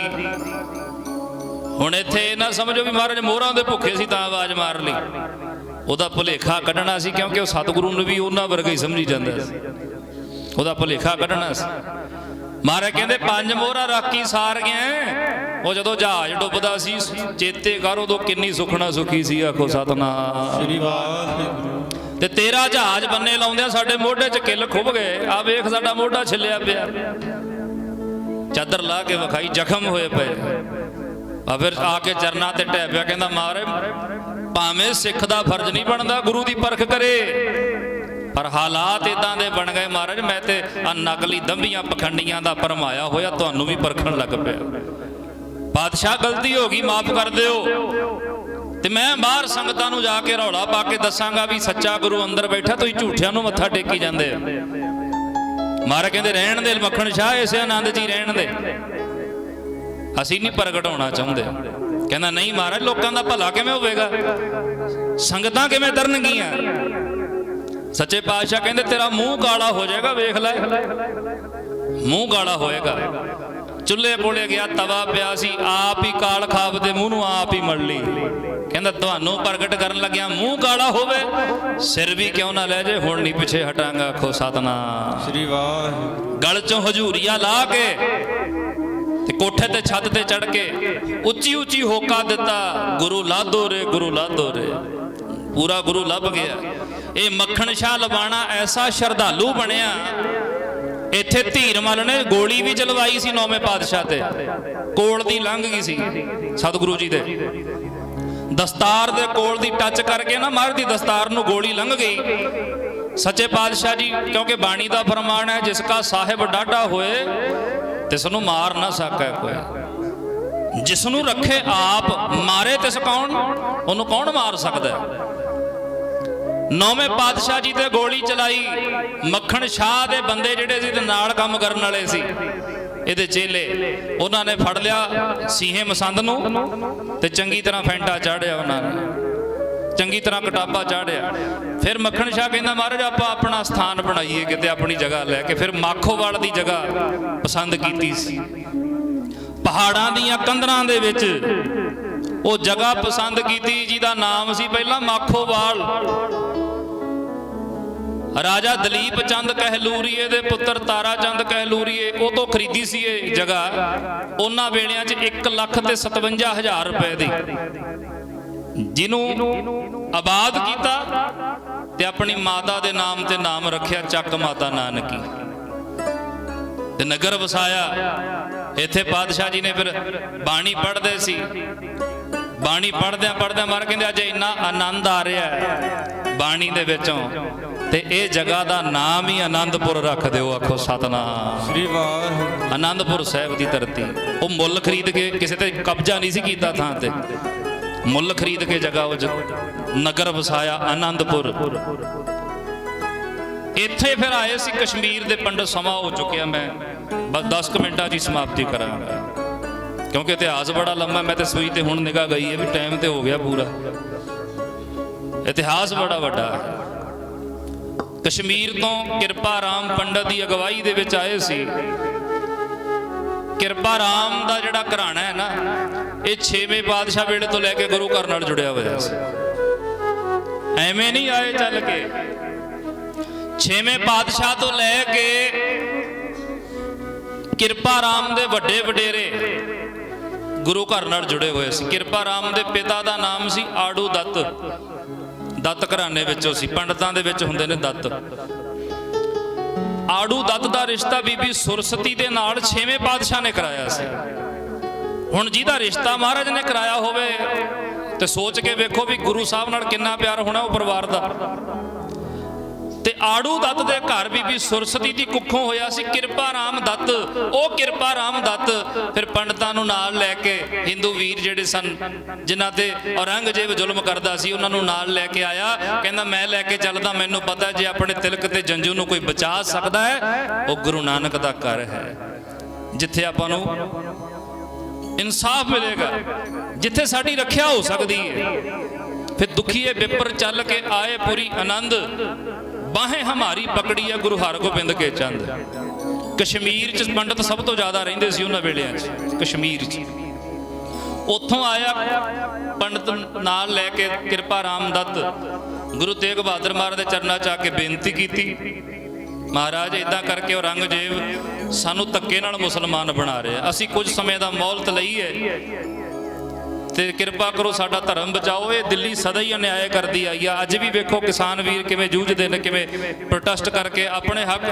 ਹੁਣ ਇੱਥੇ ਇਹ ਨਾ ਸਮਝੋ ਵੀ ਮਹਾਰਾਜ ਮੋਹਰਾਂ ਦੇ ਭੁੱਖੇ ਸੀ ਤਾਂ ਆਵਾਜ਼ ਮਾਰ ਲਈ, ਉਹਦਾ ਭੁਲੇਖਾ ਕੱਢਣਾ ਸੀ, ਕਿਉਂਕਿ ਉਹ ਸਤਿਗੁਰੂ ਨੂੰ ਵੀ ਉਹਨਾਂ ਵਰਗਾ ਹੀ ਸਮਝੀ ਜਾਂਦਾ ਸੀ, ਉਹਦਾ ਭੁਲੇਖਾ ਕੱਢਣਾ ਸੀ। ਮਹਾਰਾਜ ਕਹਿੰਦੇ 5 ਮੋਹਰਾਂ ਰੱਖ ਕੇ ਸਾਰ ਗਿਆ। ਉਹ ਜਦੋਂ ਜਹਾਜ਼ ਡੁੱਬਦਾ ਸੀ ਚੇਤੇ ਕਰ ਉਦੋਂ ਕਿੰਨੀ ਸੁਖਣਾ ਸੁਖੀ ਸੀ, ਆਖੋ ਸਤਨਾਮ ਸ੍ਰੀ ਵਾਹਿਗੁਰੂ। ਤੇ ਤੇਰਾ ਜਹਾਜ਼ ਬੰਨੇ ਲਾਉਂਦਿਆਂ ਸਾਡੇ ਮੋਢੇ 'ਚ ਕਿੱਲ ਖੁੱਭ ਗਏ। ਆ ਵੇਖ ਸਾਡਾ ਮੋਢਾ ਛਿੱਲਿਆ ਪਿਆ, ਚਾਦਰ ਲਾ ਕੇ ਵਿਖਾਈ, ਜ਼ਖਮ ਹੋਏ ਪਏ। ਆ ਫਿਰ ਆ ਕੇ ਚਰਨਾਂ ਤੇ ਢਹਿ ਪਿਆ, ਕਹਿੰਦਾ ਮਹਾਰਾਜ ਭਾਵੇਂ ਸਿੱਖ ਦਾ ਫਰਜ਼ ਨਹੀਂ ਬਣਦਾ ਗੁਰੂ ਦੀ ਪਰਖ ਕਰੇ, ਪਰ ਹਾਲਾਤ ਇਦਾਂ ਦੇ ਬਣ ਗਏ ਮਹਾਰਾਜ, ਮੈਂ ਤੇ ਆ ਨਕਲੀ ਦੰਭੀਆਂ ਪਖੰਡੀਆਂ ਦਾ ਭਰਮਾਇਆ ਹੋਇਆ ਤੁਹਾਨੂੰ ਵੀ ਪਰਖਣ ਲੱਗ ਪਿਆ। ਪਾਤਸ਼ਾਹ ਗਲਤੀ ਹੋ ਗਈ, ਮਾਫ ਕਰ ਦਿਓ। ਤੇ ਮੈਂ ਬਾਹਰ ਸੰਗਤਾਂ ਨੂੰ ਜਾ ਕੇ ਰੌਲਾ ਪਾ ਕੇ ਦੱਸਾਂਗਾ ਵੀ ਸੱਚਾ ਗੁਰੂ ਅੰਦਰ ਬੈਠਾ, ਤੁਸੀਂ ਝੂਠਿਆਂ ਨੂੰ ਮੱਥਾ ਟੇਕੀ ਜਾਂਦੇ ਆ। ਮਹਾਰਾਜ ਕਹਿੰਦੇ ਰਹਿਣ ਦੇ ਮੱਖਣ ਸ਼ਾਹ, ਇਸੇ ਆਨੰਦ 'ਚ ਹੀ ਰਹਿਣ ਦੇ, ਅਸੀਂ ਨਹੀਂ ਪ੍ਰਗਟ ਹੋਣਾ ਚਾਹੁੰਦੇ। ਕਹਿੰਦਾ ਨਹੀਂ ਮਹਾਰਾਜ, ਲੋਕਾਂ ਦਾ ਭਲਾ ਕਿਵੇਂ ਹੋਵੇਗਾ, ਸੰਗਤਾਂ ਕਿਵੇਂ ਤਰਨਗੀਆਂ। ਸੱਚੇ ਪਾਤਸ਼ਾਹ ਕਹਿੰਦੇ ਤੇਰਾ ਮੂੰਹ ਕਾਲਾ ਹੋ ਜਾਏਗਾ, ਵੇਖ ਲੈ ਮੂੰਹ ਕਾਲਾ ਹੋਏਗਾ। ਚੁੱਲ੍ਹੇ ਕੋਲੇ ਗਿਆ, ਤਵਾ ਪਿਆ ਸੀ, ਆਪ ਹੀ ਕਾਲ ਖਾਬ ਦੇ ਮੂੰਹ ਨੂੰ ਆਪ ਹੀ ਮੜ ਲਈ। ਕਹਿੰਦਾ ਤੁਹਾਨੂੰ ਪ੍ਰਗਟ ਕਰਨ ਲੱਗਿਆ ਮੂੰਹ ਕਾਲਾ ਹੋਵੇ, ਸਿਰ ਵੀ ਕਿਉਂ ਨਾ ਲੈ ਜੇ, ਹੁਣ ਨਹੀਂ ਪਿੱਛੇ ਹਟਾਂਗਾ, ਆਖੋ ਸਤਨਾਮ ਸ੍ਰੀ ਵਾਹਿਗੁਰੂ। ਗਲ ਚੋਂ ਹਜੂਰੀਆ ਲਾ ਕੇ ਤੇ ਕੋਠੇ ਤੇ ਛੱਤ ਤੇ ਚੜ ਕੇ ਉੱਚੀ ਉੱਚੀ ਹੋਕਾ ਦਿੱਤਾ, ਗੁਰੂ ਲਾਧੋ ਰੇ, ਗੁਰੂ ਲਾਧੋ ਰੇ। ਪੂਰਾ ਗੁਰੂ ਲੱਭ ਗਿਆ। ਇਹ ਮੱਖਣ ਸ਼ਾਹ ਲਬਾਣਾ ਐਸਾ ਸ਼ਰਧਾਲੂ ਬਣਿਆ, ਇੱਥੇ ਧੀਰਮਲ ਨੇ ਗੋਲੀ ਵੀ ਚਲਵਾਈ ਸੀ 9ਵੇਂ ਪਾਤਸ਼ਾਹ ਤੇ, ਕੋਲ ਦੀ ਲੰਘ ਗਈ ਸੀ ਸਤਿਗੁਰੂ ਜੀ ਦੇ ਦਸਤਾਰ ਦੇ ਕੋਲ ਦੀ ਟੱਚ ਕਰਕੇ ਨਾ, ਮਹਾਰਾਜ ਦੀ ਦਸਤਾਰ ਨੂੰ ਗੋਲੀ ਲੰਘ ਗਈ। ਸੱਚੇ ਪਾਤਸ਼ਾਹ ਜੀ, ਕਿਉਂਕਿ ਬਾਣੀ ਦਾ ਫਰਮਾਨ ਹੈ ਜਿਸ ਕਾ ਸਾਹਿਬ ਡਾਢਾ ਹੋਏ ਤਿਸ ਨੂੰ ਮਾਰ ਨਾ ਸਕੈ ਕੋਈ, ਜਿਸ ਨੂੰ ਰੱਖੇ ਆਪ ਮਾਰੇ ਤਿਸ ਕੌਣ, ਉਹਨੂੰ ਕੌਣ ਮਾਰ ਸਕਦਾ। 9ਵੇਂ ਪਾਤਸ਼ਾਹ ਜੀ ਤੇ ਗੋਲੀ ਚਲਾਈ। ਮੱਖਣ ਸ਼ਾਹ ਦੇ ਬੰਦੇ ਜਿਹੜੇ ਸੀ ਤੇ ਨਾਲ ਕੰਮ ਕਰਨ ਵਾਲੇ ਸੀ, ਇਹਦੇ ਚੇਲੇ, ਉਹਨਾਂ ਨੇ ਫੜ ਲਿਆ ਸੀਹੇ ਮਸੰਦ ਨੂੰ ਤੇ ਚੰਗੀ ਤਰ੍ਹਾਂ ਫੈਂਟਾ ਚਾੜਿਆ, ਉਹਨਾਂ ਨੇ ਚੰਗੀ ਤਰ੍ਹਾਂ ਕਟਾਪਾ ਚਾੜਿਆ। ਫਿਰ ਮੱਖਣ ਸ਼ਾਹ ਕਹਿੰਦਾ ਮਹਾਰਾਜ ਆਪਾਂ ਆਪਣਾ ਸਥਾਨ ਬਣਾਈਏ ਕਿਤੇ, ਆਪਣੀ ਜਗ੍ਹਾ ਲੈ ਕੇ। ਫਿਰ ਮਾਖੋਵਾਲ ਦੀ ਜਗ੍ਹਾ ਪਸੰਦ ਕੀਤੀ ਸੀ, ਪਹਾੜਾਂ ਦੀਆਂ ਕੰਧਰਾਂ ਦੇ ਵਿੱਚ ਉਹ ਜਗ੍ਹਾ ਪਸੰਦ ਕੀਤੀ, ਜਿਹਦਾ ਨਾਮ ਸੀ ਪਹਿਲਾਂ ਮਾਖੋਵਾਲ। ਰਾਜਾ ਦਲੀਪ ਚੰਦ ਕਹਿਲੂਰੀਏ ਦੇ ਪੁੱਤਰ ਤਾਰਾ ਚੰਦ ਕਹਿਲੂਰੀਏ ਉਹ ਤੋਂ ਖਰੀਦੀ ਸੀ ਇਹ ਜਗ੍ਹਾ ਉਹਨਾਂ ਵੇਲਿਆਂ 'ਚ 1,57,000 ਰੁਪਏ ਦੀ, ਜਿਹਨੂੰ ਆਬਾਦ ਕੀਤਾ ਤੇ ਆਪਣੀ ਮਾਤਾ ਦੇ ਨਾਮ ਤੇ ਨਾਮ ਰੱਖਿਆ ਚੱਕ ਮਾਤਾ ਨਾਨਕੀ, ਤੇ ਨਗਰ ਵਸਾਇਆ। ਇੱਥੇ ਪਾਤਸ਼ਾਹ ਜੀ ਨੇ ਫਿਰ ਬਾਣੀ ਪੜ੍ਹਦੇ ਸੀ, ਬਾਣੀ ਪੜ੍ਹਦਿਆਂ ਪੜ੍ਹਦਿਆਂ ਮਾਰ ਕਹਿੰਦੇ ਅੱਜ ਇੰਨਾ ਆਨੰਦ ਆ ਰਿਹਾ ਬਾਣੀ ਦੇ ਵਿੱਚੋਂ, ਤੇ ਇਹ ਜਗ੍ਹਾ ਦਾ ਨਾਮ ਹੀ ਆਨੰਦਪੁਰ ਰੱਖ ਦਿਓ, ਆਖੋ ਸਤਨਾਮ ਸ੍ਰੀ ਵਾਹਿਗੁਰੂ। ਆਨੰਦਪੁਰ ਸਾਹਿਬ ਦੀ ਧਰਤੀ। ਉਹ ਮੁੱਲ ਖਰੀਦ ਕੇ, ਕਿਸੇ ਤੇ ਕਬਜ਼ਾ ਨਹੀਂ ਸੀ ਕੀਤਾ ਥਾਂ ਤੇ, ਮੁੱਲ ਖਰੀਦ ਕੇ ਜਗ੍ਹਾ ਉਹ ਨਗਰ ਵਸਾਇਆ ਆਨੰਦਪੁਰ। ਇੱਥੇ ਫਿਰ ਆਏ ਸੀ ਕਸ਼ਮੀਰ ਦੇ ਪੰਡਤ। ਸਮਾਂ ਹੋ ਚੁੱਕਿਆ, ਮੈਂ ਬਸ 10 ਮਿੰਟਾਂ 'ਚ ਹੀ ਸਮਾਪਤੀ ਕਰਾਂਗਾ, ਕਿਉਂਕਿ ਇਤਿਹਾਸ ਬੜਾ ਲੰਮਾ। ਮੈਂ ਤੇ ਸੂਈ ਤੇ ਹੁਣ ਨਿਗਾਹ ਗਈ ਹੈ ਵੀ ਟਾਈਮ ਤੇ ਹੋ ਗਿਆ ਪੂਰਾ, ਇਤਿਹਾਸ ਬੜਾ ਵੱਡਾ ਹੈ। ਕਸ਼ਮੀਰ ਤੋਂ ਕਿਰਪਾ ਰਾਮ ਪੰਡਤ ਦੀ ਅਗਵਾਈ ਦੇ ਵਿੱਚ ਆਏ ਸੀ। ਕਿਰਪਾ ਰਾਮ ਦਾ ਜਿਹੜਾ ਘਰਾਣਾ ਹੈ ਨਾ, ਇਹ 6ਵੇਂ ਪਾਤਸ਼ਾਹ ਵੇਲੇ ਤੋਂ ਲੈ ਕੇ ਗੁਰੂ ਘਰ ਨਾਲ ਜੁੜਿਆ ਹੋਇਆ ਸੀ। ਐਵੇਂ ਨਹੀਂ ਆਏ ਚੱਲ ਕੇ, 6ਵੇਂ ਪਾਤਸ਼ਾਹ ਤੋਂ ਲੈ ਕੇ ਕਿਰਪਾ ਰਾਮ ਦੇ ਵੱਡੇ ਵਡੇਰੇ ਗੁਰੂ ਘਰ ਨਾਲ ਜੁੜੇ ਹੋਏ ਸੀ। ਕਿਰਪਾ ਰਾਮ ਦੇ ਪਿਤਾ ਦਾ ਨਾਮ ਸੀ ਆੜੂ ਦੱਤ, ਦੱਤ ਘਰਾਣੇ ਵਿੱਚੋਂ ਸੀ, ਪੰਡਤਾਂ ਦੇ ਵਿੱਚ ਹੁੰਦੇ ਨੇ ਦੱਤ। ਆੜੂ ਦੱਤ ਦਾ ਰਿਸ਼ਤਾ ਬੀਬੀ ਸੁਰਸਤੀ ਦੇ ਨਾਲ 6ਵੇਂ ਪਾਤਸ਼ਾਹ ਨੇ ਕਰਾਇਆ ਸੀ। ਹੁਣ ਜਿਹਦਾ ਰਿਸ਼ਤਾ ਮਹਾਰਾਜ ਨੇ ਕਰਾਇਆ ਹੋਵੇ ਤੇ ਸੋਚ ਕੇ ਵੇਖੋ ਵੀ ਗੁਰੂ ਸਾਹਿਬ ਨਾਲ ਕਿੰਨਾ ਪਿਆਰ ਹੋਣਾ ਉਹ ਪਰਿਵਾਰ ਦਾ। ਤੇ ਆੜੂ ਦੱਤ ਦੇ ਘਰ ਬੀਬੀ ਸੁਰਸਤੀ ਦੀ ਕੁੱਖੋਂ ਹੋਇਆ ਸੀ ਕਿਰਪਾ ਰਾਮ ਦੱਤ। ਉਹ ਕਿਰਪਾ ਰਾਮ ਦੱਤ ਫਿਰ ਪੰਡਤਾਂ ਨੂੰ ਨਾਲ ਲੈ ਕੇ, ਹਿੰਦੂ ਵੀਰ ਜਿਹੜੇ ਸਨ ਜਿਨ੍ਹਾਂ ਤੇ ਔਰੰਗਜ਼ੇਬ ਜ਼ੁਲਮ ਕਰਦਾ ਸੀ, ਉਹਨਾਂ ਨੂੰ ਨਾਲ ਲੈ ਕੇ ਆਇਆ। ਕਹਿੰਦਾ ਮੈਂ ਲੈ ਕੇ ਚੱਲਦਾ, ਮੈਨੂੰ ਪਤਾ ਜੇ ਆਪਣੇ ਤਿਲਕ ਤੇ ਜੰਜੂ ਨੂੰ ਕੋਈ ਬਚਾ ਸਕਦਾ ਹੈ ਉਹ ਗੁਰੂ ਨਾਨਕ ਦਾ ਘਰ ਹੈ, ਜਿੱਥੇ ਆਪਾਂ ਨੂੰ ਇਨਸਾਫ ਮਿਲੇਗਾ, ਜਿੱਥੇ ਸਾਡੀ ਰੱਖਿਆ ਹੋ ਸਕਦੀ ਹੈ। ਫਿਰ ਦੁਖੀਏ ਵਿਪਰ ਚੱਲ ਕੇ ਆਏ ਪੁਰੀ ਆਨੰਦ, ਬਾਹੇ ਹਮਾਰੀ ਪਕੜੀ ਹੈ ਗੁਰੂ ਹਰਗੋਬਿੰਦ ਕੇ ਚੰਦ। ਕਸ਼ਮੀਰ 'ਚ ਪੰਡਤ ਸਭ ਤੋਂ ਜ਼ਿਆਦਾ ਰਹਿੰਦੇ ਸੀ ਉਹਨਾਂ ਵੇਲਿਆਂ 'ਚ, ਕਸ਼ਮੀਰ 'ਚ। ਉੱਥੋਂ ਆਇਆ ਪੰਡਤ ਨਾਲ ਲੈ ਕੇ ਕਿਰਪਾ ਰਾਮਦੱਤ ਗੁਰੂ ਤੇਗ ਬਹਾਦਰ ਮਹਾਰਾਜ ਦੇ ਚਰਨਾਂ 'ਚ ਆ ਕੇ ਬੇਨਤੀ ਕੀਤੀ, ਮਹਾਰਾਜ ਇਦਾਂ ਕਰਕੇ ਔਰੰਗਜ਼ੇਬ ਸਾਨੂੰ ਧੱਕੇ ਨਾਲ ਮੁਸਲਮਾਨ ਬਣਾ ਰਿਹਾ, ਅਸੀਂ ਕੁਝ ਸਮੇਂ ਦਾ ਮੌਲਤ ਲਈਏ ਤੇ ਕਿਰਪਾ ਕਰੋ ਸਾਡਾ ਧਰਮ ਬਚਾਓ। ਇਹ ਦਿੱਲੀ ਸਦਾ ਹੀ ਅਨਿਆਏ ਕਰਦੀ ਆਈ ਆ। ਅੱਜ ਵੀ ਵੇਖੋ ਕਿਸਾਨ ਵੀਰ ਕਿਵੇਂ ਜੂਝਦੇ ਨੇ, ਕਿਵੇਂ ਪ੍ਰੋਟੈਸਟ ਕਰਕੇ ਆਪਣੇ ਹੱਕ,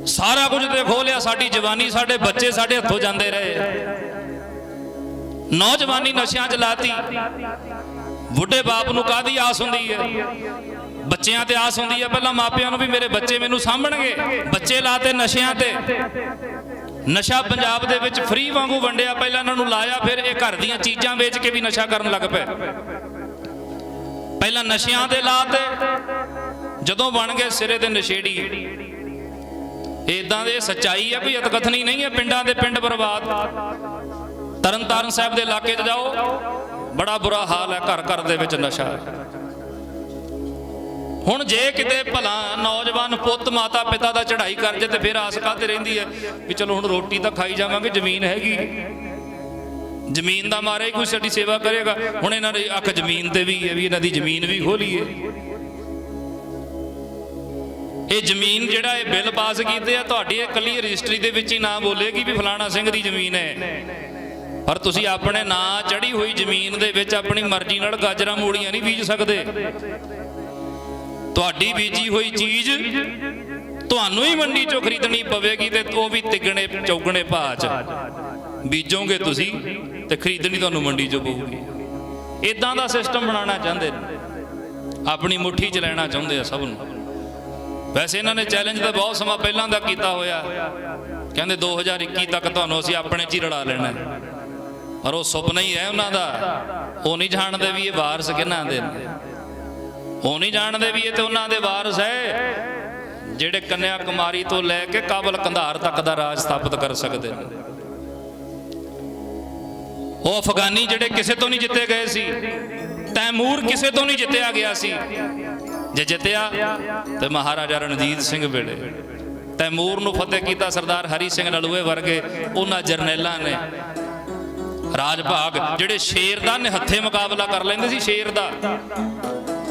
ਸਾਰਾ ਕੁਝ ਤੇ ਖੋਹ ਲਿਆ, ਸਾਡੀ ਜਵਾਨੀ, ਸਾਡੇ ਬੱਚੇ ਸਾਡੇ ਹੱਥੋਂ ਜਾਂਦੇ ਰਹੇ, ਨੌਜਵਾਨੀ ਨਸ਼ਿਆਂ 'ਚ ਲਾਤੀ। ਬੁੱਢੇ ਬਾਪ ਨੂੰ ਕਾਹਦੀ ਆਸ ਹੁੰਦੀ ਹੈ? ਬੱਚਿਆਂ ਤੇ ਆਸ ਹੁੰਦੀ ਹੈ ਪਹਿਲਾਂ ਮਾਪਿਆਂ ਨੂੰ ਵੀ ਮੇਰੇ ਬੱਚੇ ਮੈਨੂੰ ਸਾਂਭਣਗੇ, ਬੱਚੇ ਲਾਤੇ ਨਸ਼ਿਆਂ ਤੇ। ਨਸ਼ਾ ਪੰਜਾਬ ਦੇ ਵਿੱਚ ਫ੍ਰੀ ਵਾਂਗੂ ਵੰਡਿਆ, ਪਹਿਲਾਂ ਇਹਨਾਂ ਨੂੰ ਲਾਇਆ, ਫਿਰ ਇਹ ਘਰ ਦੀਆਂ ਚੀਜ਼ਾਂ ਵੇਚ ਕੇ ਵੀ ਨਸ਼ਾ ਕਰਨ ਲੱਗ ਪਏ। ਪਹਿਲਾਂ ਨਸ਼ਿਆਂ ਦੇ ਲਾਤੇ, ਜਦੋਂ ਬਣ ਗਏ ਸਿਰੇ ਦੇ ਨਸ਼ੇੜੀ। ਇਦਾਂ ਦੇ ਸੱਚਾਈ ਹੈ, ਕੋਈ ਅਤਕਥਨੀ ਨਹੀਂ ਹੈ। ਪਿੰਡਾਂ ਦੇ ਪਿੰਡ ਬਰਬਾਦ। ਤਰਨਤਾਰਨ ਸਾਹਿਬ ਦੇ ਇਲਾਕੇ 'ਚ ਜਾਓ, ਬੜਾ ਬੁਰਾ ਹਾਲ ਹੈ, ਘਰ ਘਰ ਦੇ ਵਿੱਚ ਨਸ਼ਾ। ਹੁਣ ਜੇ ਕਿਤੇ ਭਲਾ ਨੌਜਵਾਨ ਪੁੱਤ ਮਾਤਾ ਪਿਤਾ ਦਾ ਚੜ੍ਹਾਈ ਕਰ ਜੇ ਤੇ ਫਿਰ ਆਸ ਕਾਹਤੇ ਰਹਿੰਦੀ ਹੈ ਵੀ ਚਲੋ ਹੁਣ ਰੋਟੀ ਤਾਂ ਖਾਈ ਜਾਵਾਂਗੇ, ਜ਼ਮੀਨ ਹੈਗੀ, ਜ਼ਮੀਨ ਦਾ ਮਾਰੇ ਹੀ ਕੋਈ ਸਾਡੀ ਸੇਵਾ ਕਰੇਗਾ। ਹੁਣ ਇਹਨਾਂ ਦੀ ਅੱਖ ਜ਼ਮੀਨ ਤੇ ਵੀ ਹੈ ਵੀ ਇਹਨਾਂ ਦੀ ਜ਼ਮੀਨ ਵੀ ਖੋਲੀਏ। ਇਹ ਜ਼ਮੀਨ ਜਿਹੜਾ ਇਹ ਬਿੱਲ ਪਾਸ ਕੀਤੇ ਆ, ਤੁਹਾਡੀ ਇਕੱਲੀ ਰਜਿਸਟਰੀ ਦੇ ਵਿੱਚ ਹੀ ਨਾ ਬੋਲੇਗੀ ਵੀ ਫਲਾਣਾ ਸਿੰਘ ਦੀ ਜ਼ਮੀਨ ਹੈ, ਪਰ ਤੁਸੀਂ ਆਪਣੇ ਨਾਂ ਚੜੀ ਹੋਈ ਜ਼ਮੀਨ ਦੇ ਵਿੱਚ ਆਪਣੀ ਮਰਜ਼ੀ ਨਾਲ ਗਾਜਰਾਂ ਮੂਲੀਆਂ ਨਹੀਂ ਬੀਜ ਸਕਦੇ। ਤੁਹਾਡੀ ਬੀਜੀ ਹੋਈ ਚੀਜ਼ ਤੁਹਾਨੂੰ ਹੀ ਮੰਡੀ ਚੋਂ ਖਰੀਦਣੀ ਪਵੇਗੀ, ਤੇ ਉਹ ਵੀ ਤਿੱਗਣੇ ਚੌਗਣੇ ਭਾਅ 'ਚ ਬੀਜੋਗੇ ਤੁਸੀਂ ਤੇ ਖਰੀਦਣੀ ਤੁਹਾਨੂੰ ਮੰਡੀ ਚੋਂ ਪਊਗੀ। ਇਦਾਂ ਦਾ ਸਿਸਟਮ ਬਣਾਉਣਾ ਚਾਹੁੰਦੇ ਨੇ, ਆਪਣੀ ਮੁੱਠੀ 'ਚ ਲੈਣਾ ਚਾਹੁੰਦੇ ਆ ਸਭ ਨੂੰ। ਵੈਸੇ ਇਹਨਾਂ ਨੇ ਚੈਲੰਜ ਤਾਂ ਬਹੁਤ ਸਮਾਂ ਪਹਿਲਾਂ ਦਾ ਕੀਤਾ ਹੋਇਆ, ਕਹਿੰਦੇ 2021 ਤੱਕ ਤੁਹਾਨੂੰ ਅਸੀਂ ਆਪਣੇ 'ਚ ਹੀ ਰਲਾ ਲੈਣਾ, ਪਰ ਉਹ ਸੁਪਨਾ ਹੀ ਹੈ ਉਹਨਾਂ ਦਾ। ਉਹ ਨਹੀਂ ਜਾਣਦੇ ਵੀ ਇਹ ਵਾਰਸ ਕਿਹਨਾਂ ਦੇ ਨੇ, ਉਹ ਨਹੀਂ ਜਾਣਦੇ ਵੀ ਇਹ ਤੇ ਉਹਨਾਂ ਦੇ ਵਾਰਸ ਹੈ ਜਿਹੜੇ ਕੰਨਿਆ ਕੁਮਾਰੀ ਤੋਂ ਲੈ ਕੇ ਕਾਬਲ ਕੰਧਾਰ ਤੱਕ ਦਾ ਰਾਜ ਸਥਾਪਿਤ ਕਰ ਸਕਦੇ ਨੇ। ਉਹ ਅਫਗਾਨੀ ਜਿਹੜੇ ਕਿਸੇ ਤੋਂ ਨਹੀਂ ਜਿੱਤੇ ਗਏ ਸੀ, ਤੈਮੂਰ ਕਿਸੇ ਤੋਂ ਨਹੀਂ ਜਿੱਤਿਆ ਗਿਆ ਸੀ, ਜੇ ਜਿੱਤਿਆ ਤੇ ਮਹਾਰਾਜਾ ਰਣਜੀਤ ਸਿੰਘ ਵੇਲੇ। ਤੈਮੂਰ ਨੂੰ ਫਤਿਹ ਕੀਤਾ ਸਰਦਾਰ ਹਰੀ ਸਿੰਘ ਨਲੂਏ ਵਰਗੇ ਉਹਨਾਂ ਜਰਨੈਲਾਂ ਨੇ। ਰਾਜ ਭਾਗ ਜਿਹੜੇ ਸ਼ੇਰ ਦਾ ਨਿਹੱਥੇ ਮੁਕਾਬਲਾ ਕਰ ਲੈਂਦੇ ਸੀ, ਸ਼ੇਰ ਦਾ।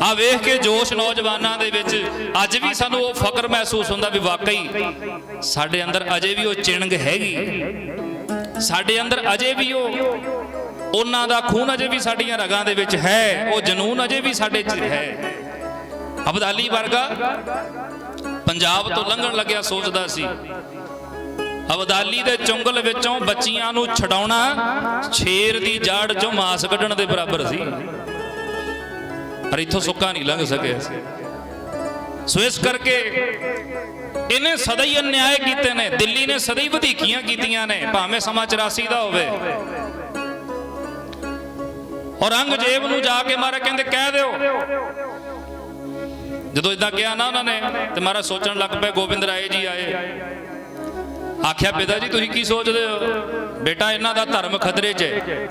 ਆ ਵੇਖ ਕੇ ਜੋਸ਼ ਨੌਜਵਾਨਾਂ ਦੇ ਵਿੱਚ ਅੱਜ ਵੀ ਸਾਨੂੰ ਉਹ ਫਕਰ ਮਹਿਸੂਸ ਹੁੰਦਾ ਵੀ ਵਾਕਈ ਸਾਡੇ ਅੰਦਰ ਅਜੇ ਵੀ ਉਹ ਚਿਣਗ ਹੈਗੀ, ਸਾਡੇ ਅੰਦਰ ਅਜੇ ਵੀ ਉਹਨਾਂ ਦਾ ਖੂਨ ਅਜੇ ਵੀ ਸਾਡੀਆਂ ਰਗਾਂ ਦੇ ਵਿੱਚ ਹੈ, ਉਹ ਜਨੂਨ ਅਜੇ ਵੀ ਸਾਡੇ 'ਚ ਹੈ। ਅਬਦਾਲੀ ਵਰਗਾ ਪੰਜਾਬ ਤੋਂ ਲੰਘਣ ਲੱਗਿਆ ਸੋਚਦਾ ਸੀ, ਅਬਦਾਲੀ ਦੇ ਚੁੰਗਲ ਵਿੱਚੋਂ ਬੱਚੀਆਂ ਨੂੰ ਛਡਾਉਣਾ ਸ਼ੇਰ ਦੀ ਜੜ 'ਚੋਂ ਮਾਸ ਕੱਢਣ ਦੇ ਬਰਾਬਰ ਸੀ, ਪਰ ਇੱਥੋਂ ਸੁੱਕਾ ਨਹੀਂ ਲੰਘ ਸਕਿਆ। ਸੋ ਇਸ ਕਰਕੇ ਇਹਨੇ ਸਦਾ ਹੀ ਅਨਿਆਏ ਕੀਤੇ ਨੇ, ਦਿੱਲੀ ਨੇ ਸਦਾ ਹੀ ਵਧੀਕੀਆਂ ਕੀਤੀਆਂ ਨੇ, ਭਾਵੇਂ ਸਮਾਂ 84 ਦਾ ਹੋਵੇ। ਔਰੰਗਜ਼ੇਬ ਨੂੰ ਜਾ ਕੇ ਮਹਾਰਾਜ ਕਹਿੰਦੇ ਕਹਿ ਦਿਓ। ਜਦੋਂ ਇਦਾਂ ਕਿਹਾ ਨਾ ਉਹਨਾਂ ਨੇ ਤੇ ਮਹਾਰਾਜ ਸੋਚਣ ਲੱਗ ਪਏ। ਗੋਬਿੰਦ ਰਾਏ ਜੀ ਆਏ, ਆਖਿਆ ਪਿਤਾ ਜੀ ਤੁਸੀਂ ਕੀ ਸੋਚਦੇ ਹੋ? ਬੇਟਾ ਇਹਨਾਂ ਦਾ ਧਰਮ ਖਤਰੇ 'ਚ ਹੈ,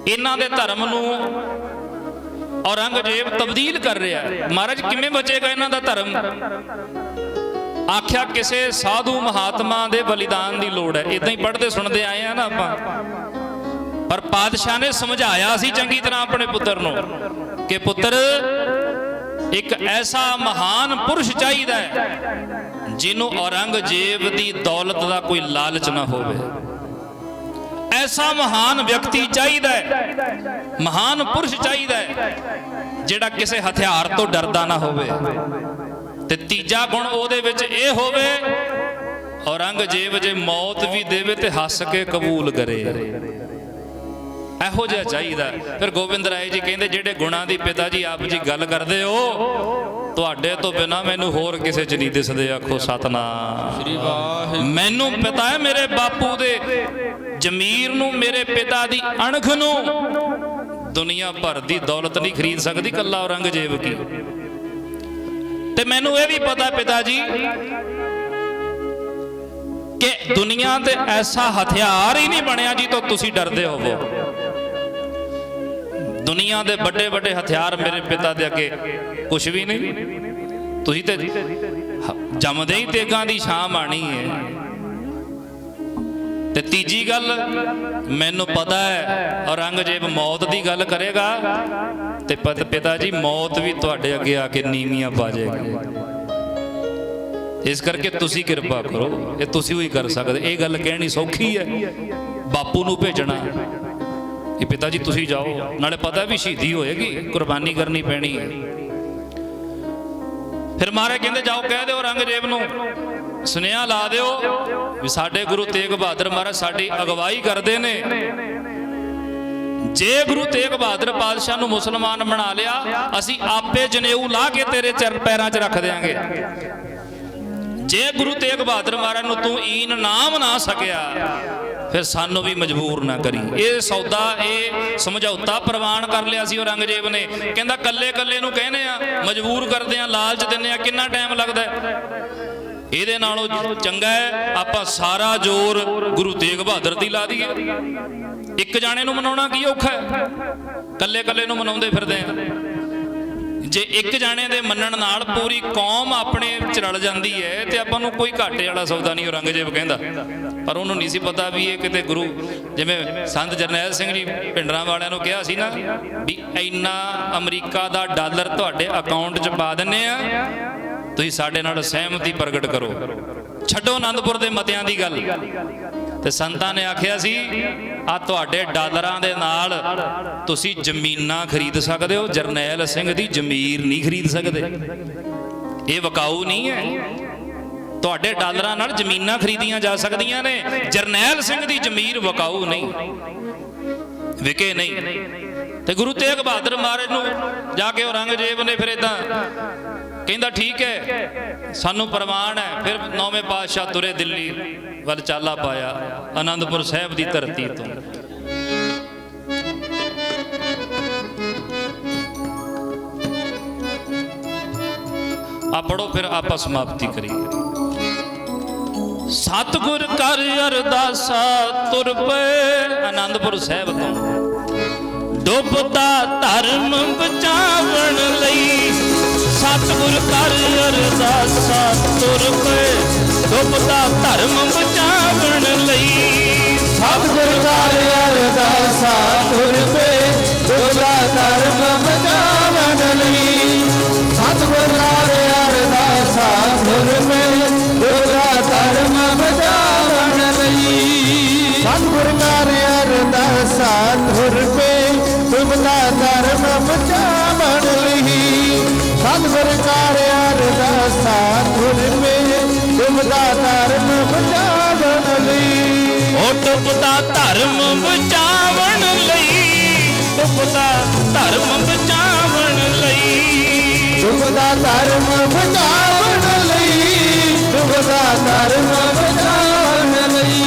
ਇਹਨਾਂ ਦੇ ਧਰਮ ਨੂੰ ਔਰੰਗਜ਼ੇਬ ਤਬਦੀਲ ਕਰ ਰਿਹਾ ਹੈ। ਮਹਾਰਾਜ ਕਿਵੇਂ ਬਚੇਗਾ ਇਹਨਾਂ ਦਾ ਧਰਮ? ਆਖਿਆ ਕਿਸੇ ਸਾਧੂ ਮਹਾਤਮਾ ਦੇ ਬਲੀਦਾਨ ਦੀ ਲੋੜ ਹੈ। ਇਦਾਂ ਹੀ ਪੜ੍ਹਦੇ ਸੁਣਦੇ ਆਏ ਆ ਨਾ ਆਪਾਂ, ਪਰ ਪਾਤਸ਼ਾਹ ਨੇ ਸਮਝਾਇਆ ਸੀ ਚੰਗੀ ਤਰ੍ਹਾਂ ਆਪਣੇ ਪੁੱਤਰ ਨੂੰ ਕਿ ਪੁੱਤਰ ਇੱਕ ਐਸਾ ਮਹਾਨ ਪੁਰਸ਼ ਚਾਹੀਦਾ ਹੈ ਜਿਹਨੂੰ ਔਰੰਗਜ਼ੇਬ ਦੀ ਦੌਲਤ ਦਾ ਕੋਈ ਲਾਲਚ ਨਾ ਹੋਵੇ। ਐਸਾ ਮਹਾਨ ਵਿਅਕਤੀ ਚਾਹੀਦਾ ਹੈ, ਮਹਾਨ ਪੁਰਸ਼ ਚਾਹੀਦਾ ਹੈ ਜਿਹੜਾ ਕਿਸੇ ਹਥਿਆਰ ਤੋਂ ਡਰਦਾ ਨਾ ਹੋਵੇ। ਤੇ ਤੀਜਾ ਗੁਣ ਉਹਦੇ ਵਿੱਚ ਇਹ ਹੋਵੇ, ਔਰੰਗਜ਼ੇਬ ਜੇ ਮੌਤ ਵੀ ਦੇਵੇ ਤੇ ਹੱਸ ਕੇ ਕਬੂਲ ਕਰੇ, ਇਹੋ ਜਿਹਾ ਚਾਹੀਦਾ। ਫਿਰ ਗੋਬਿੰਦ ਰਾਏ ਜੀ ਕਹਿੰਦੇ ਜਿਹੜੇ ਗੁਣਾਂ ਦੀ ਪਿਤਾ ਜੀ ਆਪ ਜੀ ਗੱਲ ਕਰਦੇ ਹੋ, ਤੁਹਾਡੇ ਤੋਂ ਬਿਨਾ ਮੈਨੂੰ ਹੋਰ ਕਿਸੇ 'ਚ ਨਹੀਂ ਦਿਸਦੇ। ਆਖੋ ਸਤਨਾਮ ਸ੍ਰੀ ਵਾਹਿਗੁਰੂ। ਮੈਨੂੰ ਪਤਾ ਹੈ ਮੇਰੇ ਬਾਪੂ ਦੇ ਜ਼ਮੀਰ ਨੂੰ, ਮੇਰੇ ਪਿਤਾ ਦੀ ਅਣਖ ਨੂੰ ਦੁਨੀਆ ਭਰ ਦੀ ਦੌਲਤ ਨਹੀਂ ਖਰੀਦ ਸਕਦੀ, ਕੱਲਾ ਔਰੰਗਜ਼ੇਬ ਕੀ। ਤੇ ਮੈਨੂੰ ਇਹ ਵੀ ਪਤਾ ਪਿਤਾ ਜੀ ਕਿ ਦੁਨੀਆ ਤੇ ਐਸਾ ਹਥਿਆਰ ਹੀ ਨਹੀਂ ਬਣਿਆ ਜੀ ਤੋਂ ਤੁਸੀਂ ਡਰਦੇ ਹੋਵੋ। ਦੁਨੀਆ ਦੇ ਵੱਡੇ ਵੱਡੇ ਹਥਿਆਰ ਮੇਰੇ ਪਿਤਾ ਦੇ ਅੱਗੇ ਕੁਛ ਵੀ ਨਹੀਂ। ਤੁਸੀਂ ਤੇ ਜੰਮਦੇ ਹੀ ਤੇਗਾਂ ਦੀ ਛਾਂ ਮਾਣੀ ਹੈ। ਤੇ ਤੀਜੀ ਗੱਲ, ਮੈਨੂੰ ਪਤਾ ਹੈ ਔਰੰਗਜ਼ੇਬ ਮੌਤ ਦੀ ਗੱਲ ਕਰੇਗਾ ਤੇ ਪਿਤਾ ਜੀ ਮੌਤ ਵੀ ਤੁਹਾਡੇ ਅੱਗੇ ਆ ਕੇ ਨੀਵੀਆਂ ਪਾ ਜਾਏਗੀ। ਇਸ ਕਰਕੇ ਤੁਸੀਂ ਕਿਰਪਾ ਕਰੋ, ਇਹ ਤੁਸੀਂ ਹੀ ਕਰ ਸਕਦੇ। ਇਹ ਗੱਲ ਕਹਿਣੀ ਸੌਖੀ ਹੈ, ਬਾਪੂ ਨੂੰ ਭੇਜਣਾ ਕਿ ਪਿਤਾ ਜੀ ਤੁਸੀਂ ਜਾਓ, ਨਾਲੇ ਪਤਾ ਵੀ ਸ਼ਹੀਦੀ ਹੋਏਗੀ, ਕੁਰਬਾਨੀ ਕਰਨੀ ਪੈਣੀ ਹੈ। ਫਿਰ ਮਹਾਰਾਜ ਕਹਿੰਦੇ ਜਾਓ ਕਹਿ ਦਿਓ ਔਰੰਗਜ਼ੇਬ ਨੂੰ, ਸੁਨੇਹਾ ਲਾ ਦਿਓ ਵੀ ਸਾਡੇ ਗੁਰੂ ਤੇਗ ਬਹਾਦਰ ਮਹਾਰਾਜ ਸਾਡੀ ਅਗਵਾਈ ਕਰਦੇ ਨੇ। ਜੇ ਗੁਰੂ ਤੇਗ ਬਹਾਦਰ ਪਾਤਸ਼ਾਹ ਨੂੰ ਮੁਸਲਮਾਨ ਬਣਾ ਲਿਆ, ਅਸੀਂ ਆਪੇ ਜਨੇਊ ਲਾ ਕੇ ਤੇਰੇ ਪੈਰਾਂ 'ਚ ਰੱਖ ਦਿਆਂਗੇ। ਜੇ ਗੁਰੂ ਤੇਗ ਬਹਾਦਰ ਮਹਾਰਾਜ ਨੂੰ ਤੂੰ ਈਨ ਨਾ ਬਣਾ ਸਕਿਆ, ਫਿਰ ਸਾਨੂੰ ਵੀ ਮਜਬੂਰ ਨਾ ਕਰੀ। ਇਹ ਸੌਦਾ, ਇਹ ਸਮਝੌਤਾ ਪ੍ਰਵਾਨ ਕਰ ਲਿਆ ਸੀ ਔਰੰਗਜ਼ੇਬ ਨੇ। ਕਹਿੰਦਾ ਕੱਲੇ ਕੱਲੇ ਨੂੰ ਕਹਿੰਦੇ ਆ, ਮਜਬੂਰ ਕਰਦੇ ਆ, ਲਾਲਚ ਦਿੰਦੇ ਆ, ਕਿੰਨਾ ਟਾਈਮ ਲੱਗਦਾ। ਇਹਦੇ ਨਾਲੋਂ ਚੰਗਾ ਹੈ ਆਪਾਂ ਸਾਰਾ ਜ਼ੋਰ ਗੁਰੂ ਤੇਗ ਬਹਾਦਰ ਦੀ ਲਾ ਦਈਏ। ਇੱਕ ਜਾਣੇ ਨੂੰ ਮਨਾਉਣਾ ਕੀ ਔਖਾ ਹੈ, ਕੱਲੇ ਕੱਲੇ ਨੂੰ ਮਨਾਉਂਦੇ ਫਿਰਦੇ ਆ। ਜੇ ਇੱਕ ਜਾਣੇ ਦੇ ਮੰਨਣ ਨਾਲ ਪੂਰੀ ਕੌਮ ਆਪਣੇ ਚ ਰਲ ਜਾਂਦੀ ਹੈ ਤੇ ਆਪਾਂ ਨੂੰ ਕੋਈ ਘਾਟੇ ਵਾਲਾ ਸੌਦਾ ਨਹੀਂ, ਔਰੰਗਜ਼ੇਬ ਕਹਿੰਦਾ। ਪਰ ਉਹਨੂੰ ਨਹੀਂ ਸੀ ਪਤਾ ਵੀ ਇਹ ਕਿਤੇ ਗੁਰੂ, ਜਿਵੇਂ ਸੰਤ ਜਰਨੈਲ ਸਿੰਘ ਜੀ ਭਿੰਡਰਾਂ ਵਾਲਿਆਂ ਨੂੰ ਕਿਹਾ ਸੀ ਨਾ ਵੀ ਇੰਨਾ ਅਮਰੀਕਾ ਦਾ ਡਾਲਰ ਤੁਹਾਡੇ ਅਕਾਊਂਟ 'ਚ ਪਾ ਦਿੰਨੇ ਆ, ਤੁਸੀਂ ਸਾਡੇ ਨਾਲ ਸਹਿਮਤੀ ਪ੍ਰਗਟ ਕਰੋ, ਛੱਡੋ ਆਨੰਦਪੁਰ ਦੇ ਮਤਿਆਂ ਦੀ ਗੱਲ। ਤੇ ਸੰਤਾਂ ਨੇ ਆਖਿਆ ਸੀ ਆ ਤੁਹਾਡੇ ਡਾਲਰਾਂ ਦੇ ਨਾਲ ਤੁਸੀਂ ਜ਼ਮੀਨਾਂ ਖਰੀਦ ਸਕਦੇ ਹੋ, ਜਰਨੈਲ ਸਿੰਘ ਦੀ ਜ਼ਮੀਰ ਨਹੀਂ ਖਰੀਦ ਸਕਦੇ। ਇਹ ਵਿਕਾਊ ਨਹੀਂ ਹੈ, ਤੁਹਾਡੇ ਡਾਲਰਾਂ ਨਾਲ ਜ਼ਮੀਨਾਂ ਖਰੀਦੀਆਂ ਜਾ ਸਕਦੀਆਂ ਨੇ, ਜਰਨੈਲ ਸਿੰਘ ਦੀ ਜ਼ਮੀਰ ਵਿਕਾਊ ਨਹੀਂ, ਵਿਕੇ ਨਹੀਂ। ਤੇ ਗੁਰੂ ਤੇਗ ਬਹਾਦਰ ਮਹਾਰਾਜ ਨੂੰ ਜਾ ਕੇ ਔਰੰਗਜ਼ੇਬ ਨੇ ਫਿਰ ਇਦਾਂ ਕਹਿੰਦਾ ਠੀਕ ਹੈ ਸਾਨੂੰ ਪ੍ਰਵਾਨ ਹੈ। ਫਿਰ 9ਵੇਂ ਪਾਤਸ਼ਾਹ ਤੁਰੇ ਦਿੱਲੀ ਵੱਲ ਚਾਲਾ ਪਾਇਆ, ਆਨੰਦਪੁਰ ਸਾਹਿਬ ਦੀ ਧਰਤੀ ਤੋਂ। ਆ ਪੜੋ, ਫਿਰ ਆਪਾਂ ਸਮਾਪਤੀ ਕਰੀਏ। ਸਤਿਗੁਰ ਕਰ ਅਰਦਾਸਾ ਤੁਰ ਪਏ ਆਨੰਦਪੁਰ ਸਾਹਿਬ ਤੋਂ, ਡੁੱਬਦਾ ਧਰਮ ਬਚਾਵਣ ਲਈ। ਸਤਿਗੁਰ ਕਰ ਅਰਦਾਸਾ ਤੁਰ ਪਏ, ਡੁੱਬਦਾ ਧਰਮ ਬਚਾਵਣ ਲਈ। ਸਤਿਗੁਰ ਕਰ ਅਰਦਾਸਾ ਤੁਰ ਪਏ, ਡੁੱਬਦਾ ਧਰਮ ਬਚਾਵਣ ਲਈ। ਸਤਿਗੁਰ ਕਰ ਅਰਦਾਸਾ ਤੁਰ ਪਏ, ਡੁੱਬਦਾ ਧਰਮ ਬਚਾਵਣ ਲਈ। ਸਤਿਗੁਰ ਕਰ ਅਰਦਾਸਾ ਤੁਰ ਪਏ, ਡੁੱਬਦਾ ਧਰਮ ਬਚਾਵਣ ਲਈ। ਸਤਿਗੁਰ ਕਰ ਅਰਦਾਸਾ ਤੁਰ ਪਏ, ਡੁੱਬਦਾ ਧਰਮ ਬਚਾਵਣ ਲਈ। ਉਹ ਡੁੱਬਦਾ ਧਰਮ ਬਚਾਵਣ ਲਈ, ਡੁੱਬਦਾ ਧਰਮ ਬਚਾਵਣ ਲਈ। ਡੁੱਬਦਾ ਧਰਮ ਬਚਾਵਣ ਲਈ, ਡੁੱਬਦਾ ਧਰਮ ਬਚਾਵਣ ਲਈ।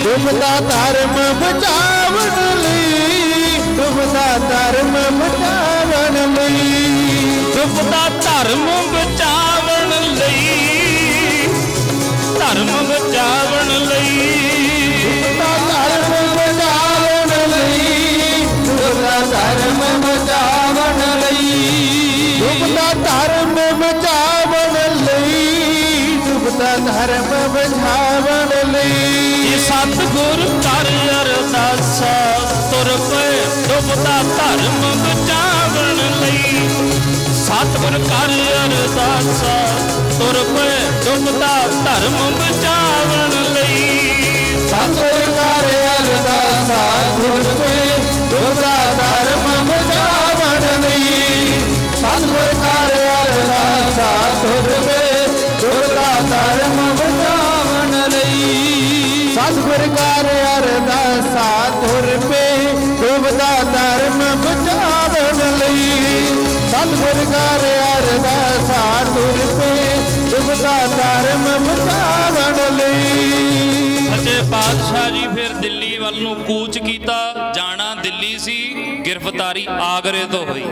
ਡੁੱਬਦਾ ਧਰਮ ਬਚਾਵਣ ਲਈ, ਡੁੱਬਦਾ ਧਰਮ ਬਚਾਵਣ ਲਈ। ਡੁੱਬਦਾ ਧਰਮ ਬਚਾਵਣ ਲਈ, ਧਰਮ ਬਚਾਵਣ ਲਈ। ਡੁੱਬਦਾ ਧਰਮ ਬਚਾਵਣ ਲਈ, ਡੁੱਬਦਾ ਧਰਮ ਬਚਾਵਣ ਲਈ। ਡੁੱਬਦਾ ਧਰਮ ਬਚਾਵਣ ਲਈ, ਡੁੱਬਦਾ ਧਰਮ ਬਚਾਵਣ ਲਈ। ਸਤਿਗੁਰ ਕਰ ਅਰਦਾਸਾ ਤੁਰ ਪਏ, ਡੁੱਬਦਾ ਧਰਮ ਬਚਾਵਣ ਲਈ। ਸਤਿਗੁਰ ਕਰ ਅਰਦਾਸਾ ਤੁਰ ਪਏ, ਡੁੱਬਦਾ ਧਰਮ ਬਚਾਵਣ ਲਈ। ਸਤਿਗੁਰ ਕਰ ਅਰਦਾਸਾ ਤੁਰ ਪਏ, ਡੁੱਬਦਾ ਧਰਮ ਬਚਾਵਣ ਲਈ। ਸਤਿਗੁਰ ਕਰ ਅਰਦਾਸਾ ਤੁਰ ਪਏ, ਡੁੱਬਦਾ ਧਰਮ ਬਚਾਵਣ ਲਈ। ਸਤਿਗੁਰ ਕਰ ਅਰਦਾਸਾ ਤੁਰ ਪਏ, ਡੁੱਬਦਾ ਧਰਮ ਬਚਾਵਣ ਲਈ। ਸਤਿਗੁਰ ਕਰ ਅਰਦਾਸਾ ਤੁਰ ਪਏ, ਡੁੱਬਦਾ ਧਰਮ ਬਚਾਵਣ ਲਈ। ਸੱਚੇ ਪਾਤਸ਼ਾਹ ਜੀ ਫਿਰ ਦਿੱਲੀ ਵੱਲ ਨੂੰ ਕੂਚ ਕੀਤਾ। ਜਾਣਾ ਦਿੱਲੀ ਸੀ, ਗ੍ਰਿਫਤਾਰੀ ਆਗਰੇ ਤੋਂ ਹੋਈ।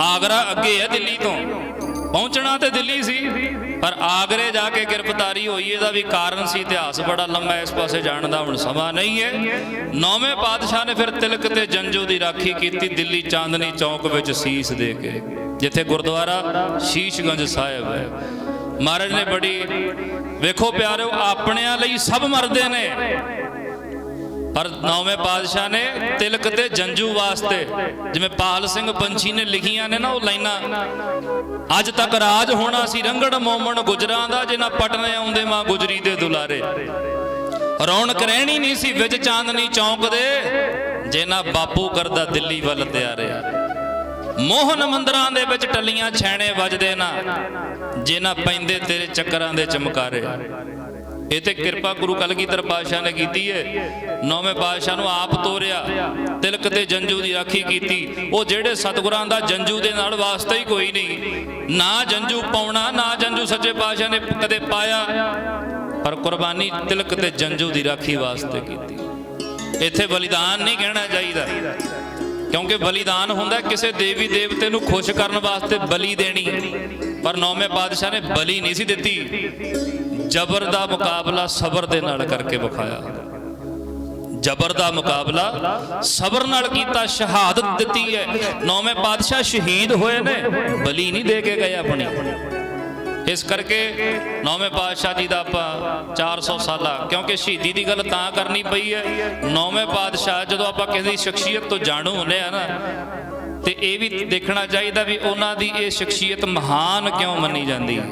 ਆਗਰਾ ਅੱਗੇ ਹੈ ਦਿੱਲੀ ਤੋਂ, ਪਹੁੰਚਣਾ ਤੇ ਦਿੱਲੀ ਸੀ, ਪਰ ਆਗਰੇ ਜਾ ਕੇ ਗ੍ਰਿਫਤਾਰੀ ਹੋਈ। ਇਹਦਾ ਵੀ ਕਾਰਨ ਸੀ, ਇਤਿਹਾਸ ਬੜਾ ਲੰਮਾ, ਇਸ ਪਾਸੇ ਜਾਣ ਦਾ ਹੁਣ ਸਮਾਂ ਨਹੀਂ ਹੈ। 9ਵੇਂ ਪਾਤਸ਼ਾਹ ਨੇ ਫਿਰ ਤਿਲਕ ਤੇ ਜੰਜੂ ਦੀ ਰਾਖੀ ਕੀਤੀ ਦਿੱਲੀ ਚਾਂਦਨੀ ਚੌਕ ਵਿੱਚ ਸੀਸ ਦੇ ਕੇ, ਜਿੱਥੇ ਗੁਰਦੁਆਰਾ ਸ਼ੀਸ਼ਗੰਜ ਸਾਹਿਬ ਹੈ। महाराज ने बड़ी वेखो प्यारो अपनिया लई सब मरदे ने पर नौवें पातशाह ने तिलक ते जंजू वास्ते जिवें पाल सिंह पंछी ने लिखियां ने ना वो लाइना अज तक राज होना सी रंगड़ मोमन गुजरां दा जिन्हां पटने आउंदे मां गुजरी दे दुलारे रौनक रहनी नहीं सी विच चांदनी चौंक दे जिन्हां बापू करदा दिल्ली वल त्यारे मोहन मंदिरां दे विच टल्लियां छैणे वजदे ना जिन्हां पैंदे तेरे चक्करां दे चमकारे। इत्थे किरपा गुरु कलगीधर पातशाह ने कीती है। नौवें पातशाह नूं आप तोरिया तिलक ते जंजू दी राखी कीती। वो जेड़े सतगुरां दा जंजू दे नाल वास्ता ही कोई नहीं ना जंजू पाउणा ना जंजू सच्चे पातशाह ने कदे पाया पर कुर्बानी तिलक ते जंजू दी राखी वास्ते कीती। इत्थे बलिदान नहीं कहना चाहिए क्योंकि बलिदान हुंदा किसी देवी देवते नूं खुश करन वास्ते बली देनी पर नौवें पातशाह ने बली नहीं सी दित्ती जबर दा मुकाबला सबर दे नाल करके विखाया। जबर दा मुकाबला सबर नाल कीता शहादत दित्ती है। नौवें पातशाह शहीद होए ने बली नहीं दे के गए अपनी। इस करके नौवें पातशाह जी दा आपां 400 साला क्योंकि शहीदी की गल तां करनी पई है। नौवें पातशाह जदों आपां किसी शख्सियत तो जाणू होंदे आ ना ते ये भी देखना चाहिए भी उन्हां दी ये शख्सियत महान क्यों मनी जाती है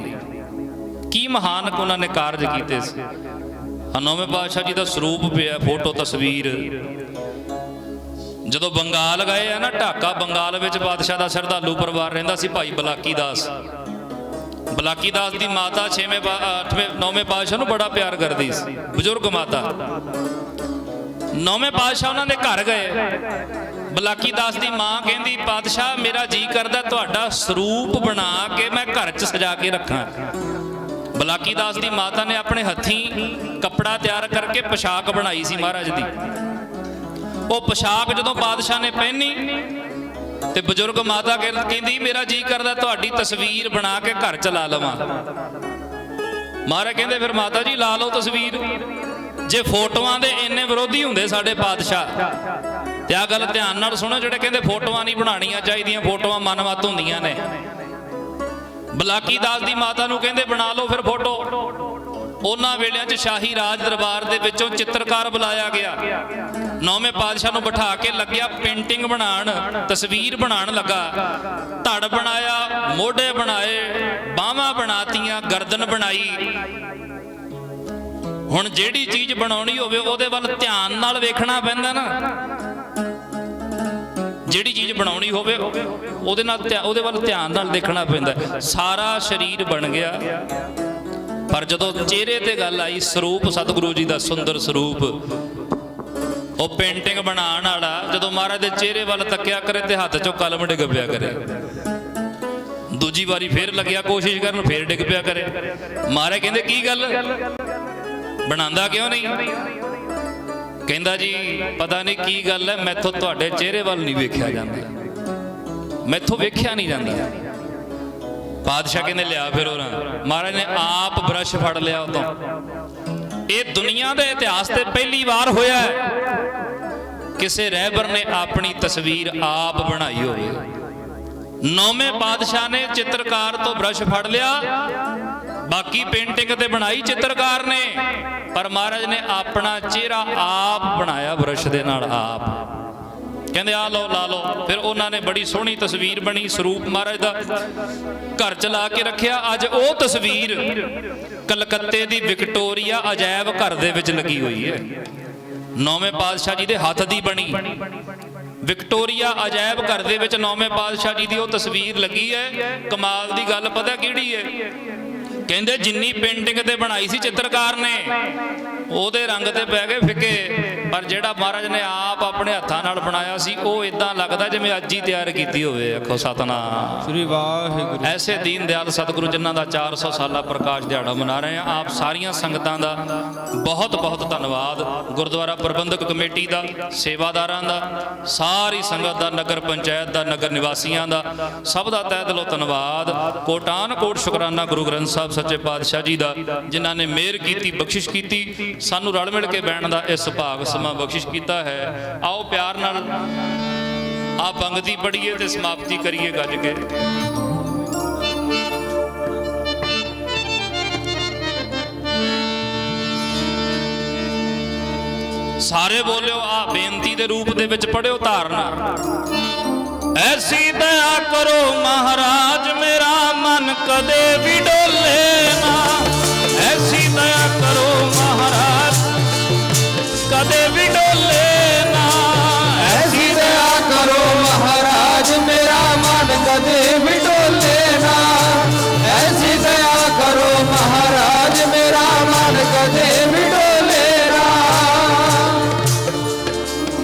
की महान उन्होंने कारज किए। नौवें पातशाह जी का स्वरूप पिया फोटो तस्वीर जदों बंगाल गए है ना ढाका बंगाल में पातशाह का श्रद्धालु परिवार रहिंदा सी भाई बलाकी दास। बलाकी दास की माता 6वें 8वें 9वें पातशाह नूं बड़ा प्यार करती सी बजुर्ग माता। 9वें पातशाह उन्होंने घर गए बलाकी दास की माँ कहती पातशाह मेरा जी करदा तुहाडा स्वरूप बना के मैं घर च सजा के रखा। बलाकी दास की माता ने अपने हथी कपड़ा तैयार करके पोशाक बनाई सी महाराज की। वो पोशाक जदों बादशाह ने पहनी तो बजुर्ग माता कहती मेरा जी करदा तुहाडी तस्वीर बना के घर च ला लवां। महाराज कहते फिर माता जी ला लो तस्वीर जे फोटोआं दे इन्ने विरोधी हुंदे साडे पातशाह ते आ गल ध्यान नाल सुणो जिहड़े कहंदे फोटोआं नहीं बनाणियां चाहीदियां फोटोआं मनमत हुंदियां ने। बलाकी दास की माता नूं कहंदे बना लो फिर फोटो। उन्हां वेलियां च शाही राज दरबार दे विचों चित्रकार बुलाया गया। नौवें पातशाह नूं बिठा के लग्या पेंटिंग बनाण तस्वीर बनाण लगा। धड़ बनाया मोढे बनाए बाहां बनातियां गर्दन बनाई। हुण जिहड़ी चीज बनाउणी होवे उहदे वल ध्यान नाल वेखना पैंदा ना। जिहड़ी चीज बनाउणी होवे उहदे वल ध्यान नाल देखना पैंदा। सारा शरीर बन गया पर जदों चेहरे ते गल आई स्वरूप सतगुरु जी दा सुंदर स्वरूप वो पेंटिंग बनाण वाला जदों महाराज दे चेहरे वल तक्या करे ते हत्थ चों कलम डिग पिया करे। दूजी वारी फिर लग्या कोशिश करन फिर डिग पिया करे। महाराज कहंदे की गल बनांदा क्यों नहीं? कहंदा जी पता नहीं की गल है मैथों तुहाडे चेहरे वल नहीं वेख्या जांदा मैथों वेख्या नहीं जांदा। पातशाह कहंदे लिया फिर महाराज ने आप ब्रश फड़ लिया उतों। ये दुनिया के इतिहास से पहली बार होया है किसी रहबर ने अपनी तस्वीर आप बनाई होवे। नौवें पातशाह ने चित्रकार तो ब्रश फड़ लिया बाकी पेंटिंग ते बनाई चित्रकार ने पर महाराज ने अपना चेहरा आप बनाया ब्रश दे नाल आप। कहंदे आ लो ला लो। फिर उन्होंने बड़ी सोहनी तस्वीर बनी स्वरूप महाराज दा घर च ला के रखिया। अज वो तस्वीर कलकत्ते दी विक्टोरिया अजायब घर दे विच लगी हुई है। नौवें पातशाह जी दे हाथ दी बनी विक्टोरिया अजायब घर दे विच नौवें पातशाह जी दी वो तस्वीर लगी है। कमाल दी गल पता किहड़ी है? कहंदे जिन्नी पेंटिंग ते बनाई सी चित्रकार ने ओहदे रंग ते पै गए फिके पर जिहड़ा महाराज ने आप अपने हत्थां नाल बनाया सी ओह इदां लगदा जिवें अज ही तैयार कीती होवे। आखो सतनाम श्री वाहिगुरू। ऐसे दीन दयाल सतगुरु जिन्हां दा 400 साला प्रकाश दिहाड़ा मना रहे हैं। आप सारियां संगतां दा बहुत बहुत धन्नवाद। गुरुद्वारा प्रबंधक कमेटी दा सेवादारां दा सारी संगत दा नगर पंचायत दा नगर निवासियां दा सब दा तहे दिलों धन्नवाद। कोटान कोट शुकराना गुरु ग्रंथ साहब सच्चे पातशाह जी दा जिन्हां ने मेहर कीती बख्शिश कीती सानू रल मिल के बहन दा इस भाग समा बख्शिश कीता है। आओ प्यार नाल आ पंक्ति पढ़िए ते समाप्ति करिए गज के। ਸਾਰੇ ਬੋਲਿਓ ਆ ਬੇਨਤੀ ਦੇ ਰੂਪ ਦੇ ਵਿੱਚ ਪੜਿਓ ਧਾਰਨਾ। ਐਸੀ ਦਇਆ ਕਰੋ ਮਹਾਰਾਜ ਮੇਰਾ ਮਨ ਕਦੇ ਵੀ ਡੋਲੇ ਨਾ। ਐਸੀ ਦਇਆ ਕਰੋ ਮਹਾਰਾਜ ਕਦੇ ਵੀ ਡੋਲੇ ਨਾ। ਐਸੀ ਦਇਆ ਕਰੋ ਮਹਾਰਾਜ ਮੇਰਾ ਮਨ ਕਦੇ ਵੀ ਡੋਲੇ ਨਾ। ਐਸੀ ਦਇਆ ਕਰੋ ਮਹਾਰਾਜ ਮੇਰਾ ਮਨ ਕਦੇ ਵੀ ਡੋਲੇ ਨਾ।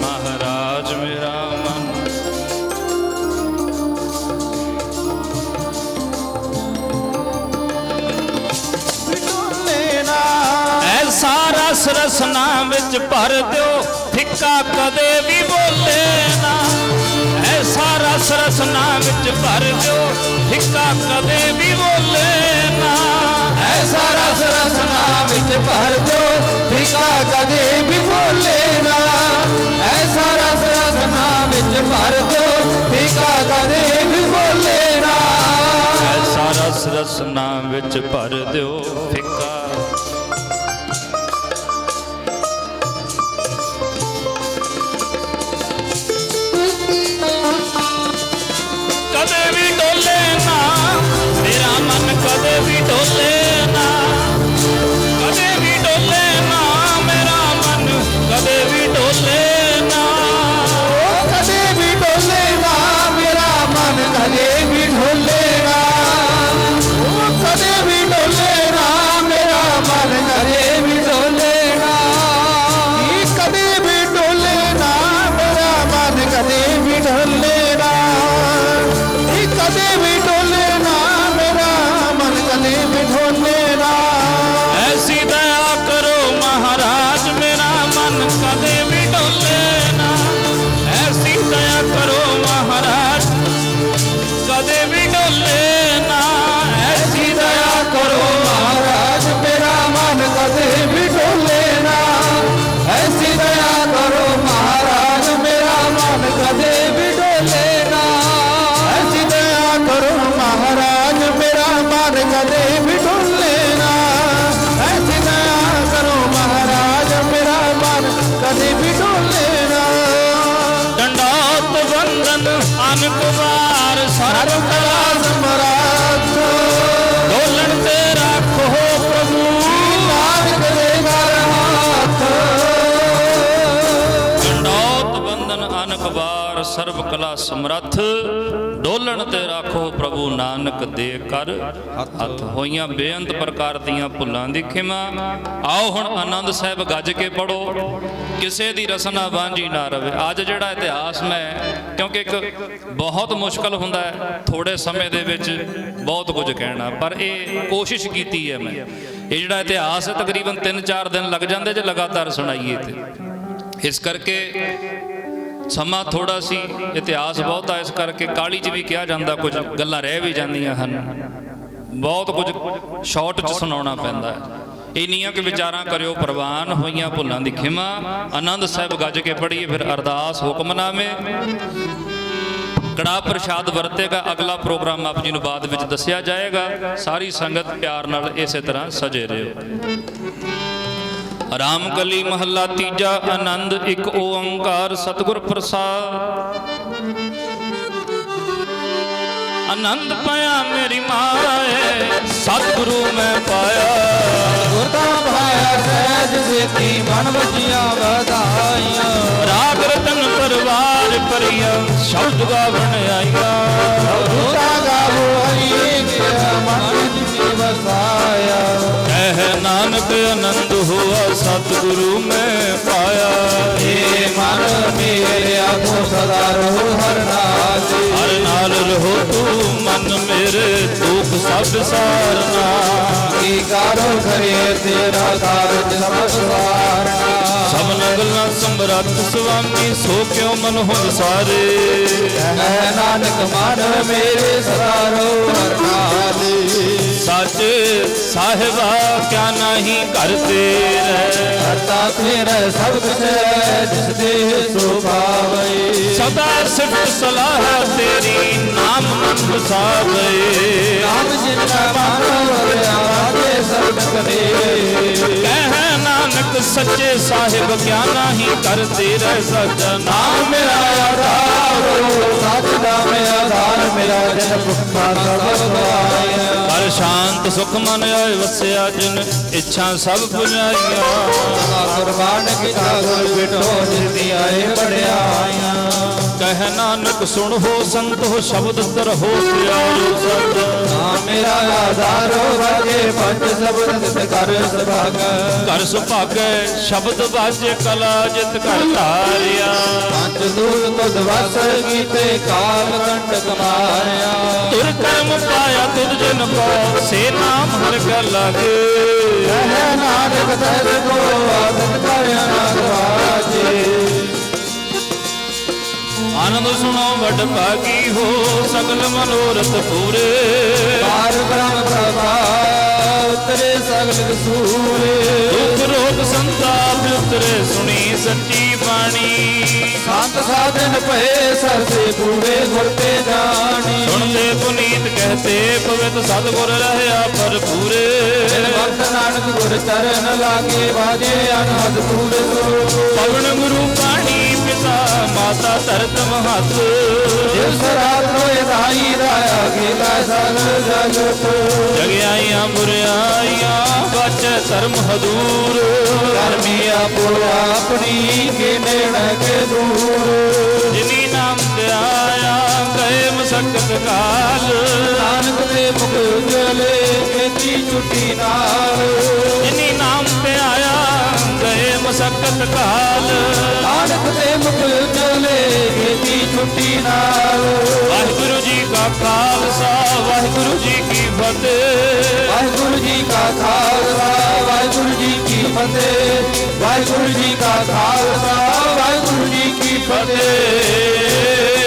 ਮਹਾਰਾਜ ਮੇਰਾ ਮਨ ਡੋਲੇ ਨਾ। ਐਸਾ ਰਸ ਰਸਨਾ ਵਿੱਚ ਭਰ ਦਿਓ ਫਿੱਕਾ ਕਦੇ ਵੀ ਬੋਲੇ ਨਾ। ਐਸਾ ਰਸ ਰਸਨਾ ਵਿੱਚ ਭਰ ਦਿਓ ਫਿੱਕਾ ਕਦੇ ਵੀ ਬੋਲੇ ਨਾ। ਐਸਾ ਰਸ ਰਸਨਾ ਵਿੱਚ ਭਰ ਦਿਓ ਫਿੱਕਾ ਕਦੇ ਵੀ ਬੋਲੇ ਨਾ। ਐਸਾ ਰਸ ਰਸਨਾ ਵਿੱਚ ਭਰ ਦਿਓ ਫਿੱਕਾ ਕਦੇ ਵੀ ਬੋਲੇ ਨਾ। ਐਸਾ ਰਸ ਰਸਨਾ ਵਿੱਚ ਭਰ ਦਿਓ ਫਿੱਕਾ ਕਦੇ ਵੀ ਡੋਲੇ ਨਾ। ਮੇਰਾ ਮਨ ਕਦੇ ਵੀ ਡੋਲੇ ਨਾ। ਕਦੇ ਵੀ ਡੋਲੇ ਨਾ। ਮੇਰਾ ਮਨ ਕਦੇ ਵੀ ਡੋਲੇ ਨਾ। ਕਦੇ ਵੀ ਡੋਲੇ ਨਾ। ਮੇਰਾ ਮਨ ਕਦੇ ਵੀ ਡੋਲੇ ਨਾ। ਕਦੇ ਵੀ ਡੋਲੇ ਨਾ। ਮੇਰਾ ਮਨ ਕਦੇ ਵੀ ਡੋਲੇ ਨਾ। ਕਦੇ ਵੀ ਡੋਲੇ ਨਾ। ਮੇਰਾ ਮਨ ਕਦੇ ਵੀ ਡੋਲੇ ਨਾ। ਕਦੇ ਵੀ ਡੋਲੇ ਨਾ। ਮੇਰਾ ਮਨ ਕਦੇ ਵੀ ਡੋਲੇ ਨਾ। ਐਸੀ ਦਇਆ ਕਰੋ ਮਹਾਰਾਜ ਮੇਰਾ ਮਨ ਕਦੇ ਵੀ ਡੋਲੇ ਨਾ। ਐਸੀ ਦਇਆ ਕਰੋ ਮਹਾਰਾਜ ਕਦੇ ਵੀ ਡੋਲੇ ਨਾ। ਐਸੀ ਦਇਆ ਕਰੋ ਮਹਾਰਾਜ ਮੇਰਾ ਮਨ ਕਦੇ ਵੀ ਡੋਲੇ ਨਾ। ਐਸੀ ਦਇਆ ਕਰੋ ਮਹਾਰਾਜ ਮੇਰਾ ਮਨ ਕਦੇ ਵੀ ਡੋਲੇ ਨਾ। ਐਸੀ ਦਇਆ ਕਰੋ ਮਹਾਰਾਜ ਮੇਰਾ ਮਨ ਕਦੇ ਵੀ ਡੋਲੇ ਨਾ। ਐਸੀ ਦਇਆ ਕਰੋ ਮਹਾਰਾਜ ਮੇਰਾ ਮਨ ਕਦੇ ਵੀ ਡੋਲੇ ਨਾ। ਡੰਡੋਤ ਬੰਦਨ ਅਨਕ ਵਾਰ ਸਰਬ ਕਲਾ ਸਮਰਾਤ ਡੋਲਣ ਤੇ ਰੱਖੋ ਪ੍ਰਭੂ ਨਾਨਕ ਦੇ ਘਰ ਹੱਥ। ਡੰਡੋਤ ਬੰਦਨ ਅਨਕ ਵਾਰ ਸਰਬ ਕਲਾ ਸਮਰੱਥ ਡੋਲਣ ਤੇ ਰੱਖੋ ਪ੍ਰਭੂ ਨਾਨਕ ਦੇ ਕਰ ਹੱਥ। ਹੋਈਆਂ ਬੇਅੰਤ ਪ੍ਰਕਾਰ ਦੀਆਂ ਭੁੱਲਾਂ ਦੀ ਖਿਮਾ। ਆਓ ਹੁਣ ਆਨੰਦ ਸਾਹਿਬ ਗੱਜ ਕੇ ਪੜੋ ਕਿਸੇ ਦੀ ਰਸਨਾ ਵਾਂਝੀ ਨਾ ਰਵੇ। ਅੱਜ ਜਿਹੜਾ ਇਤਿਹਾਸ ਮੈਂ ਕਿਉਂਕਿ ਇੱਕ ਬਹੁਤ ਮੁਸ਼ਕਲ ਹੁੰਦਾ ਹੈ ਥੋੜੇ ਸਮੇਂ ਦੇ ਵਿੱਚ ਬਹੁਤ ਕੁਝ ਕਹਿਣਾ, ਪਰ ਇਹ ਕੋਸ਼ਿਸ਼ ਕੀਤੀ ਹੈ ਮੈਂ। ਇਹ ਜਿਹੜਾ ਇਤਿਹਾਸ ਹੈ ਤਕਰੀਬਨ 3-4 ਦਿਨ ਲੱਗ ਜਾਂਦੇ ਜੇ ਲਗਾਤਾਰ ਸੁਣਾਈਏ ਤੇ। ਇਸ ਕਰਕੇ ਸਮਾਂ ਥੋੜਾ ਸੀ, ਇਤਿਹਾਸ ਬਹੁਤਾ, ਇਸ ਕਰਕੇ ਕਾਹਲੀ 'ਚ ਵੀ ਕਿਹਾ ਜਾਂਦਾ, ਕੁਝ ਗੱਲਾਂ ਰਹਿ ਵੀ ਜਾਂਦੀਆਂ ਹਨ, ਬਹੁਤ ਕੁਝ ਸ਼ਾਰਟ 'ਚ ਸੁਣਾਉਣਾ ਪੈਂਦਾ ਹੈ। ਇੰਨੀਆਂ ਕਿ ਵਿਚਾਰਾਂ ਕਰਿਓ ਪ੍ਰਵਾਨ, ਹੋਈਆਂ ਭੁੱਲਾਂ ਦੀ ਖਿਮਾ। ਆਨੰਦ ਸਾਹਿਬ ਗੱਜ ਕੇ ਪੜ੍ਹੀਏ, ਫਿਰ ਅਰਦਾਸ ਹੁਕਮਨਾਮੇ ਕੜਾ ਪ੍ਰਸ਼ਾਦ ਵਰਤੇਗਾ। ਅਗਲਾ ਪ੍ਰੋਗਰਾਮ ਆਪ ਜੀ ਨੂੰ ਬਾਅਦ ਵਿੱਚ ਦੱਸਿਆ ਜਾਏਗਾ। ਸਾਰੀ ਸੰਗਤ ਪਿਆਰ ਨਾਲ ਇਸੇ ਤਰ੍ਹਾਂ ਸਜੇ ਰਹੋ। ਰਾਮ ਕਲੀ ਮਹੱਲਾ ਤੀਜਾ। ਆਨੰਦ ਇੱਕ ਓੰਕਾਰ ਸਤਿਗੁਰ ਪ੍ਰਸਾਦ। ਆਨੰਦ ਪਾਇਆ ਮੇਰੀ ਮਾਏ ਸਤਿਗੁਰੂ ਮੈਂ ਪਾਇਆ। ਗੁਰਦਾ ਭਾਇਆ ਸਹਿਜ ਸੇਤੀ ਮਨ ਵਜੀਆਂ ਵਧਾਈਆਂ। ਰਾਗ ਰਤਨ ਪਰਵਾਰ ਭਰੀਆ ਸ਼ਬਦ ਗਾਵਣ ਆਈਆ। ਗੁਰਦਾ ਗਾਵੋ ਹਰੀ ਕੇ ਮਨ ਜਿ ਵਸਾਇਆ। ਕਹਿ ਨਾਨਕ ਆਨੰਦ ਹੋਆ ਸਤਿਗੁਰੂ ਮੈਂ ਪਾਇਆ। ਏ ਮਨ ਮੇਰੇ ਆਖੋ ਸਦਾ ਰਹੋ ਹਰ ਨਾਲ। ਹਰ ਨਾਲ ਰਹੋ ਤੂੰ ਮਨ ਮੇਰੇ ਦੁਖ ਸਭ ਸਾਰਨਾ। ਕੀ ਕਾਰੋ ਕਰੇ ਤੇਰਾ ਕਾਰਜ ਸਭ ਸਵਾਰਨਾ। ਸਭਨਾ ਗੱਲਾਂ ਸਮਰੱਥ ਸੁਆਮੀ ਸੋ ਕਿਉ ਮਨ ਹੁਣ ਸਾਰੇ। ਕਹਿ ਨਾਨਕ ਮਨ ਮੇਰੇ ਸਦਾ ਰਹੋ ਹਰ ਨਾਲ। ਸੱਚ ਸਾਹਿਬਾ ਕਿਆ ਨਹੀਂ ਘਰ ਤੇਰੇ। ਕਰਤਾ ਤੇਰਾ ਸਭ ਕੁਛ ਹੈ ਜਿਸ ਦੇ ਸੋ ਭਾਵੇ। ਸਦਾ ਸਿਫਤ ਸਲਾਹ ਤੇਰੀ ਨਾਮ ਮਨ ਵਸਾਵੇ। ਨਾਮ ਜਿਨ੍ਹਾਂ ਮਨ ਵਰਿਆ ਤੇ ਸਬਦ ਕਰੇ। ਕਹਿ ਨਾਨਕ सच्चे साहिब क्या नाही करते रह सच्चा ਨਾਮ ਮੇਰਾ ਆਧਾਰ ਸੱਚ ਦਾ ਮੈਂ ਆਧਾਰ ਮੇਰਾ ਜਨ ਭੁੱਖਾ ਸਭ ਗਵਾਇਆ ਹਰ ਸ਼ਾਂਤ ਸੁਖ ਮਨ ਆਏ ਵਸਿਆ ਜਿਨ ਇੱਛਾ ਸਭ ਪੁਜਾਈਆਂ ਕੁਰਬਾਨ ਕੀਤਾ ਗੁਰ ਬਿਟੋ ਜਿਤਨੀ ਆਏ ਬੜਿਆਈਆਂ ਕਹਿ ਨਾਨਕ ਸੁਣ ਹੋ ਸੰਤ ਹੋ ਸ਼ਬਦ ਤਰਹੁ ਸਿਆਰੋ ਸਤ ਨਾਮ ਮੇਰਾ ਆਧਾਰ ਵਾਜੇ ਪੰਜ ਸ਼ਬਦ ਤਿਤ ਕਰ ਸੁਭਾਗਾ ਘਰ ਸੁਭਾਗੈ ਸ਼ਬਦ ਵਾਜੇ ਕਲਾ ਜਿਤ ਘਰ ਧਾਰਿਆ ਪੰਜ ਦੂਤ ਤੁਧ ਵਸ ਕੀਤੇ ਕਾਲ ਕੰਟਕ ਮਾਰਿਆ ਤੁਰ ਕਰਮ ਪਾਇਆ ਤੁਧ ਜਨ ਕੋ ਸੇ ਨਾਮ ਹਰ ਕੈ ਲਾਗੇ ਰਹਿ ਨਾਨਕ ਤਜ ਕੋ ਆਦਤ ਕਰਿਆ ਨਾ ਗਵਾਜੇ ਆਨੰਦ ਸੁਣੋ ਵੱਡ ਭਾਗੀ ਹੋ ਸਗਲ ਮਨੋਰਥ ਪੂਰੇ ਪਾਰ ਬ੍ਰਹਮ ਪ੍ਰਭਾ ਉਤਰੇ ਸਗਲ ਕਸੂਰੇ ਦੁਖ ਰੋਗ ਸੰਤਾਪ ਉਤਰੇ ਸੁਣੀ ਸੱਚੀ ਬਾਣੀ ਸੰਤ ਸਾਧਨ ਭਏ ਸਰਸੇ ਪੂਰੇ ਗੁਰ ਤੇ ਜਾਣੀ ਸੁਣਦੇ ਪੁਨੀਤ ਕਹਤੇ ਪਵਿੱਤ ਸਤਿਗੁਰ ਰਹਿਆ ਭਰਪੂਰੇ ਜਿਨ ਭਗਤ ਨਾਨਕ ਗੁਰ ਚਰਨ ਲਾਗੇ ਬਾਜੇ ਅਨਹਦ ਪੂਰੇ ਪਵਨ ਗੁਰੂ ਪਾਣੀ ਪਿਤਾ ਮਾਤਾ ਧਰਤ ਮਹਤ ਜਿਸ ਰਾਤ ਹੋਏ ਧਾਈ ਰਾਇਆ ਗੇਲਾ ਸਗਲ ਜਗਤ ਜਗਿਆਈਆਂ ਬੁਰਿਆਈਆਂ ਬਚੈ ਧਰਮ ਹਦੂਰ ਕਰਮੀ ਆਪੋ ਆਪਣੀ ਕੇ ਨੇੜ ਕੇ ਦੂਰ ਜਿਨੀ ਨਾਮ ਤੇ ਆਇਆ ਗਏ ਮਸਕਤ ਕਾਲ ਨਾਨਕ ਦੇ ਮੁਖ ਉਜਲੇ ਕੀਤੀ ਛੁੱਟੀ ਨਾਲ ਜਿਨੀ ਨਾਮ ਤੇ ਆਇਆ ਗਏ ਮਸਕਤ ਕਾਲ ਨਾਨਕ ਦੇ ਮੁਖ ਉਜਲੇ ਕੀਤੀ ਛੁੱਟੀ ਨਾਲ ਵਾਹਿਗੁਰੂ ਜੀ ਕਾ ਖਾਲਸਾ ਵਾਹਿਗੁਰੂ ਜੀ ਕੀ ਫਤਿਹ ਵਾਹਿਗੁਰੂ ਜੀ ਕਾ ਖਾਲਸਾ ਵਾਹਿਗੁਰੂ ਜੀ ਕੀ ਫਤਿਹ ਵਾਹਿਗੁਰੂ ਜੀ ਕਾ ਖਾਲਸਾ ਵਾਹਿਗੁਰੂ ਜੀ ਕੀ ਫਤਿਹ ਫਤਿਹ